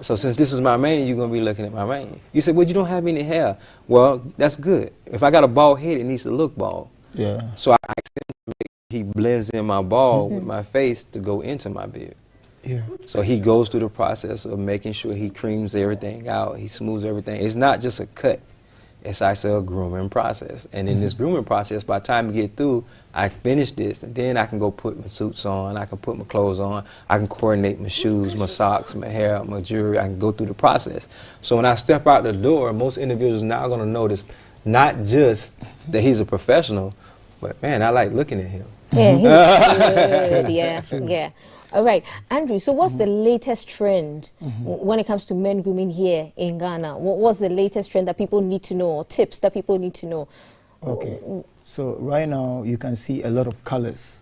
So since this is my main, you're gonna be looking at my main. You say, well, you don't have any hair. Well, that's good. If I got a bald head, it needs to look bald. Yeah. So I asked him to make he blends in my bald with my face to go into my beard. Yeah. So he goes through the process of making sure he creams everything out, he smooths everything. It's not just a cut. It's actually a grooming process. And in this grooming process, by the time you get through, I finish this, and then I can go put my suits on, I can put my clothes on, I can coordinate my shoes, my socks, my hair, my jewelry, I can go through the process. So when I step out the door, most individuals now are gonna notice not just that he's a professional, but man, I like looking at him. Yeah, he's good, yeah. All right, Andrew, so what's the latest trend when it comes to men grooming here in Ghana? What's the latest trend that people need to know, or tips that people need to know? Okay, so right now you can see a lot of colors.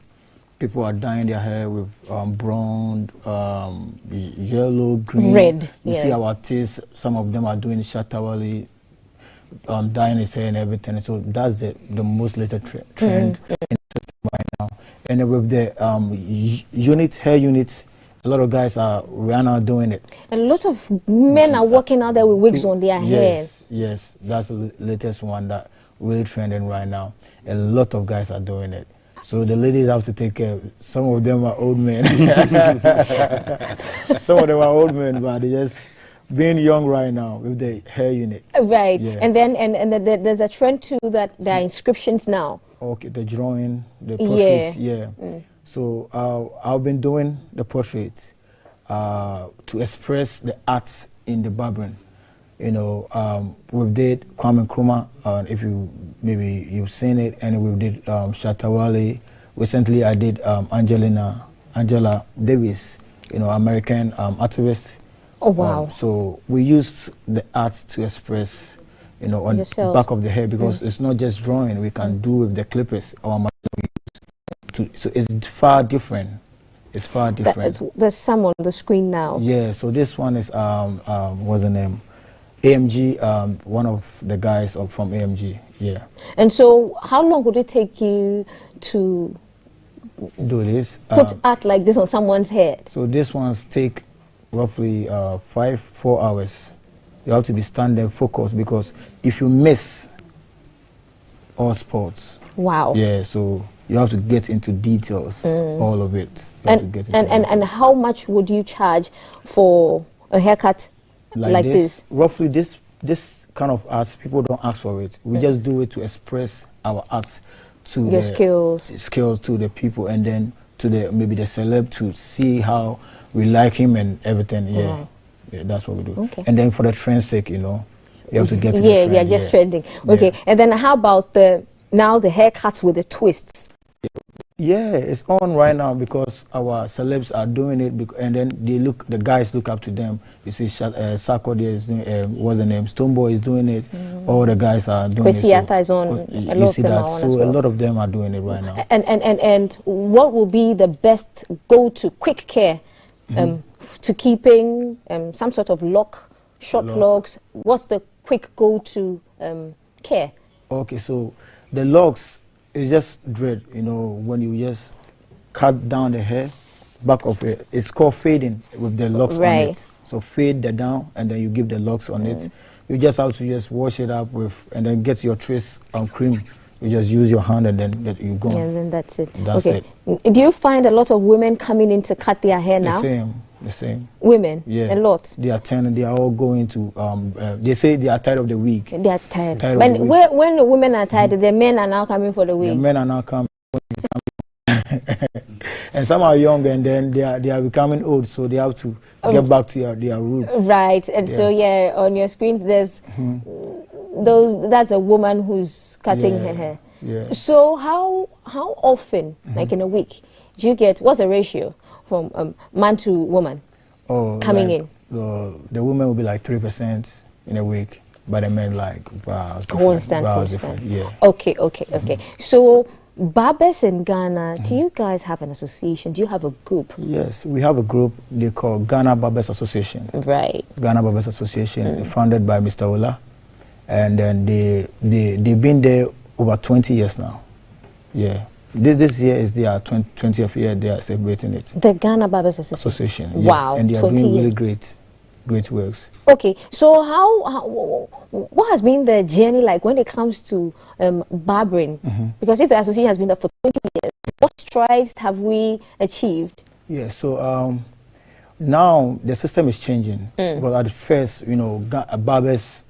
People are dyeing their hair with brown, yellow, green. Red, You see our artists, some of them are doing shatawali, dyeing his hair and everything. So that's the most latest trend in the system right now. And with the hair units, a lot of guys are right now doing it. A lot of men are walking out there with wigs on their hair. Yes, that's the latest one that really trending right now. A lot of guys are doing it. So the ladies have to take care. Some of them are old men. Some of them are old men, but they just being young right now with the hair unit. Right, yeah. and then there's a trend too that there are inscriptions now. Okay, the drawing, the portraits, So I've been doing the portraits to express the arts in the barbering. You know, we did Kwame Nkrumah, if maybe you've seen it, and we did Shatawale. Recently, I did Angela Davis, you know, American activist. Oh wow! So we used the art to express, you know, on the back of the hair, because it's not just drawing. We can do with the clippers or so it's far different. It's far different. There's some on the screen now. Yeah. So this one is what's the name? AMG. One of the guys from AMG. Yeah. And so, how long would it take you to do this? Put art like this on someone's head. So this ones take roughly 4 hours. You have to be standing focused, because if you miss all sports. Wow. Yeah, so you have to get into details, all of it. And how much would you charge for a haircut like this? Roughly this kind of art, people don't ask for it. We just do it to express our art to your skills to the people, and then to maybe the celeb, to see how we like him and everything. Yeah, that's what we do. Okay. And then for the trend's sake, you know, You have to get in yeah, the trend. yeah, just trending. Okay, and then how about the haircuts with the twists? Yeah, it's on right now because our celebs are doing it, and then the guys look up to them. You see, Sako there is doing, what's the name? Stoneboy is doing it. All the guys are doing it. Kwesiata is on. You see that? So a lot of them are doing it right now. And what will be the best go-to quick care to keeping some sort of short locks? What's the quick go-to care? Okay, so the locks. It's just dread, when you just cut down the hair, back of it. It's called fading with the locks on it. So fade the down, and then you give the locks on it. You just have to just wash it up and then get your trace cream. You just use your hand, and then you go. And then that's it. That's it. Do you find a lot of women coming in to cut their hair now? The same. Women? Yeah. A lot? They are turning, they are all going to, they say they are tired of the wig. They are tired. When the women are tired, the men are now coming for the wigs. The men are now coming. And some are young, and then they are becoming old, so they have to get back to their roots. Right, and so on your screens there's that's a woman who's cutting her hair. Yeah. So how often, like in a week, do you get, what's the ratio from man to woman coming in? The women will be like 3% in a week, but the men like constant. Yeah. Okay. So barbers in Ghana, do you guys have an association? Do you have a group? Yes, we have a group they call Ghana Barbers Association. Right. Ghana Barbers Association, founded by Mr. Ola, and then they've been there over 20 years now. Yeah. This year is their 20th year they are celebrating it. The Ghana Barbers Association. Yeah. Wow. And they are doing really great works. Okay, so what has been the journey like when it comes to barbering? Because if the association has been there for 20 years, what strides have we achieved? Yeah, so now the system is changing. But at first, barbers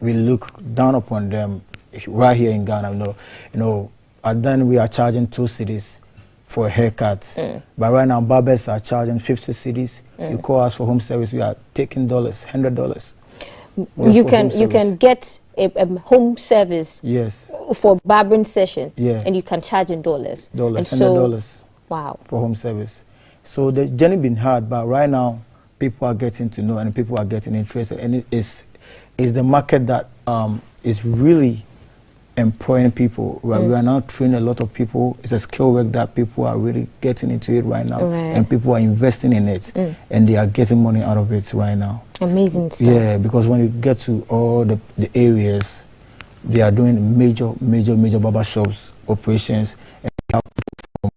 will look down upon them right here in Ghana. And then we are charging 2 cedis for a haircut. But right now, barbers are charging 50 cedis. You call us for home service, we are taking $100. You can get a home service. Yes. For barbering session. Yeah. And you can charge in dollars. $100. Wow. For home service. So the journey been hard, but right now people are getting to know and people are getting interested, and it is the market that is really employing people. We are now training a lot of people. It's a skill work that people are really getting into it right now, and people are investing in it, and they are getting money out of it right now. Amazing stuff. Yeah, because when you get to all the areas, they are doing major barber shops operations, and we have people from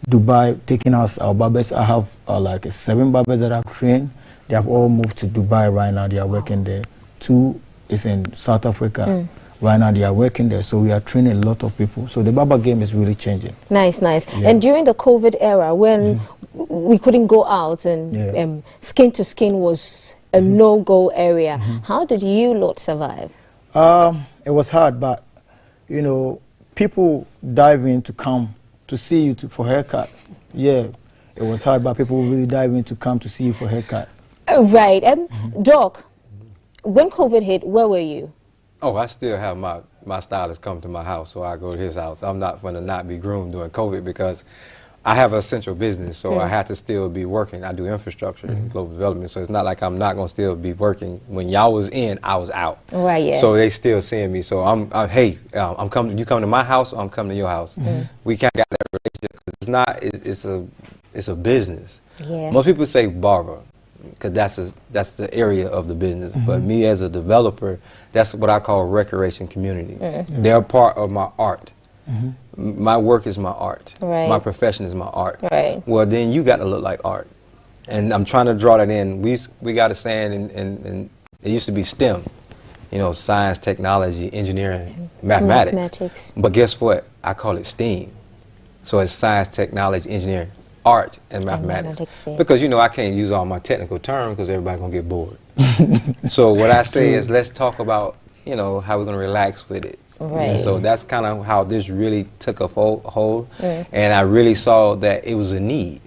Dubai taking us our barbers. I have like 7 barbers that I've trained. They have all moved to Dubai right now. They are working there. 2 is in South Africa. Right now they are working there, so we are training a lot of people. So the barber game is really changing. Nice. Yeah. And during the COVID era, when we couldn't go out and skin to skin was a no-go area, how did you lot survive? It was hard, but people dive in to come to see you for haircut. Yeah, it was hard, but people really dive in to come to see you for haircut. Right. Doc, when COVID hit, where were you? Oh, I still have my stylist come to my house, so I go to his house. I'm not going to not be groomed during COVID because I have a central business, so I had to still be working. I do infrastructure and global development, so it's not like I'm not going to still be working. When y'all was in, I was out. Right, yeah. So they still seeing me. So I'm coming. You come to my house, or I'm coming to your house. We kind of got that relationship. It's not. It's a business. Yeah. Most people say barber, because that's the area of the business. But me as a developer, that's what I call recreation community. They're part of my art. My work is my art. Right. My profession is my art. Right. Well, then you got to look like art. And I'm trying to draw that in. We got a saying, and it used to be STEM, science, technology, engineering, mathematics. But guess what? I call it STEAM. So it's science, technology, engineering, art, and mathematics. Because I can't use all my technical terms because everybody's gonna get bored. So what I say is, let's talk about how we're gonna relax with it. Right. And so that's kind of how this really took a hold, and I really saw that it was a need.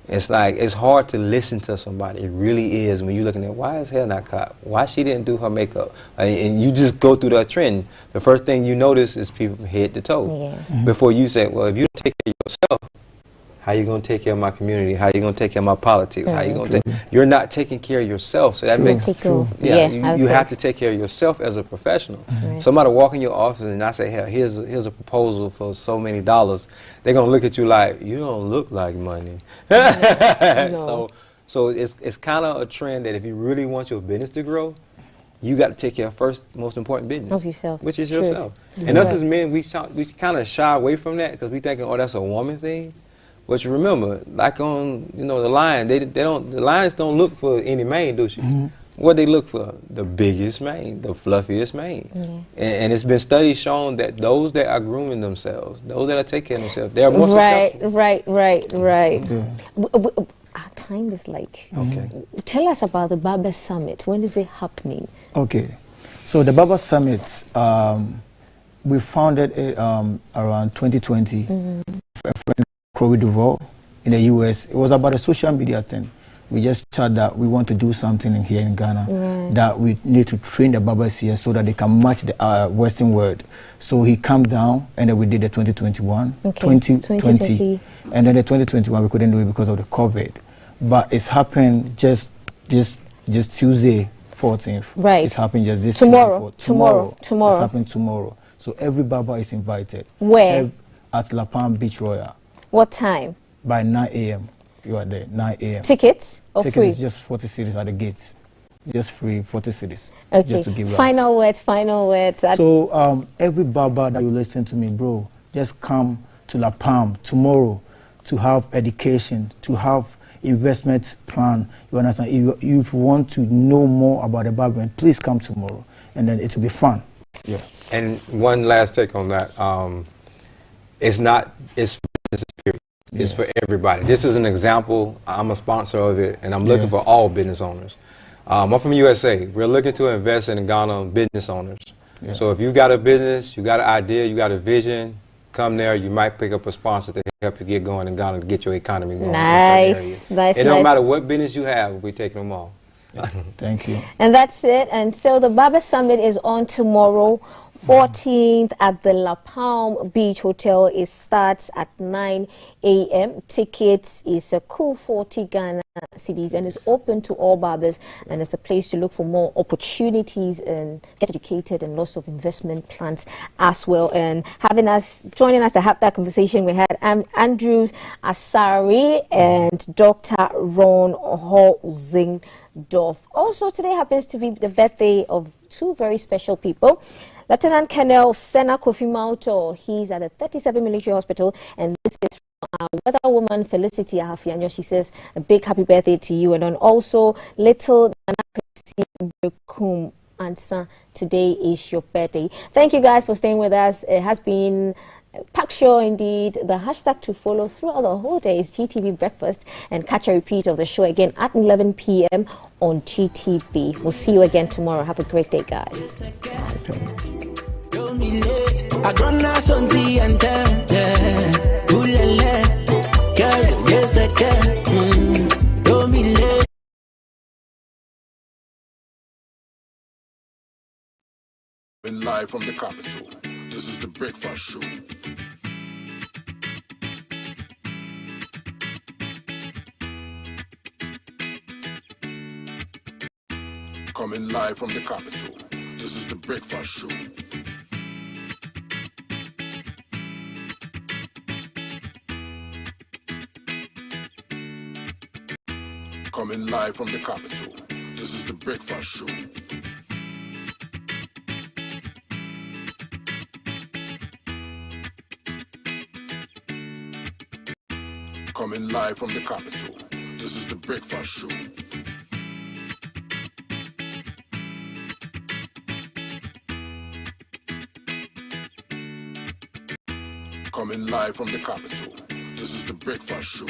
It's like, it's hard to listen to somebody. It really is when you're looking at, why is hair not cut? Why she didn't do her makeup? And you just go through that trend. The first thing you notice is people from head to toe. Yeah. Before you say, well, if you take care of yourself, how you going to take care of my community? How you going to take care of my politics? How you going to take? You're not taking care of yourself, so that makes you have to take care of yourself as a professional. Somebody walk in your office and I say, hey, here's a proposal for so many dollars. They're gonna look at you like, you don't look like money. No. So it's kind of a trend that if you really want your business to grow, you got to take care of first most important business of yourself, which is yourself. And us as men, we kind of shy away from that because we thinking, oh, that's a woman thing. But you remember, like on the lion, the lions don't look for any mane, do she? What they look for? The biggest mane, the fluffiest mane. And it's been studies showing that those that are grooming themselves, those that are taking care of themselves, they are more successful. Right. Our time is like. Okay. Tell us about the Barber Summit. When is it happening? Okay, so the Barber Summit, we founded it around 2020. A friend, Chloe Duval, in the US. It was about a social media thing. We just thought that we want to do something here in Ghana, that we need to train the barbers here so that they can match the Western world. So he came down and then we did the 2021, 2020. And then the 2021 we couldn't do it because of the COVID. But it's happened just Tuesday, 14th. Right. It's happening just this tomorrow. Tomorrow. Tomorrow. It's happening tomorrow. So every barber is invited. Where? At La Palm Beach Royal. What time? By 9 a.m. You are there, 9 a.m. Tickets or Tickets free? is just 40 cedis at the gates. Just free, 40 cedis. Okay. Just to give Final words. So every barber that you listen to me, bro, just come to La Palm tomorrow to have education, to have investment plan. You understand? If you want to know more about the barbering, please come tomorrow, and then it will be fun. Yeah. And one last take on that. It's for everybody. This is an example. I'm a sponsor of it, and I'm looking for all business owners. I'm from USA. We're looking to invest in Ghana business owners. Yeah. So if you got a business, you got an idea, you got a vision, come there. You might pick up a sponsor to help you get going in Ghana to get your economy going. Nice. It don't matter what business you have, we're taking them all. Thank you. And that's it. And so the Barber Summit is on tomorrow, 14th at the La Palm Beach Hotel. It starts at 9 a.m. Tickets is a cool 40 Ghana cedis and is open to all barbers, and it's a place to look for more opportunities and get educated and lots of investment plans as well. And joining us to have that conversation, we had Andrews Asari and Dr. Ron Hozingdorf. Also today happens to be the birthday of two very special people. Lieutenant Colonel Sena Kofi Mauto, he's at the 37 Military Hospital, and this is from our weather woman Felicity Ahafianyo. She says a big happy birthday to you, and then also little Nana Bekum Ansa, today is your birthday. Thank you guys for staying with us. It has been a packed show indeed. The hashtag to follow throughout the whole day is GTV Breakfast, and catch a repeat of the show again at 11 p.m. on GTV. We'll see you again tomorrow. Have a great day, guys. Live from the capital, this is the Breakfast Show. Coming live from the capital, this is the Breakfast Show. Coming live from the capital, this is the Breakfast Show. Coming live from the capital, this is the Breakfast Show. Coming live from the capital, this is the Breakfast Show.